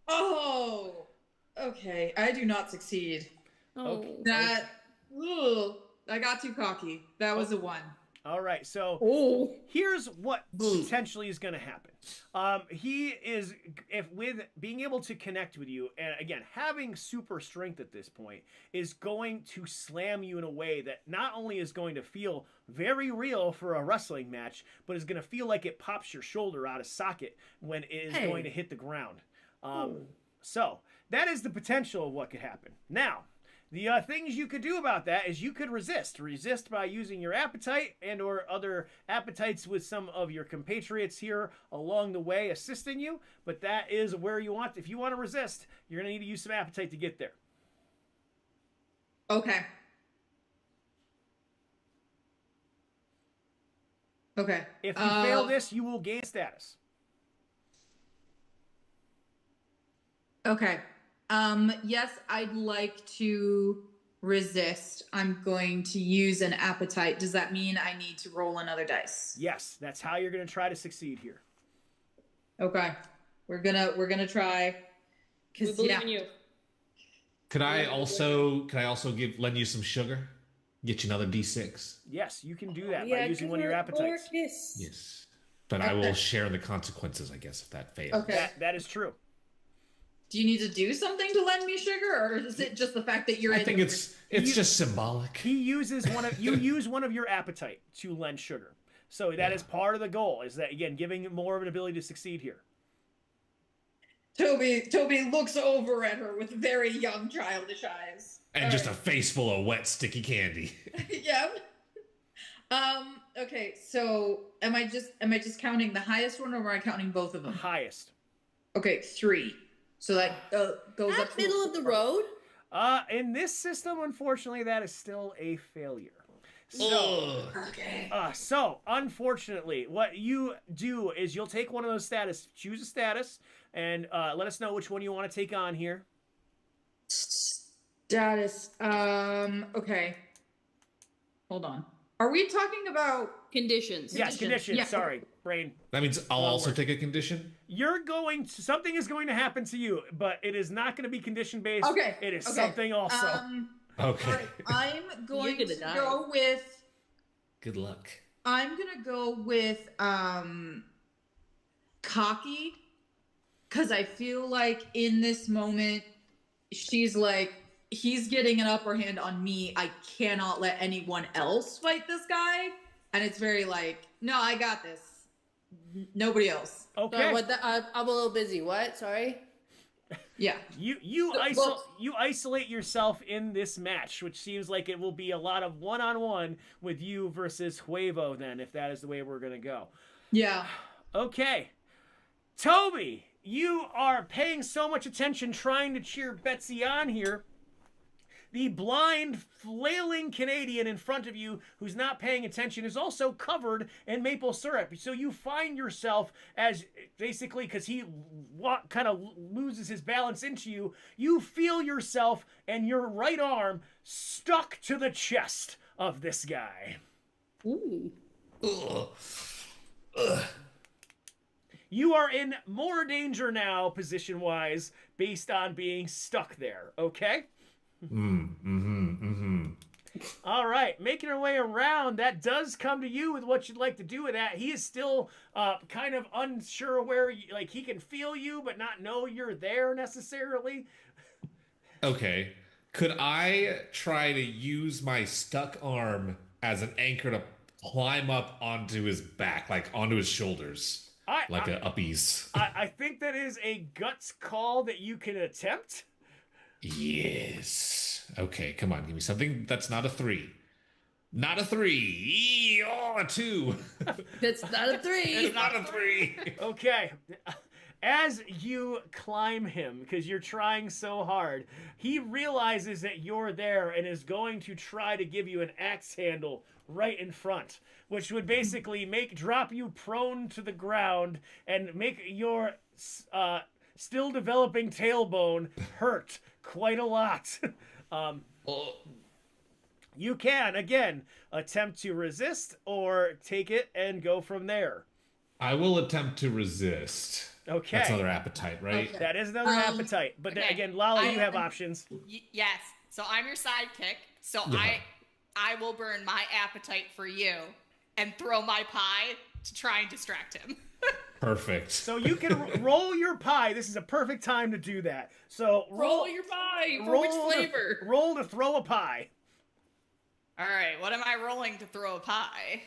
Oh, okay. I do not succeed. Oh. I got too cocky. That was a 1. All right, so here's what potentially is going to happen. He is, with being able to connect with you, and again, having super strength at this point, is going to slam you in a way that not only is going to feel very real for a wrestling match, but is going to feel like it pops your shoulder out of socket when it is going to hit the ground. So that is the potential of what could happen. Now, the things you could do about that is you could resist by using your appetite and or other appetites with some of your compatriots here along the way assisting you. But that is where if you want to resist, you're going to need to use some appetite to get there. Okay. If you fail this, you will gain status. Okay. Yes, I'd like to resist. I'm going to use an appetite. Does that mean I need to roll another dice? Yes, that's how you're going to try to succeed here. Okay. We're gonna try. We believe in you. Could I also lend you some sugar? Get you another D6. Yes, you can do that by using one of your appetites. Yes. But I will share the consequences, I guess, if that fails. Okay. That is true. Do you need to do something to lend me sugar, or is it just the fact that you're? I think it's just symbolic. He uses you use one of your appetite to lend sugar. So that is part of the goal. Is that again giving more of an ability to succeed here? Toby looks over at her with very young, childish eyes. And just a face full of wet, sticky candy. Yeah. Okay, so am I just counting the highest one, or am I counting both of them? Highest. Okay, 3. So that goes up to middle of the road. In this system, unfortunately, that is still a failure. So, okay. So unfortunately, what you do is you'll take one of those status, choose a status, and let us know which one you want to take on here. Status. Okay. Hold on. Are we talking about Conditions? Yes, conditions. Yeah. Sorry, brain. That means I'll also take a condition? Something is going to happen to you, but it is not going to be condition based. Okay. It is something also. Okay. All right, I'm going to die. go with. Good luck. I'm gonna go with cocky, because I feel like in this moment she's like, he's getting an upper hand on me. I cannot let anyone else fight this guy, and it's very like, no, I got this. Nobody else. Okay. I'm a little busy. What? Sorry. Yeah. You isolate yourself in this match, which seems like it will be a lot of one-on-one with you versus Huevo then, if that is the way we're going to go. Yeah. Okay. Toby, you are paying so much attention trying to cheer Betsy on here. The blind, flailing Canadian in front of you who's not paying attention is also covered in maple syrup. So you find yourself as basically, because he kind of loses his balance into you, you feel yourself and your right arm stuck to the chest of this guy. Ooh. Ugh. Ugh. You are in more danger now, position-wise, based on being stuck there, okay? All right, making our way around, that does come to you with what you'd like to do with that. He is still kind of unsure where, like, he can feel you, but not know you're there necessarily. Okay. Could I try to use my stuck arm as an anchor to climb up onto his back, like onto his shoulders? Like a uppies. I think that is a guts call that you can attempt. Yes. Okay, come on. Give me something that's not a 3. Not a 3. Oh, a 2. That's not a 3. It's not a 3. Okay. As you climb him, because you're trying so hard, he realizes that you're there and is going to try to give you an axe handle right in front, which would basically drop you prone to the ground and make your still developing tailbone hurt quite a lot. You can, again, attempt to resist or take it and go from there. I will attempt to resist. Okay. That's another appetite, right? Okay. That is another appetite. But then again, Lala, you have options. Yes. So I'm your sidekick. So Yeah. I will burn my appetite for you and throw my pie to try and distract him. Perfect. So you can roll your pie. This is a perfect time to do that. So Roll your pie. For which flavor? Roll to throw a pie. All right. What am I rolling to throw a pie?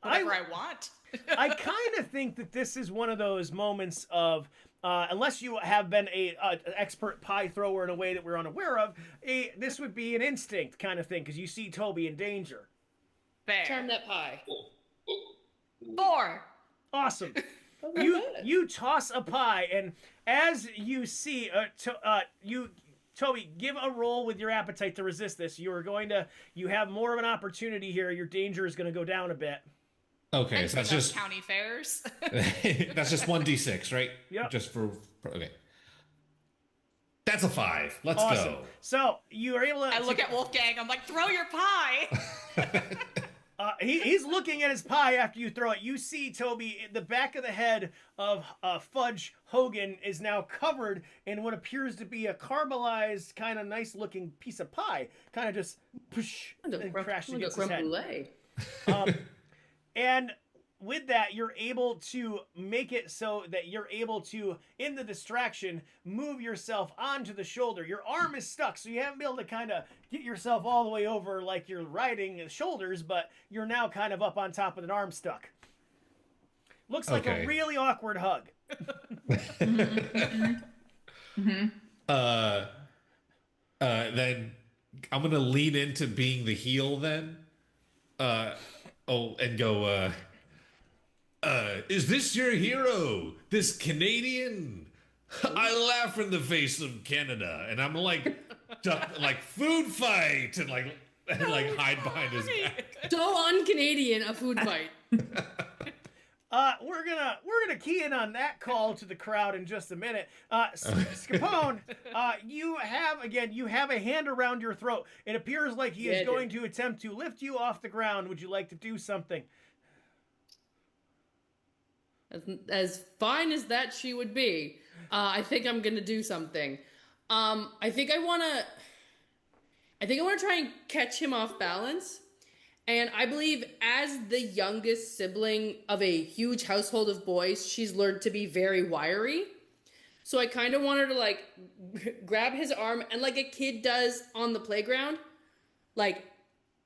Whatever I want. I kind of think that this is one of those moments of, unless you have been an expert pie thrower in a way that we're unaware of, this would be an instinct kind of thing because you see Toby in danger. Fair. Turn that pie. 4. Awesome. Oh, You toss a pie, and as you see, Toby, give a roll with your appetite to resist this. You have more of an opportunity here. Your danger is going to go down a bit. Okay, so that's just county fairs. that's just 1d6, right? Yep. Just for okay. That's a 5. Let's Awesome. go. So you are able to. I look at Wolfgang. I'm like, throw your pie. He's looking at his pie after you throw it. You see, Toby, the back of the head of Fudge Hogan is now covered in what appears to be a caramelized, kind of nice-looking piece of pie. Kind of just push and crash against his head. And with that, you're able to make it so that you're able to, in the distraction, move yourself onto the shoulder. Your arm is stuck, so you haven't been able to kind of get yourself all the way over like you're riding the shoulders, but you're now kind of up on top with an arm stuck. Looks like a really awkward hug. Then I'm gonna lean into being the heel then. And go, is this your hero? This Canadian? I laugh in the face of Canada, and I'm like food fight, and like hide behind his back. So un-Canadian, a food fight. We're gonna key in on that call to the crowd in just a minute. Scapone, you have a hand around your throat. It appears like he is going to attempt to lift you off the ground. Would you like to do something? As fine as that she would be, I think I'm gonna do something. I think I wanna try and catch him off balance. And I believe as the youngest sibling of a huge household of boys, she's learned to be very wiry. So I kind of want her to like grab his arm and like a kid does on the playground, like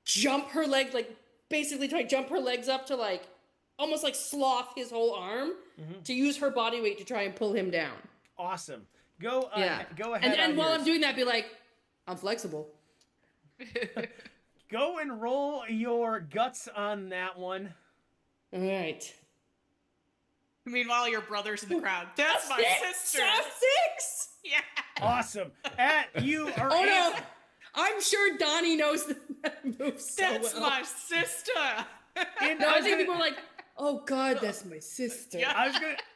jump her leg, like basically try to jump her legs up to like almost like sloth his whole arm to use her body weight to try and pull him down. Awesome. Go ahead. And while I'm doing that, be like, I'm flexible. Go and roll your guts on that one. All right. Meanwhile, your brother's in the crowd. That's my sister. 6. Yeah. Awesome. You are. Oh no! I'm sure Donnie knows that move so That's well. my sister. I think people are like, oh God, that's my sister. Yeah.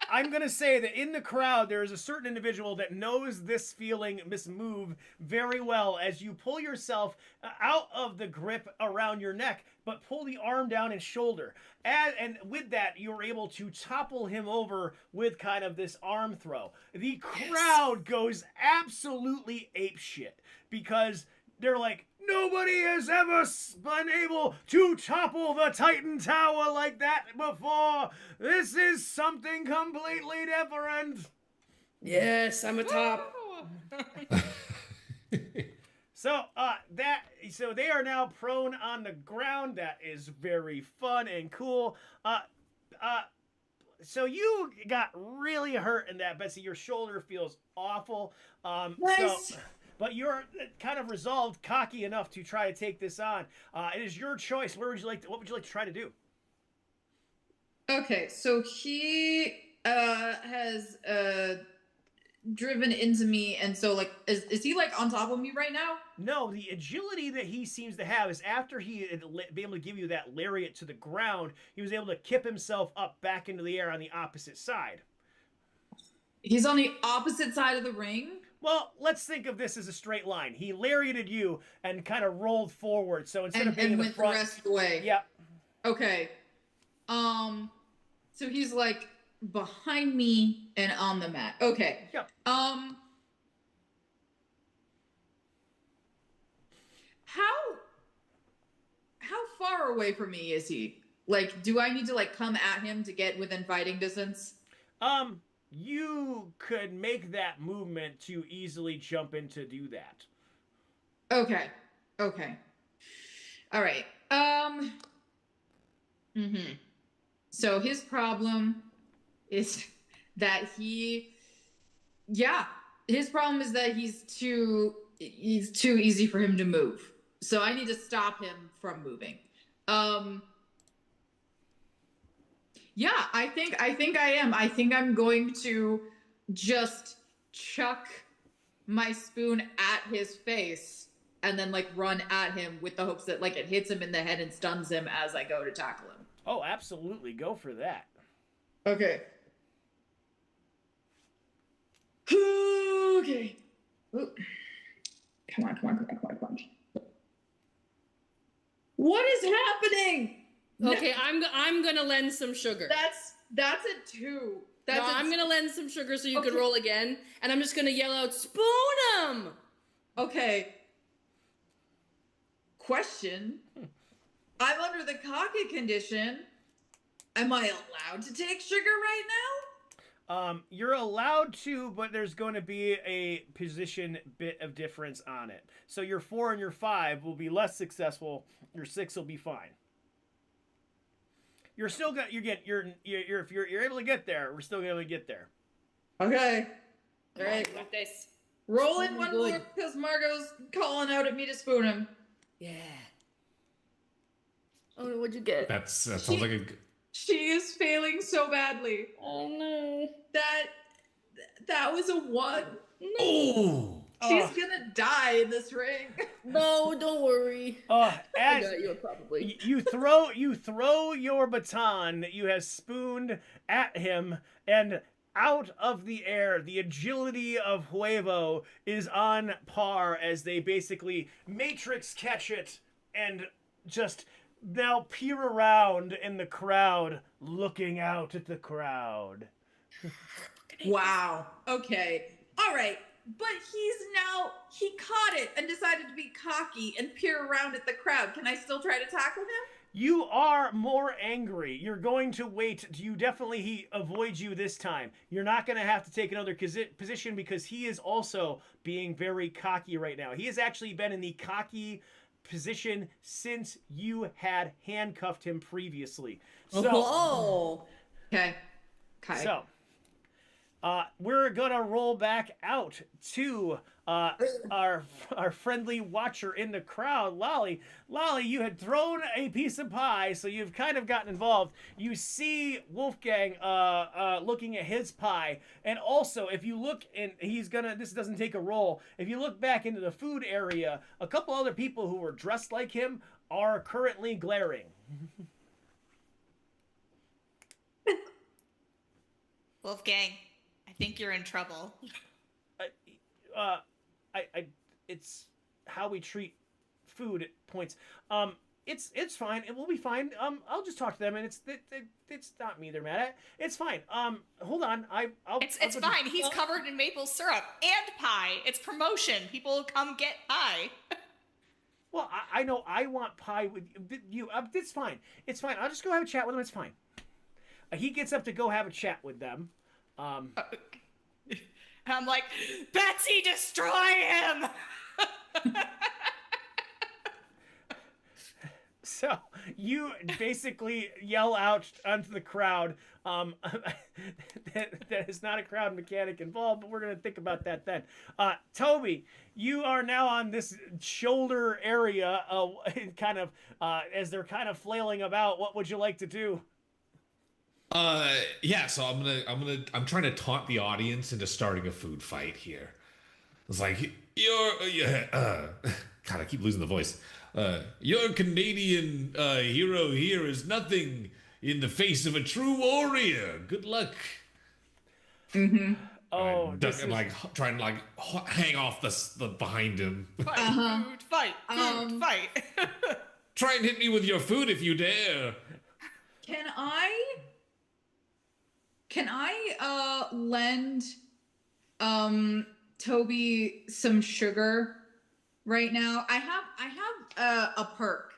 I'm gonna say that in the crowd there is a certain individual that knows this feeling, this move very well. As you pull yourself out of the grip around your neck, but pull the arm down and shoulder, and with that you're able to topple him over with kind of this arm throw. The crowd goes absolutely apeshit because they're like, nobody has ever been able to topple the Titan Tower like that before. This is something completely different. Yes, I'm a top. So they are now prone on the ground. That is very fun and cool. So you got really hurt in that, Betsy. Your shoulder feels awful. Nice. But you're kind of resolved, cocky enough to try to take this on. It is your choice. What would you like to try to do? Okay, so he has driven into me, and so like, is he like on top of me right now? No, the agility that he seems to have is after he had been able to give you that lariat to the ground, he was able to kip himself up back into the air on the opposite side. He's on the opposite side of the ring? Well, let's think of this as a straight line. He lariated you and kind of rolled forward. So instead of being in the front, the rest of the way. Yep. Okay. So he's like behind me and on the mat. Okay. Yep. How far away from me is he? Like, do I need to like come at him to get within fighting distance? You could make that movement to easily jump in to do that. Okay. All right. So his problem is that he's too easy for him to move. So I need to stop him from moving. Yeah, I think I am. I think I'm going to just chuck my spoon at his face and then like run at him with the hopes that like it hits him in the head and stuns him as I go to tackle him. Oh, absolutely. Go for that. Okay. Okay. Ooh. Come on. What is happening? Okay, I'm gonna lend some sugar. That's a 2. I'm gonna lend some sugar so you can roll again, and I'm just gonna yell out, "Spoon 'em!" Okay. Question. I'm under the cocky condition. Am I allowed to take sugar right now? You're allowed to, but there's going to be a position bit of difference on it. So your 4 and your 5 will be less successful. Your 6 will be fine. You're still gonna if you're able to get there, we're still gonna be able to get there. Okay. All right. Got this. Rolling one more because Margot's calling out at me to spoon him. Yeah. Oh, what'd you get? That sounds like a. She is failing so badly. Oh no. That was a 1. No. Oh. She's gonna die in this ring. No, don't worry. As I got you probably. you throw your baton that you have spooned at him, and out of the air, the agility of Huevo is on par as they basically Matrix catch it and just now peer around in the crowd, looking out at the crowd. Wow. Okay. All right. But he caught it and decided to be cocky and peer around at the crowd. Can I still try to tackle him? You are more angry. You're going to wait. He avoids you this time. You're not going to have to take another position because he is also being very cocky right now. He has actually been in the cocky position since you had handcuffed him previously. So, Okay. So, we're gonna roll back out to our friendly watcher in the crowd, Lolly. Lolly, you had thrown a piece of pie, so you've kind of gotten involved. You see Wolfgang looking at his pie, and also if you look, and this doesn't take a roll. If you look back into the food area, a couple other people who were dressed like him are currently glaring. Wolfgang, I think you're in trouble. It's how we treat food at points. It's fine. It will be fine. I'll just talk to them, and it's not me they're mad at. It's fine. Hold on. It's fine. He's covered in maple syrup and pie. It's promotion. People come get pie. Well, I know I want pie with you. It's fine. It's fine. I'll just go have a chat with him. It's fine. He gets up to go have a chat with them. I'm like, Betsy, destroy him! So you basically yell out onto the crowd. That is not a crowd mechanic involved, but we're going to think about that then. Toby, you are now on this shoulder area, kind of as they're kind of flailing about. What would you like to do? Yeah, so I'm trying to taunt the audience into starting a food fight here. It's like, God, I keep losing the voice. Your Canadian hero here is nothing in the face of a true warrior. Good luck. Mm-hmm. Oh, I'm like trying to like hang off the behind him. Food fight. Food fight. Try and hit me with your food if you dare. Can I lend Toby some sugar right now? I have a perk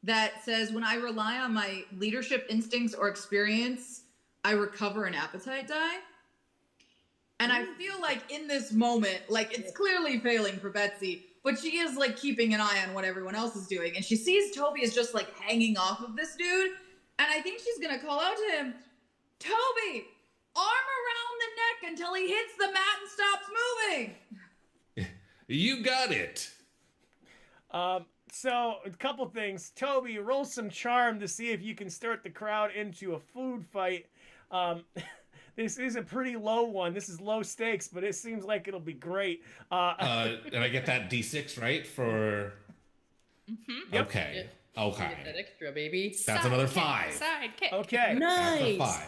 that says when I rely on my leadership instincts or experience, I recover an appetite die. And I feel like in this moment, like it's clearly failing for Betsy, but she is like keeping an eye on what everyone else is doing. And she sees Toby is just like hanging off of this dude. And I think she's going to call out to him, Toby, arm around the neck until he hits the mat and stops moving. You got it. So a couple things. Toby, roll some charm to see if you can start the crowd into a food fight. This is a pretty low one. This is low stakes, but it seems like it'll be great. And I get that D6, right? For Mm-hmm. Yep. Okay. Yep. Okay. Get that extra, baby. That's another 5. Sidekick. Okay. That's a Nice. 5.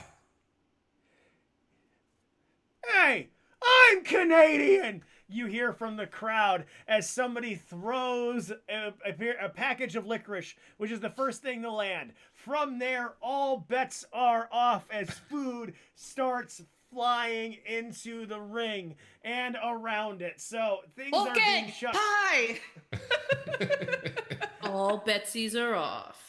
Hey, I'm Canadian! You hear from the crowd as somebody throws a package of licorice, which is the first thing to land. From there, all bets are off as food starts flying into the ring and around it. So things are being shut. Pie! All Betsies are off.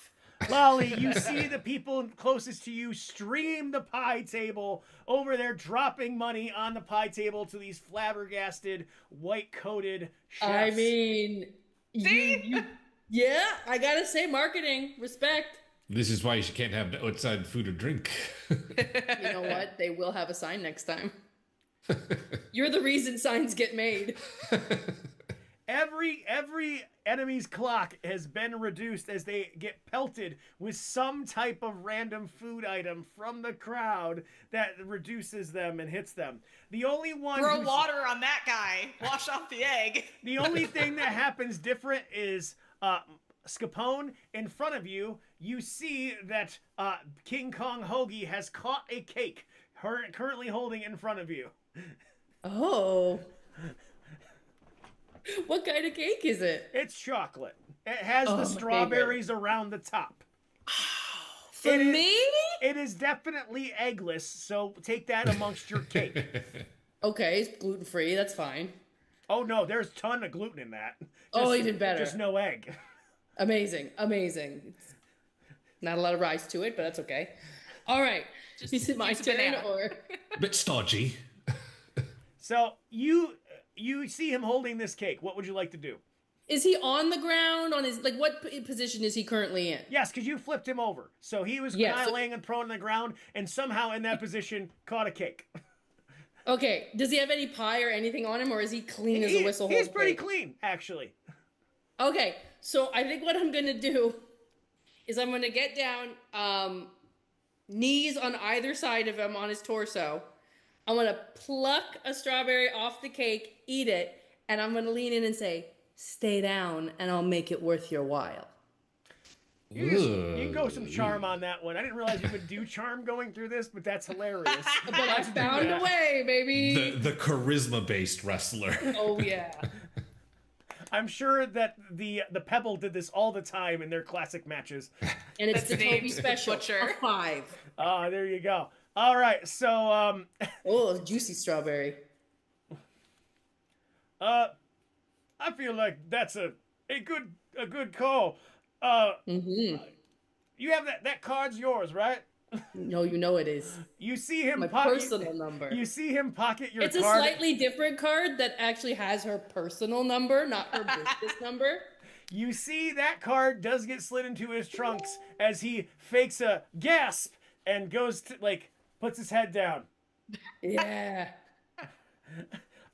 Lolly, you see the people closest to you stream the pie table over there, dropping money on the pie table to these flabbergasted, white-coated chefs. I mean, yeah, I gotta say, marketing, respect. This is why you can't have outside food or drink. You know what? They will have a sign next time. You're the reason signs get made. Every enemy's clock has been reduced as they get pelted with some type of random food item from the crowd that reduces them and hits them. The only one Throw water on that guy. Wash off the egg. The only thing that happens different is Scapone, in front of you, you see that King Kong Hoagie has caught a cake, currently holding in front of you. Oh. What kind of cake is it? It's chocolate. It has the strawberries around the top. For me? It is definitely eggless, so take that amongst your cake. Okay, it's gluten-free. That's fine. Oh, no, there's a ton of gluten in that. Even better. Just no egg. Amazing. It's not a lot of rice to it, but that's okay. All right. Is it my turn or? Bit stodgy. So you see him holding this cake. What would you like to do? Is he on the ground? What position is he currently in? Yes, because you flipped him over. So he was kind of laying and prone on the ground, and somehow in that position caught a cake. Okay. Does he have any pie or anything on him, or is he clean as a whistle? He's pretty clean, actually. Okay. So I think what I'm going to do is I'm going to get down, knees on either side of him on his torso. I'm going to pluck a strawberry off the cake, eat it, and I'm going to lean in and say, stay down, and I'll make it worth your while. You can go some charm on that one. I didn't realize you could do charm going through this, but that's hilarious. But I found a way, baby. The charisma-based wrestler. Oh, yeah. I'm sure that the Pebble did this all the time in their classic matches. And it's the Toby special. A 5. Oh, there you go. All right, so oh, juicy strawberry. I feel like that's a good call. You have that card's yours, right? No, you know it is. You see him my personal number. You see him pocket your card. It's a slightly different card that actually has her personal number, not her business number. You see that card does get slid into his trunks as he fakes a gasp and goes to puts his head down. Yeah.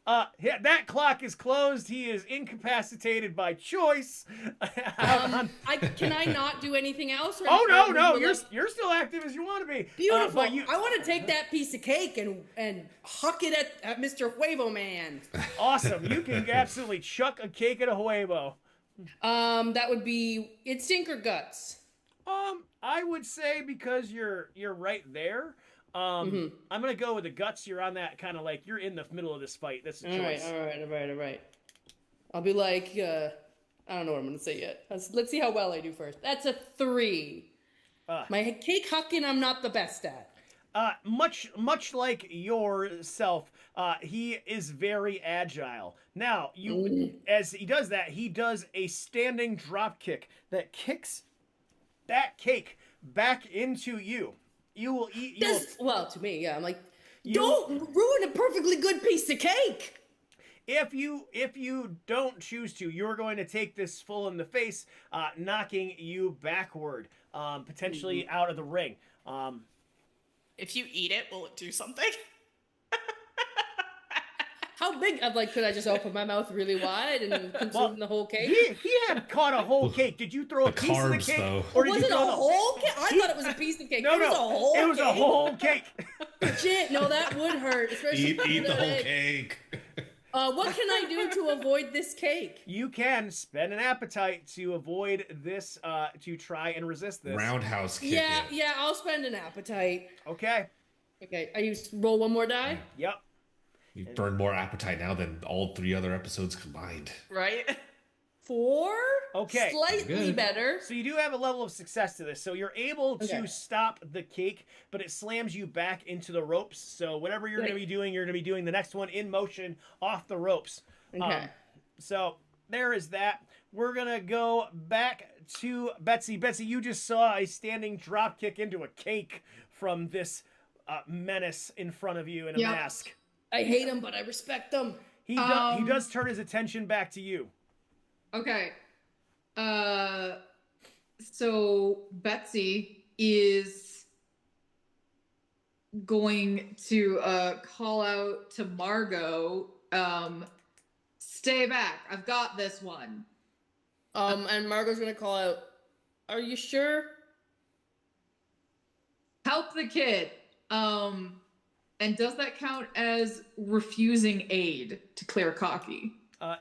That clock is closed. He is incapacitated by choice. Can I not do anything else? Oh no! You're still active as you want to be. Beautiful. I want to take that piece of cake and huck it at Mr. Huevo Man. Awesome! You can absolutely chuck a cake at a huevo. That would be instinct or guts. I would say because you're right there. I'm gonna go with the guts. You're on that kind of you're in the middle of this fight. That's a choice. All right. I'll be like, I don't know what I'm gonna say yet. Let's see how well I do first. That's a 3. My cake hucking, I'm not the best at. Much like yourself, he is very agile. Now, as he does that, he does a standing drop kick that kicks that cake back into you. You will eat. Well, to me, yeah. I'm like, don't ruin a perfectly good piece of cake. If you don't choose to, you're going to take this full in the face, knocking you backward, potentially out of the ring. If you eat it, will it do something? How big? Could I just open my mouth really wide and consume the whole cake? He had caught a whole cake. Did you throw a piece of the cake? Though. Or was it a whole cake? I thought it was a piece of cake. No, it was a whole cake. Shit, no, that would hurt. Eat the whole cake. What can I do to avoid this cake? You can spend an appetite to avoid this, to try and resist this. Roundhouse kick. Yeah, I'll spend an appetite. Okay. I roll one more die? Yep. We've burned more appetite now than all 3 other episodes combined. Right? 4. Okay. Slightly Good. better. So you do have a level of success to this. So you're able to stop the cake, but it slams you back into the ropes. So whatever you're going to be doing, you're going to be doing the next one in motion off the ropes. Okay. So there is that. We're going to go back to Betsy. Betsy, you just saw a standing drop kick into a cake from this menace in front of you in a mask. I hate him, but I respect him. He does turn his attention back to you. Okay. So Betsy is going to call out to Margot, stay back. I've got this one. And Margot's gonna call out, are you sure? Help the kid. And does that count as refusing aid to Claire Cocky?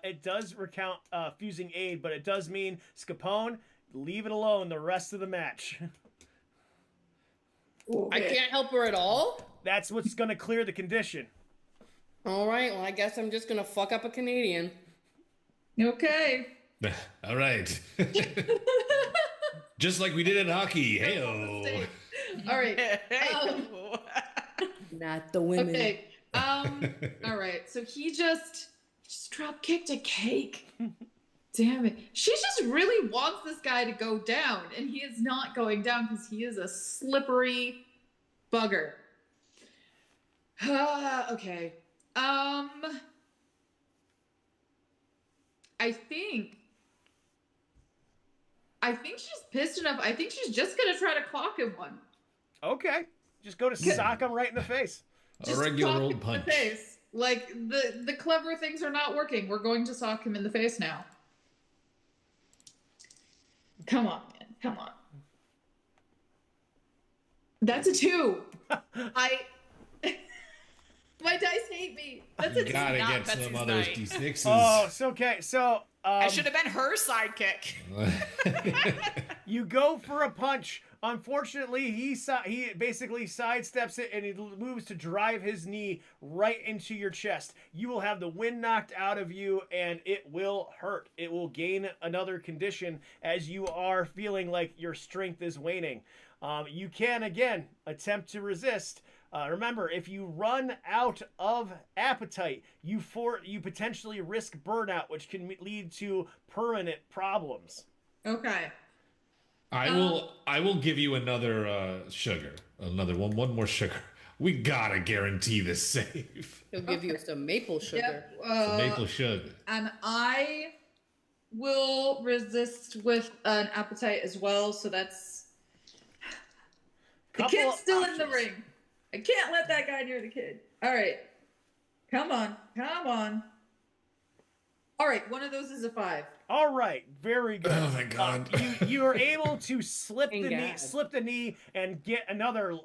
It does recount fusing aid, but it does mean Scapone, leave it alone the rest of the match. I can't help her at all? That's what's going to clear the condition. All right, well, I guess I'm just gonna fuck up a Canadian. Okay. All right. Just like we did in hockey. Hey-o. All right. Not the women. Okay. All right. So he just drop kicked a cake. Damn it. She just really wants this guy to go down, and he is not going down because he is a slippery bugger. Okay. I think she's pissed enough. I think she's just gonna try to clock him one. Okay. Just go to sock him right in the face. A regular old punch. In the face. Like, the clever things are not working. We're going to sock him in the face now. Come on, man. Come on. That's a 2. My dice hate me. That's a 2. Gotta not get Betsy's some of those night. D6s. Oh, it's okay. So I should have been her sidekick. you go for a punch. Unfortunately, he basically sidesteps it and he moves to drive his knee right into your chest. You will have the wind knocked out of you and it will hurt. It will gain another condition as you are feeling like your strength is waning. You can, again, attempt to resist. Remember, if you run out of appetite, you potentially risk burnout, which can lead to permanent problems. Okay. I will give you another sugar. Another one more sugar. We gotta guarantee this save. He'll give you some maple sugar. Yep. Some maple sugar. And I will resist with an appetite as well, so that's... The kid's still in the ring. I can't let that guy near the kid. All right. Come on. Come on. All right. One of those is a 5. All right. Very good. Oh my god. You are able to slip the knee and get another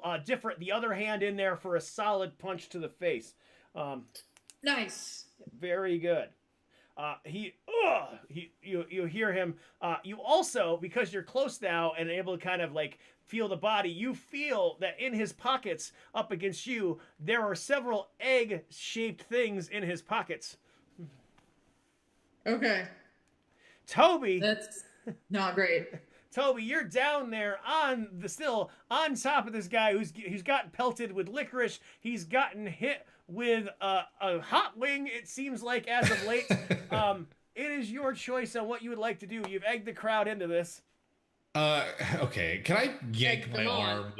the other hand in there for a solid punch to the face. Nice. Very good. You hear him. You also, because you're close now and able to kind of like feel the body, you feel that in his pockets up against you, there are several egg-shaped things in his pockets. Okay. Toby. That's not great. Toby, you're down there on top of this guy who's gotten pelted with licorice. He's gotten hit with a hot wing, it seems like, as of late. It is your choice on what you would like to do. You've egged the crowd into this. Okay. Can I yank my arm?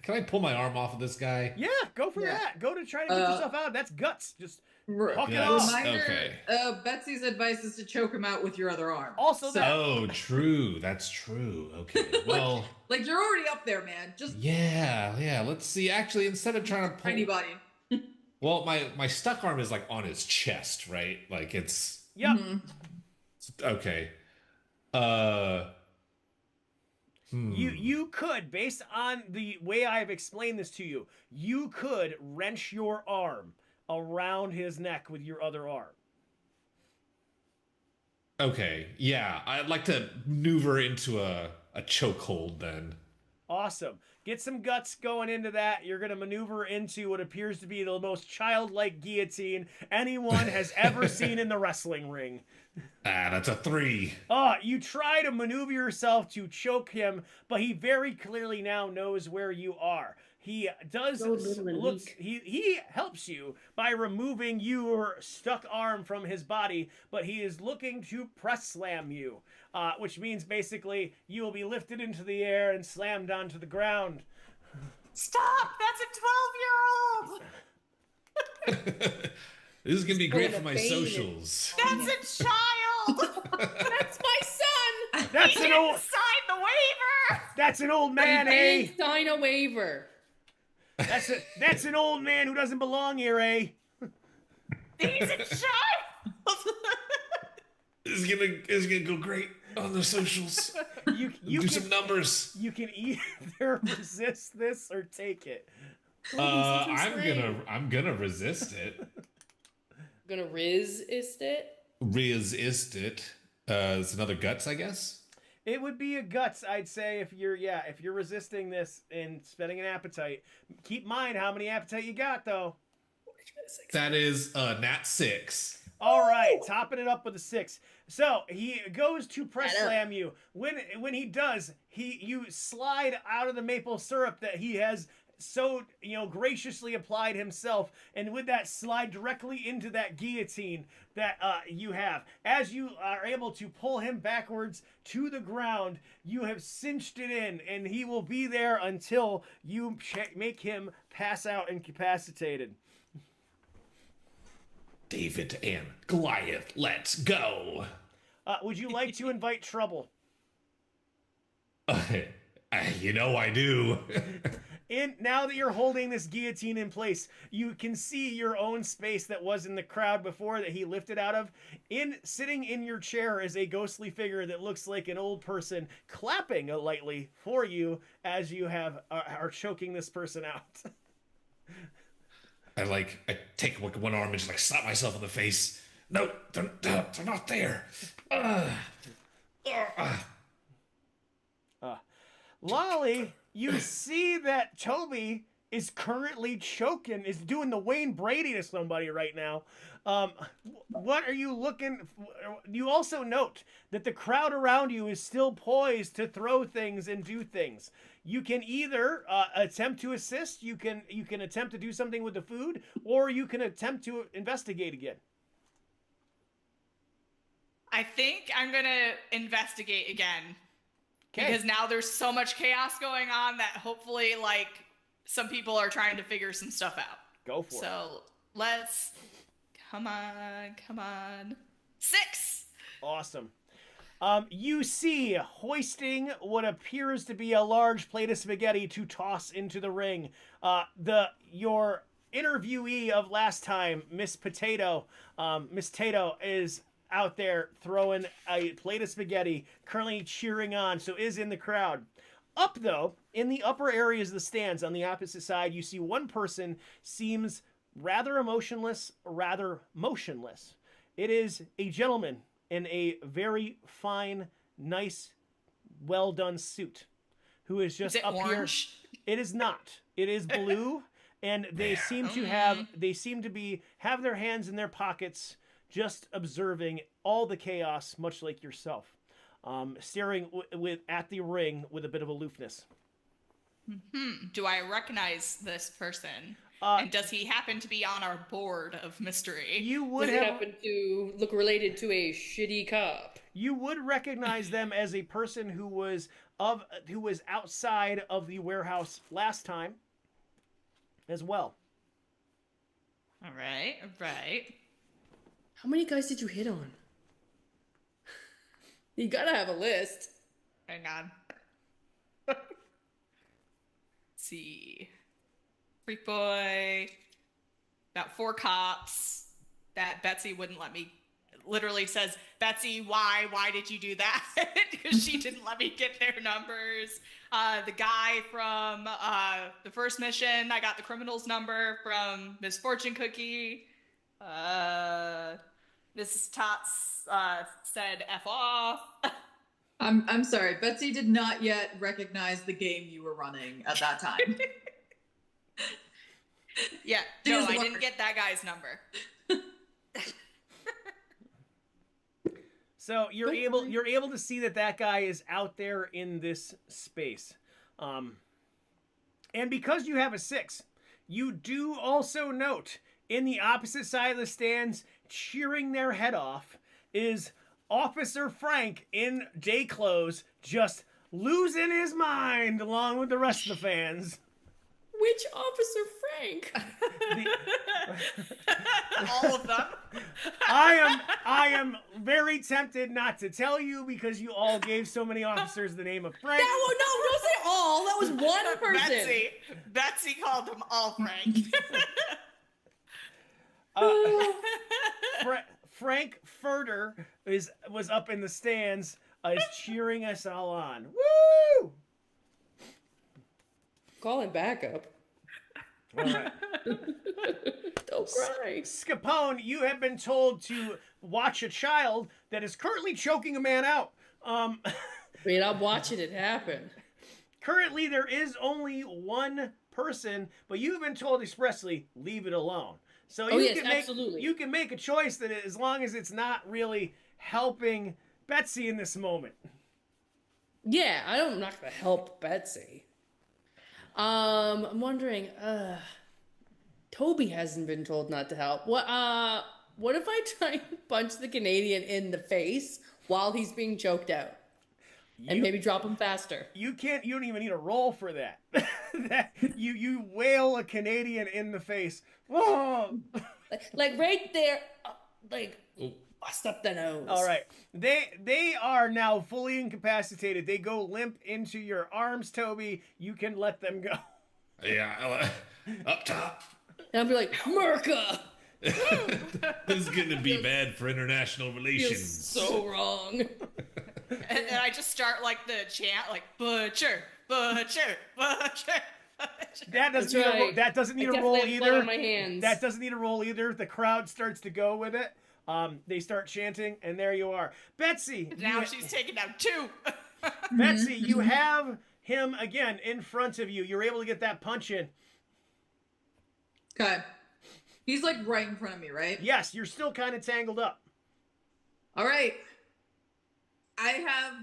Can I pull my arm off of this guy? Yeah, go for that. Go to try to get yourself out. That's guts. Just hawk it Guts. off. Reminder, Okay. Betsy's advice is to choke him out with your other arm. Also that. Oh, true. That's true. Okay. Well, like you're already up there, man. Just yeah. Let's see. Actually, instead of trying to pull, tiny body. well, my stuck arm is like on his chest, right? Like it's. Yep. Okay. You could, based on the way I've explained this to you, you could wrench your arm around his neck with your other arm. Okay. Yeah, I'd like to maneuver into a chokehold then. Awesome. Get some guts going into that. You're going to maneuver into what appears to be the most childlike guillotine anyone has ever seen in the wrestling ring. That's a 3. You try to maneuver yourself to choke him, but he very clearly now knows where you are. He does he helps you by removing your stuck arm from his body, but he is looking to press slam you, which means basically you will be lifted into the air and slammed onto the ground. Stop! That's a 12-year-old! This is going to be great for my socials. That's a child! That's my son! That's an old... sign the waiver! That's an old man, eh? Sign a waiver. That's an old man who doesn't belong here, eh? He's a child! It's gonna go great on the socials. You do can, some numbers. You can either resist this or take it. I'm gonna resist it. Gonna resist it? Resist it. It's another guts, I guess. It would be a guts, I'd say, if you're resisting this and spending an appetite. Keep in mind how many appetite you got, though. That is nat 6. All right, topping it up with a 6. So he goes to press slam you. When he does, you slide out of the maple syrup that he has so graciously applied himself, and with that slide directly into that guillotine that you have. As you are able to pull him backwards to the ground, you have cinched it in, and he will be there until you make him pass out incapacitated. David and Goliath, let's go. Would you like to invite trouble? I do. And now that you're holding this guillotine in place, you can see your own space that was in the crowd before that he lifted out of. Sitting in your chair is a ghostly figure that looks like an old person clapping lightly for you as you are choking this person out. I take one arm and just slap myself in the face. No, they're not there. Lolly, you see that Toby is currently choking, is doing the Wayne Brady to somebody right now. What are you looking for? You also note that the crowd around you is still poised to throw things and do things. You can either attempt to assist, you can attempt to do something with the food, or you can attempt to investigate again. I think I'm gonna investigate again. Okay. Because now there's so much chaos going on that hopefully some people are trying to figure some stuff out. Go for it. So let's come on. 6. Awesome. You see hoisting what appears to be a large plate of spaghetti to toss into the ring. Your interviewee of last time, Miss Potato, is out there throwing a plate of spaghetti, currently cheering on, so is in the crowd. Up, though, in the upper areas of the stands on the opposite side, you see one person seems rather motionless. It is a gentleman in a very fine, nice, well-done suit who is just up orange? Here. It is not. It is blue, and they seem to have their hands in their pockets, just observing all the chaos, much like yourself, staring at the ring with a bit of aloofness. Mm-hmm. Do I recognize this person? And does he happen to be on our board of mystery? You would happen to look related to a shitty cop. You would recognize them as a person who was outside of the warehouse last time, as well. All right. How many guys did you hit on? You gotta have a list. Hang on. Let's see. Freak boy. About 4 cops that Betsy wouldn't let me. Literally says, Betsy, why did you do that? Because she didn't let me get their numbers. The guy from the first mission, I got the criminal's number from Miss Fortune Cookie. Mrs. Tots said F off. I'm sorry. Betsy did not yet recognize the game you were running at that time. Yeah, no, I didn't get that guy's number. So you're able to see that guy is out there in this space, and because you have a 6, you do also note in the opposite side of the stands, cheering their head off, is Officer Frank in day clothes, just losing his mind along with the rest of the fans. Which Officer Frank? All of them. I am very tempted not to tell you because you all gave so many officers the name of Frank. No, don't say all. That was one person. Betsy called them all Frank. Frank Furter was up in the stands, is cheering us all on. Woo! Calling backup. All right. Don't cry. Scapone, you have been told to watch a child that is currently choking a man out. Wait, I'm watching it happen. Currently, there is only one person, but you've been told expressly, leave it alone. So absolutely. You can make a choice that as long as it's not really helping Betsy in this moment. Yeah, I'm not going to help Betsy. I'm wondering, Toby hasn't been told not to help. What if I try and punch the Canadian in the face while he's being choked out? And maybe drop him faster. You don't even need a roll for that. You wail a Canadian in the face. Whoa! Like right there, bust up the nose. All right. They are now fully incapacitated. They go limp into your arms, Toby. You can let them go. Yeah, up top. And I'll be like, Merca! This is going to be bad for international relations. Feels so wrong. And I just start like the chant, like butcher, butcher, butcher. That doesn't need a roll either. On my hands. That doesn't need a roll either. The crowd starts to go with it. They start chanting, and there you are. Betsy. Now she's taking down 2. Betsy, you have him again in front of you. You're able to get that punch in. Okay. He's like right in front of me, right? Yes, you're still kind of tangled up. All right. I have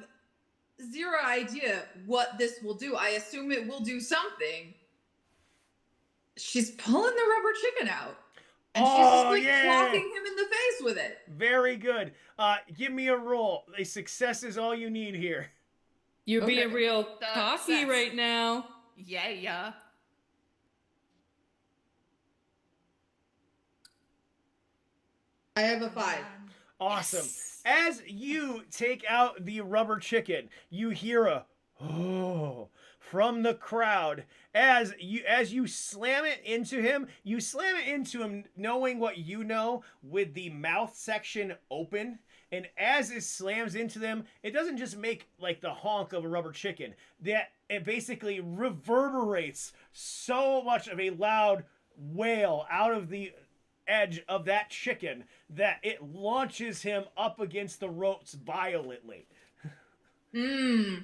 zero idea what this will do. I assume it will do something. She's pulling the rubber chicken out. And she's just like clocking him in the face with it. Very good. Give me a roll. A success is all you need here. You're being real cocky right now. Yeah. I have a 5. Awesome. Yes. As you take out the rubber chicken, you hear a "oh" from the crowd. As you slam it into him, knowing what you know with the mouth section open. And as it slams into them, it doesn't just make like the honk of a rubber chicken. That it basically reverberates so much of a loud wail out of the edge of that chicken that it launches him up against the ropes violently. You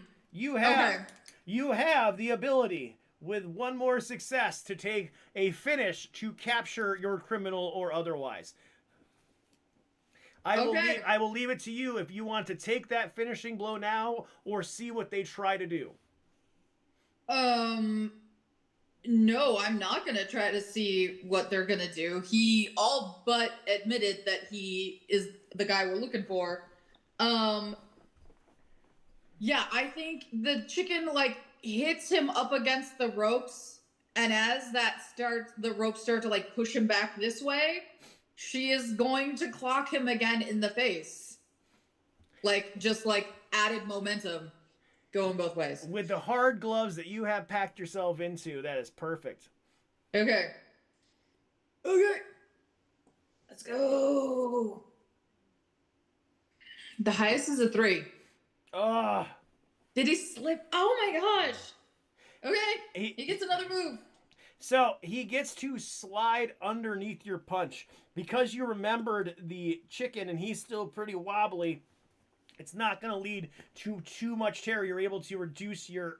have the ability with one more success to take a finish to capture your criminal or otherwise. I will leave it to you if you want to take that finishing blow now or see what they try to do. No, I'm not going to try to see what they're going to do. He all but admitted that he is the guy we're looking for. Yeah, I think the chicken like hits him up against the ropes, and as the ropes start to like push him back this way, she is going to clock him again in the face. Just added momentum. Going both ways. With the hard gloves that you have packed yourself into, that is perfect. Okay. Let's go. The highest is a 3. Oh. Did he slip? Oh my gosh. Okay. He gets another move. So he gets to slide underneath your punch. Because you remembered the chicken and he's still pretty wobbly, it's not going to lead to too much terror. You're able to reduce your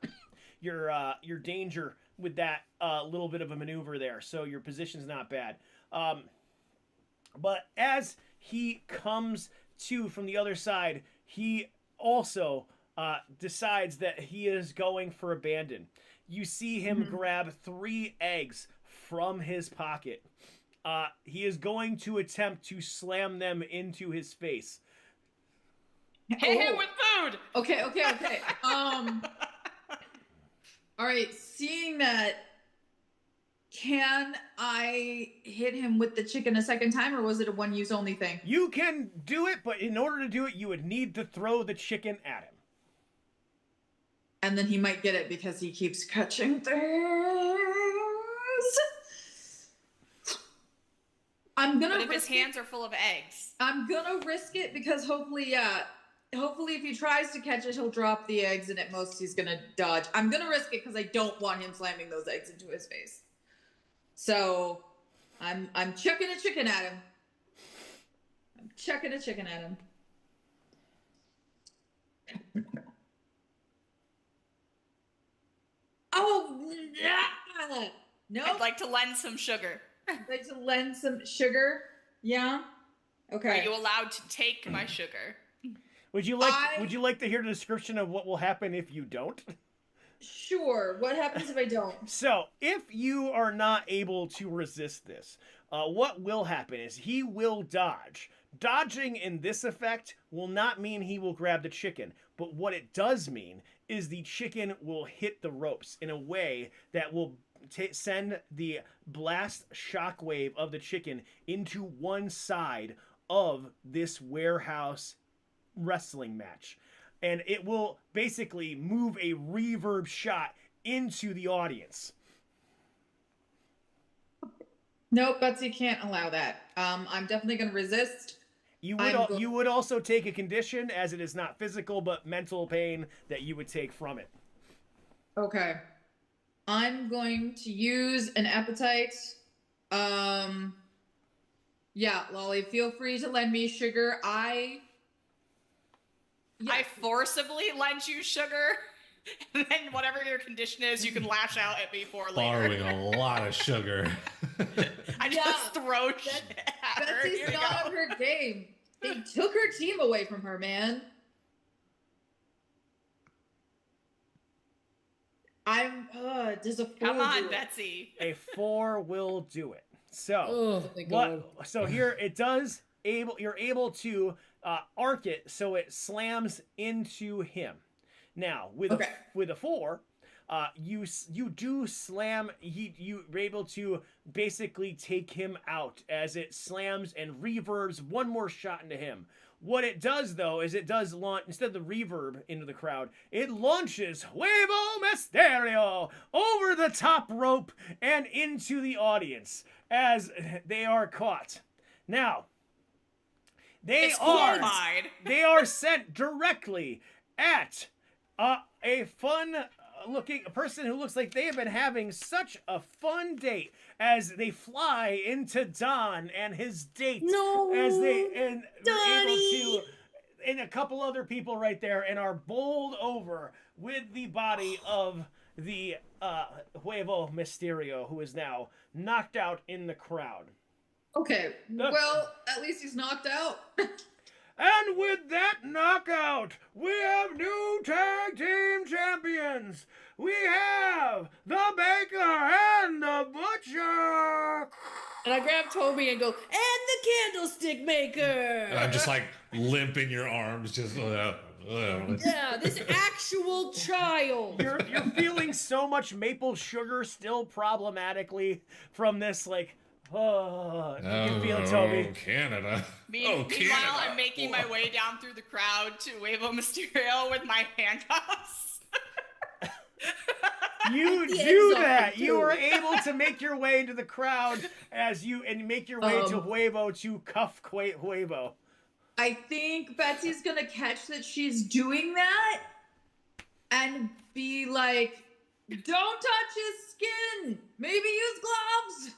danger with that little bit of a maneuver there. So your position's not bad. But as he comes to from the other side, he also decides that he is going for abandon. You see him grab 3 eggs from his pocket. He is going to attempt to slam them into his face. Hit him with food. Okay. All right. Seeing that, can I hit him with the chicken a second time, or was it a one-use only thing? You can do it, but in order to do it, you would need to throw the chicken at him. And then he might get it because he keeps catching things. I'm gonna. But if his hands are full of eggs, I'm gonna risk it because hopefully if he tries to catch it, he'll drop the eggs, and at most he's gonna dodge. I'm gonna risk it because I don't want him slamming those eggs into his face. So, I'm chucking a chicken at him. Oh, yeah. No. I'd like to lend some sugar. I'd like to lend some sugar. Yeah. Okay. Are you allowed to take my sugar? Would you like to hear the description of what will happen if you don't? Sure. What happens if I don't? So, if you are not able to resist this, what will happen is he will dodge. Dodging in this effect will not mean he will grab the chicken, but what it does mean is the chicken will hit the ropes in a way that will send the blast shockwave of the chicken into one side of this warehouse wrestling match. And it will basically move a reverb shot into the audience. Nope, Betsy can't allow that. I'm definitely going to resist. You would also take a condition, as it is not physical but mental pain that you would take from it. Okay. I'm going to use an appetite. Yeah, Lolly, feel free to lend me sugar. I forcibly lend you sugar, and then whatever your condition is, you can lash out at me for later. Borrowing a lot of sugar. I just throw shit at her. Betsy's not on her game. They took her team away from her, man. Does a 4 Come on, do it? Betsy. A 4 will do it. So Oh, thank God. So here it does. You're able to arc it so it slams into him. Now with a 4, you do slam. You're able to basically take him out as it slams and reverbs one more shot into him. What it does, though, is it does launch, instead of the reverb into the crowd, it launches Huevo Misterio over the top rope and into the audience as they are caught. Now, they are sent directly at a fun-looking person who looks like they have been having such a fun date as they fly into Don and his date. No, as they're able Donnie. to, and a couple other people right there, and are bowled over with the body of the Huevo Misterio, who is now knocked out in the crowd. Okay, well, at least he's knocked out. And with that knockout, we have new tag team champions. We have the Baker and the Butcher. And I grab Toby and go, and the Candlestick Maker. And I'm just like limp in your arms, just. Yeah, this actual child. You're feeling so much maple sugar still problematically from this, like, oh, you can feel it, Toby. Canada. Meanwhile, Canada. I'm making my way down through the crowd to Huevo Mysterio with my handcuffs. You do that. You are able to make your way into the crowd and make your way to Huevo to cuff Huevo. I think Betsy's gonna catch that she's doing that and be like, don't touch his skin. Maybe use gloves.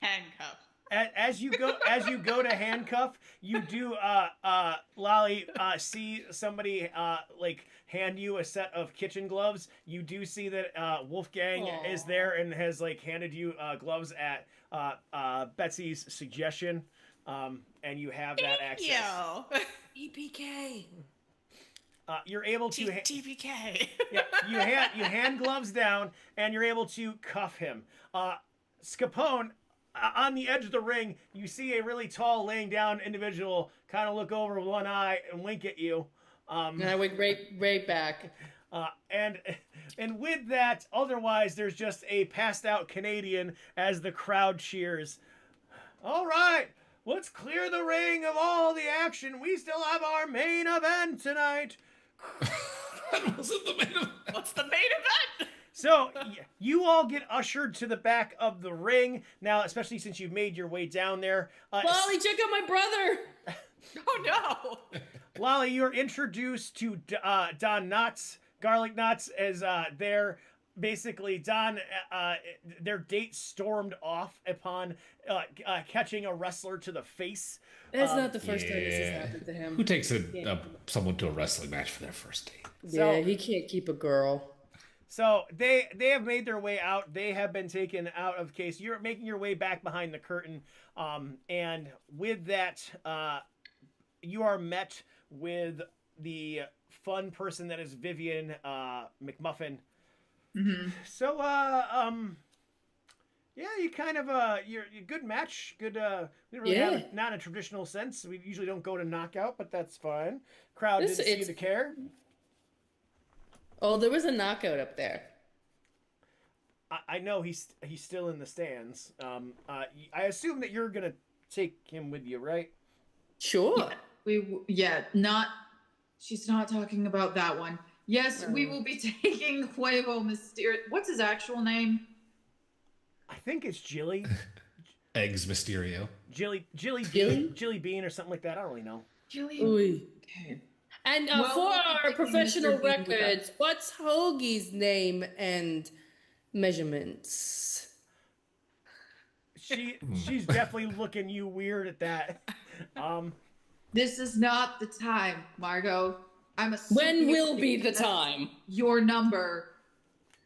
Handcuff. as you go to handcuff, you do Lolly see somebody like hand you a set of kitchen gloves. You do see that Wolfgang is there and has like handed you gloves at Betsy's suggestion, and you have that access. EPK. You're able to TPK. Yeah, you hand gloves down, and you're able to cuff him. Scapone, on the edge of the ring, you see a really tall, laying down individual kind of look over with one eye and wink at you. And I wink right back. And with that, otherwise, there's just a passed out Canadian as the crowd cheers. All right, let's clear the ring of all the action. We still have our main event tonight. That wasn't the main event. What's the main event? So you all get ushered to the back of the ring now, especially since you've made your way down there. Lolly, check out my brother. Oh no! Lolly, you're introduced to Don Knotts, Garlic Knots, as they're basically their date stormed off upon catching a wrestler to the face. That's not the first time this has happened to him. Who takes someone to a wrestling match for their first date? Yeah, he can't keep a girl. So they have made their way out. They have been taken out of case. You're making your way back behind the curtain, and with that, you are met with the fun person that is Vivian McMuffin. Mm-hmm. So yeah, you kind of you're good match. Good. We don't really have not in a traditional sense. We usually don't go to knockout, but that's fine. Crowd didn't seem to care. Oh, there was a knockout up there. I know he's still in the stands. I assume that you're gonna take him with you, right? Sure. Not. She's not talking about that one. Yes, we will be taking Huevo Mysterio. What's his actual name? I think it's Jilly. Eggs Mysterio. Jilly Bean or something like that. I don't really know. Jilly. Ooh. Okay. And Well, for we'll be our taking professional Mr. Bean with records, what's Hoagie's name and measurements? She's definitely looking you weird at that. This is not the time, Margot. When will be the time? Your number.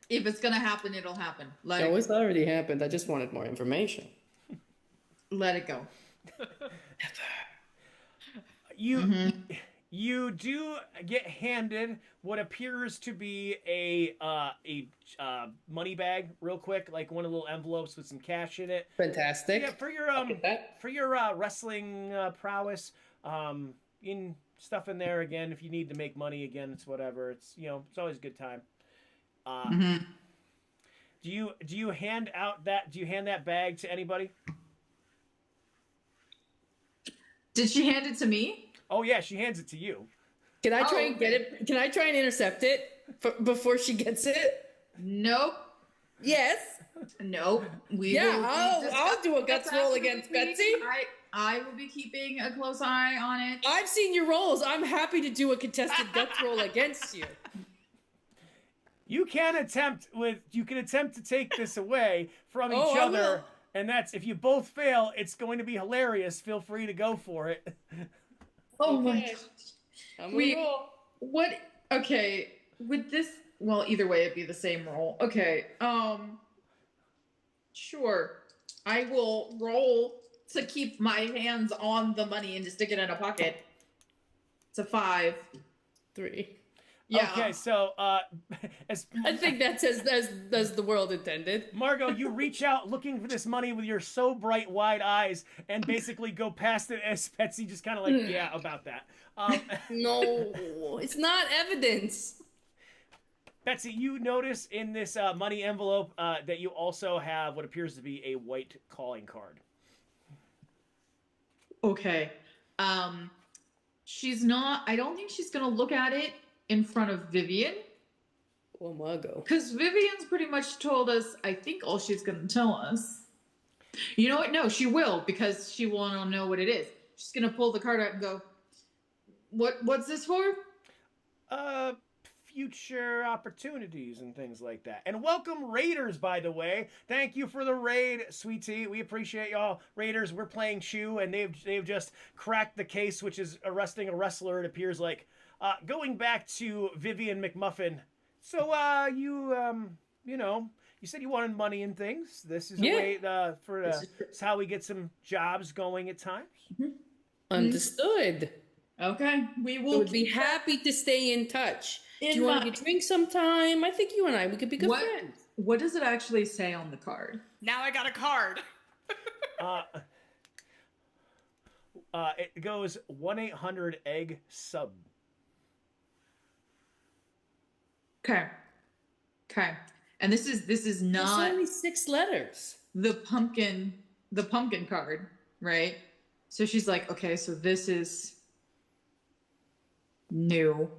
If it's gonna happen, it'll happen. It's already happened. I just wanted more information. Let it go. You do get handed what appears to be a money bag, real quick, like one of the little envelopes with some cash in it. Fantastic. Yeah, for your wrestling prowess, in stuff in there again. If you need to make money again, it's whatever. It's it's always a good time. Do you hand that bag to anybody? Did she hand it to me? Oh yeah, she hands it to you. Can I try and get it? Can I try and intercept it before she gets it? Nope. Yes. Nope. I'll do a guts roll against Betsy. I will be keeping a close eye on it. I've seen your rolls. I'm happy to do a contested guts roll against you. You can attempt to take this away from each other, and that's if you both fail, it's going to be hilarious. Feel free to go for it. Oh my gosh. What? Okay. With this, well, either way, it'd be the same roll. Okay. Sure. I will roll to keep my hands on the money and to stick it in a pocket. It's a 5. 3. Yeah. Okay, so I think that's as the world intended. Margot, you reach out looking for this money with your so bright wide eyes and basically go past it as Betsy just kind of like, yeah, about that. No, it's not evidence. Betsy, you notice in this money envelope that you also have what appears to be a white calling card. Okay. She's not, I don't think she's going to look at it in front of Vivian. Well, Margot. Because Vivian's pretty much told us, I think, all she's going to tell us. You know what? No, she will, because she will know what it is. She's going to pull the card out and go, what's this for? future opportunities and things like that. And welcome Raiders, by the way. Thank you for the raid, Sweet Tea. We appreciate y'all. Raiders, we're playing Shu, and they've just cracked the case, which is arresting a wrestler, it appears like. Going back to Vivian McMuffin. So, you know, you said you wanted money and things. This is a way it's how we get some jobs going at times. Mm-hmm. Understood. Okay, we will. I would be happy to stay in touch. Do you want to get drinks sometime? I think you and I, we could be good friends. What does it actually say on the card? Now I got a card. It goes 1-800-EGG-SUB. Okay. And this is not. There's only 6 letters. The pumpkin card, right? So she's like, okay, so this is new.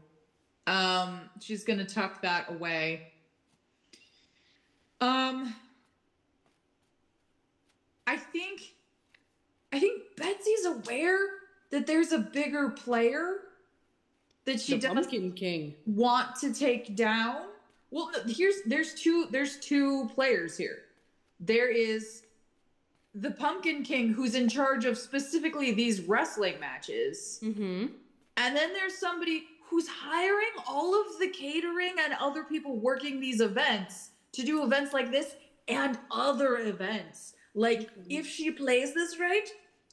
She's gonna tuck that away. I think Betsy's aware that there's a bigger player that she doesn't Pumpkin King want to take down. Well, there's two players here. There is the Pumpkin King, who's in charge of specifically these wrestling matches. Mm-hmm. And then there's somebody who's hiring all of the catering and other people working these events to do events like this and other events. Like, if she plays this right,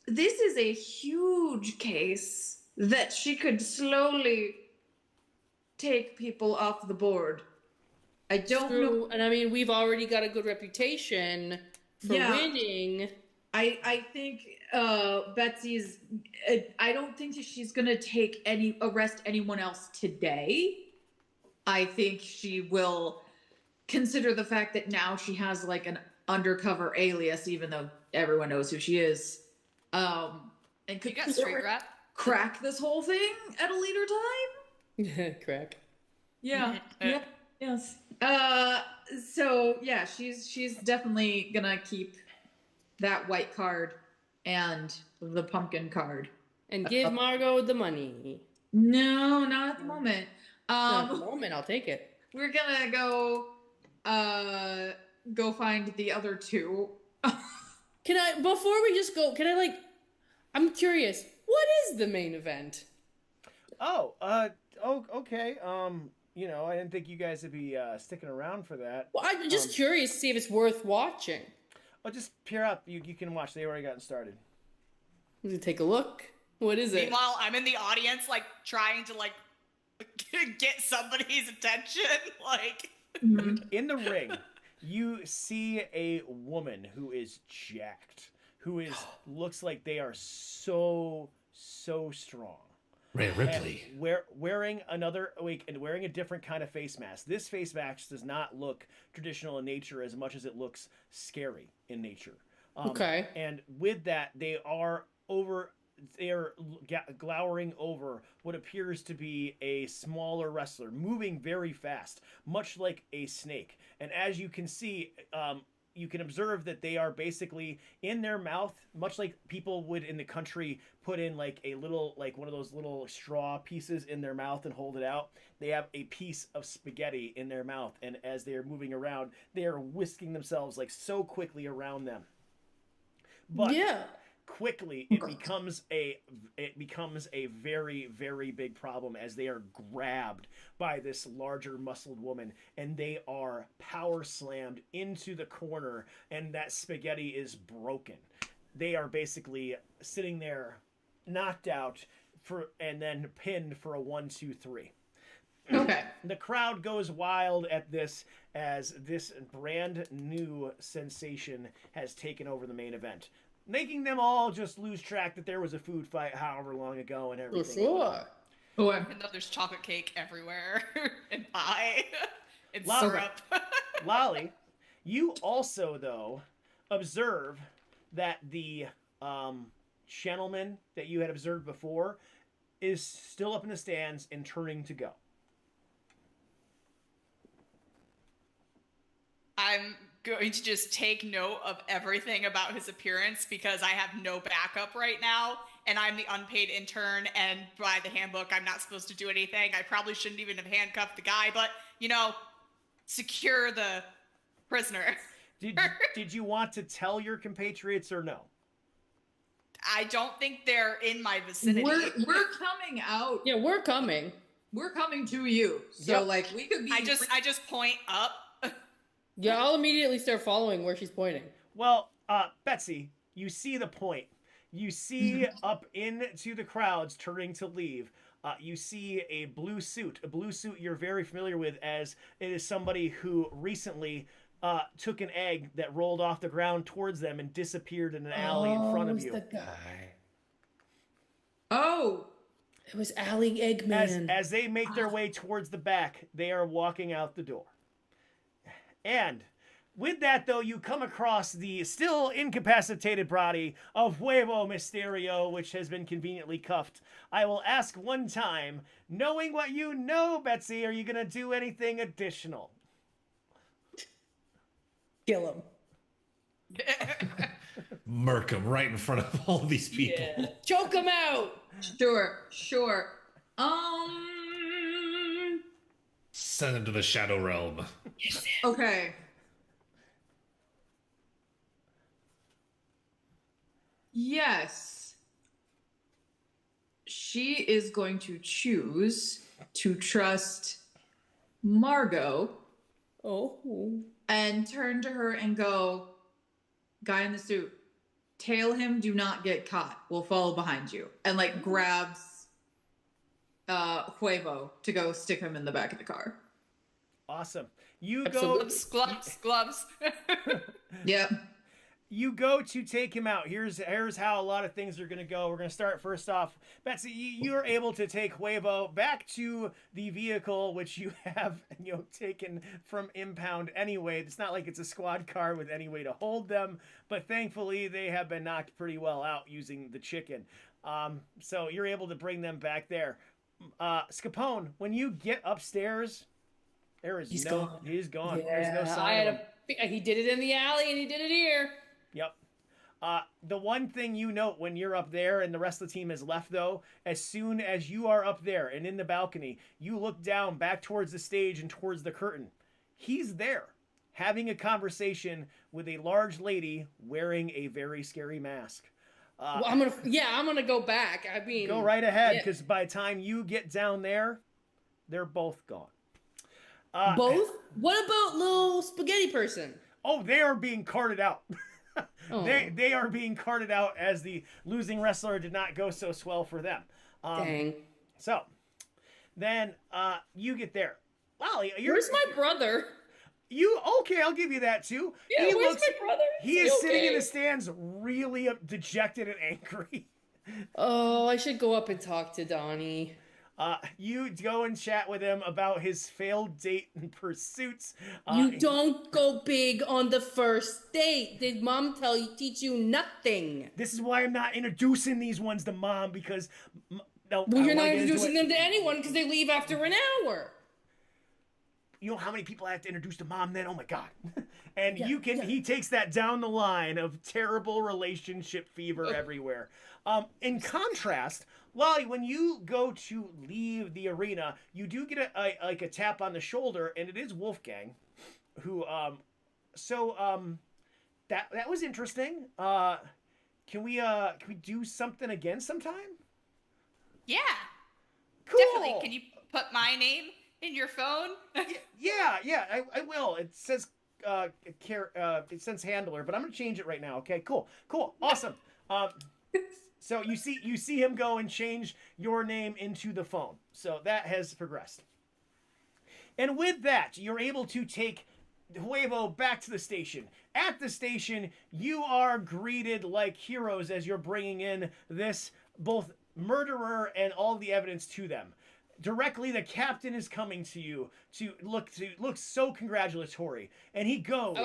this is a huge case that she could slowly take people off the board. I don't know. And I mean, we've already got a good reputation for winning. I think Betsy's. I don't think that she's gonna arrest anyone else today. I think she will consider the fact that now she has like an undercover alias, even though everyone knows who she is. And could you got street rep. Crack this whole thing at a later time. Crack. Yeah. Yeah. Yes. So yeah, she's definitely gonna keep that white card and the pumpkin card. And give Margot the money. No, not at the moment. Not at the moment, I'll take it. We're gonna go find the other two. Before we just go, I'm curious, what is the main event? Okay. You know, I didn't think you guys would be sticking around for that. Well, I'm just curious to see if it's worth watching. Oh, just peer up. You can watch. They already gotten started. Let me take a look. What is it? Meanwhile, I'm in the audience, like, trying to, like, get somebody's attention. Like, in the ring, you see a woman who is jacked, who looks like they are so strong. Rhea Ripley. Wearing a different kind of face mask. This face mask does not look traditional in nature as much as it looks scary in nature. Okay. And with that, they are glowering over what appears to be a smaller wrestler, moving very fast, much like a snake. And as you can see, you can observe that they are basically in their mouth, much like people would in the country put in like a little, like one of those little straw pieces in their mouth and hold it out. They have a piece of spaghetti in their mouth. And as they are moving around, they are whisking themselves like so quickly around them. But quickly it becomes a very, very big problem as they are grabbed by this larger muscled woman and they are power slammed into the corner and that spaghetti is broken. They are basically sitting there knocked out and then pinned for a 1-2-3. Okay. The crowd goes wild at this as this brand new sensation has taken over the main event, making them all just lose track that there was a food fight however long ago and everything. Sure. Even though there's chocolate cake everywhere and pie and syrup. Lolly, you also, though, observe that the gentleman that you had observed before is still up in the stands and turning to go. I'm going to just take note of everything about his appearance because I have no backup right now, and I'm the unpaid intern, and by the handbook, I'm not supposed to do anything. I probably shouldn't even have handcuffed the guy, but, secure the prisoner. Did you want to tell your compatriots or no? I don't think they're in my vicinity. We're coming out. Yeah, we're coming. We're coming to you. So, Yep. we could be... I just point up. Yeah, I'll immediately start following where she's pointing. Well, Betsy, you see the point. You see up into the crowds turning to leave. You see a blue suit you're very familiar with, as it is somebody who recently took an egg that rolled off the ground towards them and disappeared in an alley in front of you. The guy. Oh! It was Alley Eggman. As they make their way towards the back, they are walking out the door. And with that, though, you come across the still incapacitated body of Huevo Mysterio, which has been conveniently cuffed. I will ask one time, knowing what you know, Betsy, are you going to do anything additional? Kill him. Murk him right in front of all these people. Yeah. Choke him out. Sure. Send him to the Shadow Realm. Okay. Yes. She is going to choose to trust Margot Oh. and turn to her and go, guy in the suit, tail him, do not get caught. We'll follow behind you. And grabs Huevo to go stick him in the back of the car. Awesome. You go... Gloves. Yep. You go to take him out. Here's how a lot of things are going to go. We're going to start first off. Betsy, you're able to take Huevo back to the vehicle, which you have taken from impound anyway. It's not like it's a squad car with any way to hold them, but thankfully they have been knocked pretty well out using the chicken. So you're able to bring them back there. Scapone, when you get upstairs, he's gone. He's gone. Yeah, There's no sign of him. He did it in the alley and he did it here. Yep. The one thing you note when you're up there and the rest of the team has left, though, as soon as you are up there and in the balcony, you look down back towards the stage and towards the curtain. He's there having a conversation with a large lady wearing a very scary mask. Well, I'm gonna go back. I mean, go right ahead, because by the time you get down there, they're both gone. Both? What about little spaghetti person? Oh, they are being carted out. Oh. They are being carted out, as the losing wrestler did not go so swell for them. Dang. So, then you get there. Lolly, where's my brother? Okay, I'll give you that too. Yeah, where's my brother? He is sitting in the stands, really dejected and angry. Oh, I should go up and talk to Donnie. You go and chat with him about his failed date and pursuits. You don't go big on the first date. Did mom teach you nothing? This is why I'm not introducing these ones to mom, because... No, well, you're not introducing them to anyone because they leave after an hour. You know how many people I have to introduce to mom then? Oh my God. And he takes that down the line of terrible relationship fever everywhere. In contrast, Lolly, when you go to leave the arena, you do get a tap on the shoulder, and it is Wolfgang, who, that was interesting. Can we do something again sometime? Yeah. Cool. Definitely. Can you put my name in your phone? Yeah, I will. It says it says handler, but I'm gonna change it right now. Okay, cool, awesome. So you see him go and change your name into the phone. So that has progressed. And with that, you're able to take Huevo back to the station. At the station, you are greeted like heroes as you're bringing in this both murderer and all the evidence to them. Directly, the captain is coming to you to look so congratulatory, and he goes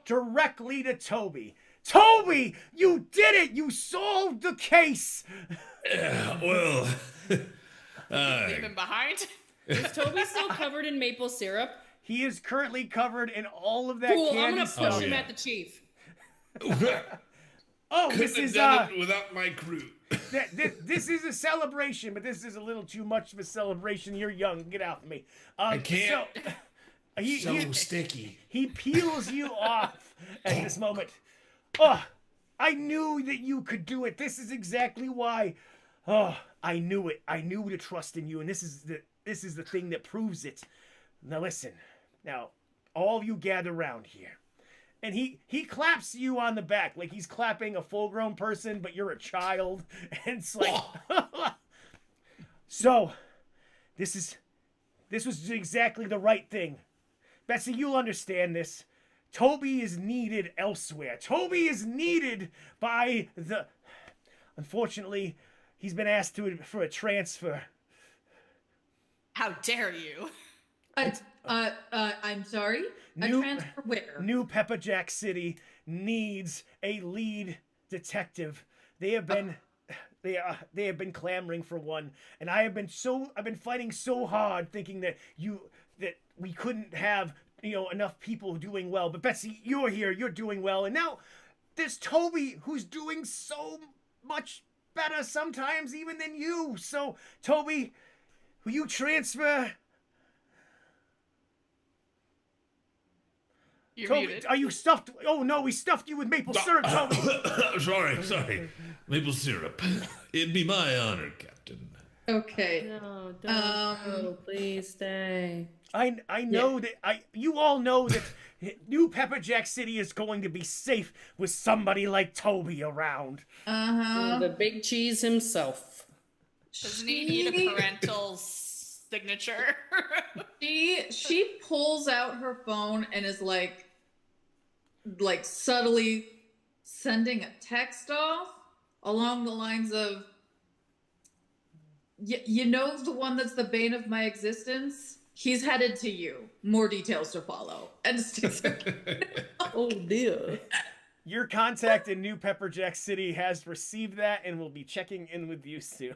directly to Toby. Toby, you did it! You solved the case. Leave him behind. Is Toby still covered in maple syrup? He is currently covered in all of that Cool, I'm candy gonna stuff. push him at the chief. Oh, Couldn't this have is done it without my crew. this is a celebration, but this is a little too much of a celebration. You're young. Get out of me. I can't. So, Sticky. he peels you off at this moment. Oh, I knew that you could do it. This is exactly why. Oh, I knew it. I knew to trust in you, and this is the thing that proves it. Now listen. Now, all of you gather around here. And he claps you on the back like he's clapping a full-grown person, but you're a child. And it's like, so, this was exactly the right thing. Betsy, you'll understand this. Toby is needed elsewhere. Toby is needed by the... Unfortunately, he's been asked for a transfer. How dare you? I'm sorry. A transfer where? New Pepperjack City needs a lead detective. They have been clamoring for one, and I've been fighting so hard, thinking that we couldn't have enough people doing well. But Betsy, you're here. You're doing well, and now there's Toby, who's doing so much better sometimes even than you. So Toby, will you transfer? You're Toby, muted. are you stuffed? Oh no, we stuffed you with maple syrup, Toby. Sorry. Maple syrup. It'd be my honor, Captain. Okay. No, don't go. Please stay. I know that you all know that New Pepperjack City is going to be safe with somebody like Toby around. The big cheese himself. Doesn't he need a parental signature? She pulls out her phone and is like subtly sending a text off along the lines of, you know, the one that's the bane of my existence? He's headed to you. More details to follow. And Oh dear. Your contact in New Pepperjack City has received that and will be checking in with you soon.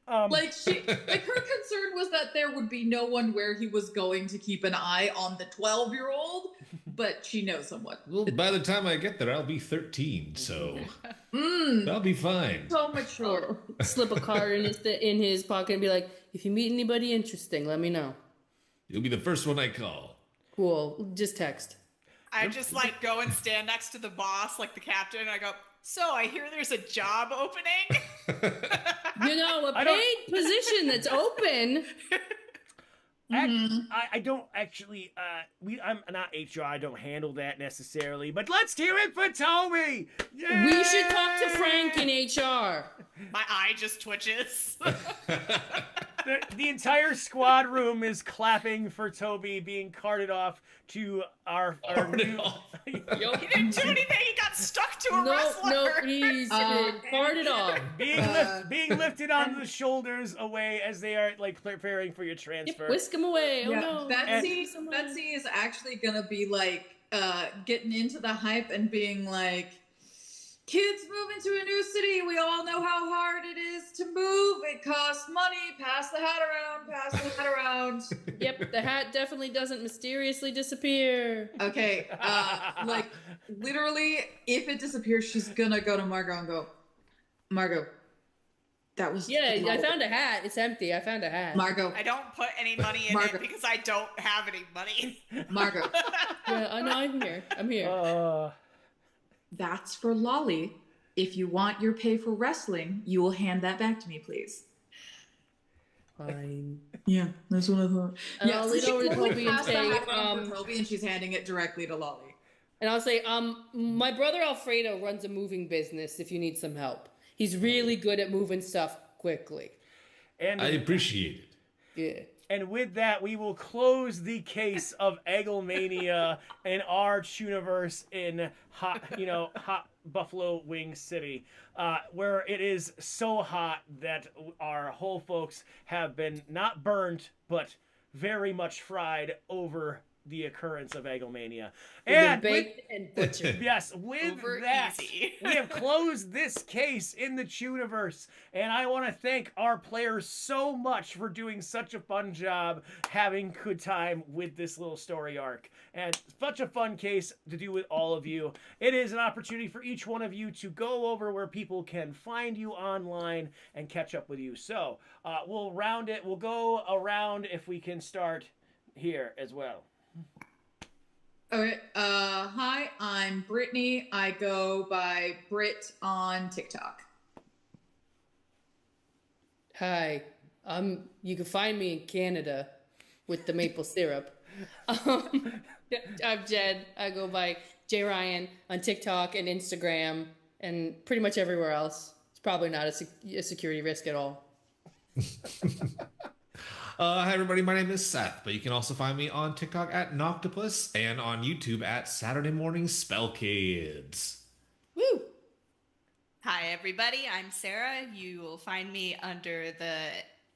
her concern was that there would be no one where he was going to keep an eye on the 12-year-old, but she knows someone. Well, by the time I get there, I'll be 13, so I'll be fine. So mature. Slip a card in his pocket and be like, if you meet anybody interesting, let me know. You'll be the first one I call. Cool. Just text. I just go and stand next to the boss, like the captain, and I go, so I hear there's a job opening. A paid position that's open. I don't actually, I'm not HR, I don't handle that necessarily, but let's hear it for Toby! Yay! We should talk to Frank in HR. My eye just twitches. The entire squad room is clapping for Toby being carted off to our new... He didn't do anything, he got stuck to a wrestler. No, he's carted off. Being lifted onto the shoulders away as they are preparing for your transfer. Yep, whisk him away. Oh no. Betsy is actually gonna be getting into the hype and being like, kids moving to a new city, we all know how hard it is to move. It costs money. Pass the hat around. Yep, the hat definitely doesn't mysteriously disappear. Okay, literally, if it disappears, she's gonna go to Margot and go, Margot, that was... Yeah, I found a hat. It's empty. I found a hat. Margot. I don't put any money in it because I don't have any money. Margot. Yeah, I know, I'm here. That's for Lolly. If you want your pay for wrestling, you will hand that back to me, please. Fine. Yeah, that's what I thought. And I'll lean over to Toby and say, Toby, and she's handing it directly to Lolly. And I'll say, my brother Alfredo runs a moving business if you need some help. He's really good at moving stuff quickly. And I appreciate it. Yeah. And with that, we will close the case of Egglemania in our Tuniverse in hot Buffalo Wing City, where it is so hot that our whole folks have been not burned, but very much fried over the occurrence of Egglemania. And baked and butchered. Yes, with Over that, easy. we have closed this case in the Tuniverse, and I want to thank our players so much for doing such a fun job having good time with this little story arc. And such a fun case to do with all of you. It is an opportunity for each one of you to go over where people can find you online and catch up with you. So we'll round it. We'll go around if we can start here as well. Okay. Hi, I'm Brittany. I go by Brit on TikTok. Hi. You can find me in Canada with the maple syrup. I'm Jed. I go by J Ryan on TikTok and Instagram and pretty much everywhere else. It's probably not a security risk at all. Hi everybody, my name is Seth, but you can also find me on TikTok at Noctopus and on YouTube at Saturday Morning Spell Kids. Woo! Hi, everybody. I'm Sarah. You will find me under the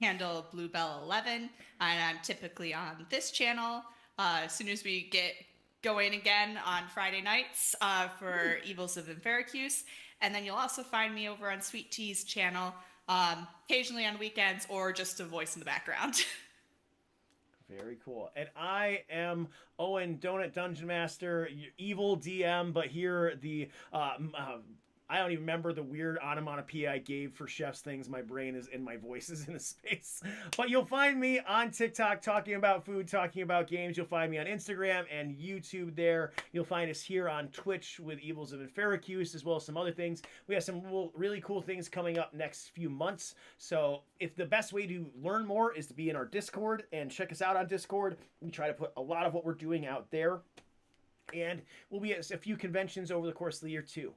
handle Bluebell11, and I'm typically on this channel. As soon as we get going again on Friday nights for Evils of Infericuse, and then you'll also find me over on Sweet Tea's channel, occasionally on weekends or just a voice in the background. Very cool. And I am Owen, Donut Dungeon Master, evil DM, but here the I don't even remember the weird onomatopoeia I gave for chef's things. My brain is in my voice is in a space. But you'll find me on TikTok talking about food, talking about games. You'll find me on Instagram and YouTube there. You'll find us here on Twitch with Evils of Infericuse, as well as some other things. We have some really cool things coming up next few months. So if the best way to learn more is to be in our Discord and check us out on Discord, we try to put a lot of what we're doing out there. And we'll be at a few conventions over the course of the year too.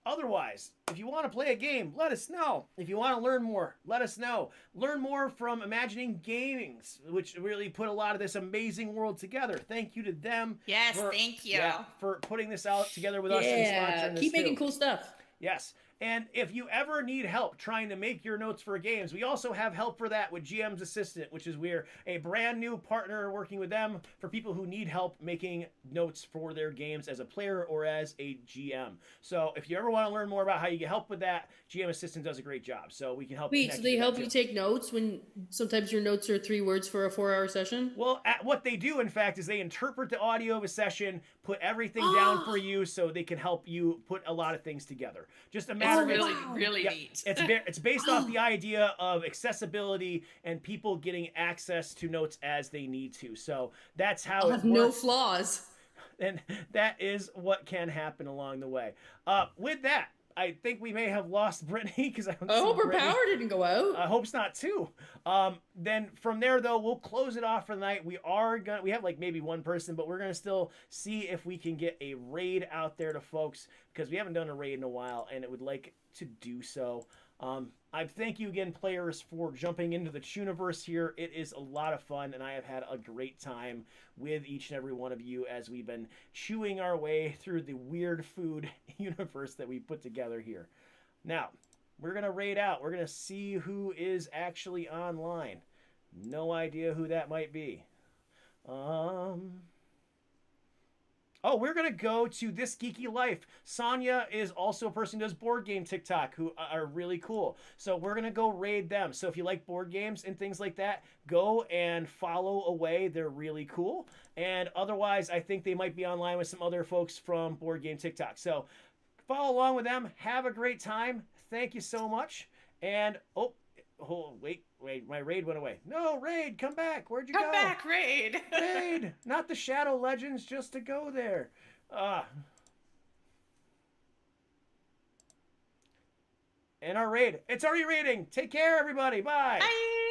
Otherwise, if you want to play a game, let us know. If you want to learn more, let us know. Learn more from Imagining Gamings, which really put a lot of this amazing world together. Thank you to them. Yes, thank you. Yeah, for putting this out together with us and sponsoring this keep making cool stuff. Yes. And if you ever need help trying to make your notes for games, we also have help for that with GM's Assistant, which is we're a brand new partner working with them for people who need help making notes for their games as a player or as a GM. So if you ever want to learn more about how you get help with that, GM Assistant does a great job. So we can help. Wait, so they help you take notes when sometimes your notes are 3 words for a 4-hour session? Well, what they do, in fact, is they interpret the audio of a session, put everything down for you so they can help you put a lot of things together. Just a matter of really neat. It's based off the idea of accessibility and people getting access to notes as they need to. So that's how it works. No flaws. And that is what can happen along the way. With that, I think we may have lost Brittany because I hope her power didn't go out. I hope not too. Then from there though, we'll close it off for the night. We have like maybe one person, but we're gonna still see if we can get a raid out there to folks because we haven't done a raid in a while, and it would like to do so. I thank you again, players, for jumping into the Tuniverse here. It is a lot of fun, and I have had a great time with each and every one of you as we've been chewing our way through the weird food universe that we put together here. Now, we're going to raid out. We're going to see who is actually online. No idea who that might be. Oh, we're going to go to This Geeky Life. Sonia is also a person who does board game TikTok who are really cool. So we're going to go raid them. So if you like board games and things like that, go and follow away. They're really cool. And otherwise, I think they might be online with some other folks from board game TikTok. So follow along with them. Have a great time. Thank you so much. And, wait, my raid went away. No, raid, come back. Where'd you go? Come back, raid. Raid, not the Shadow Legends, just to go there. And our raid, it's already raiding. Take care, everybody. Bye. Bye.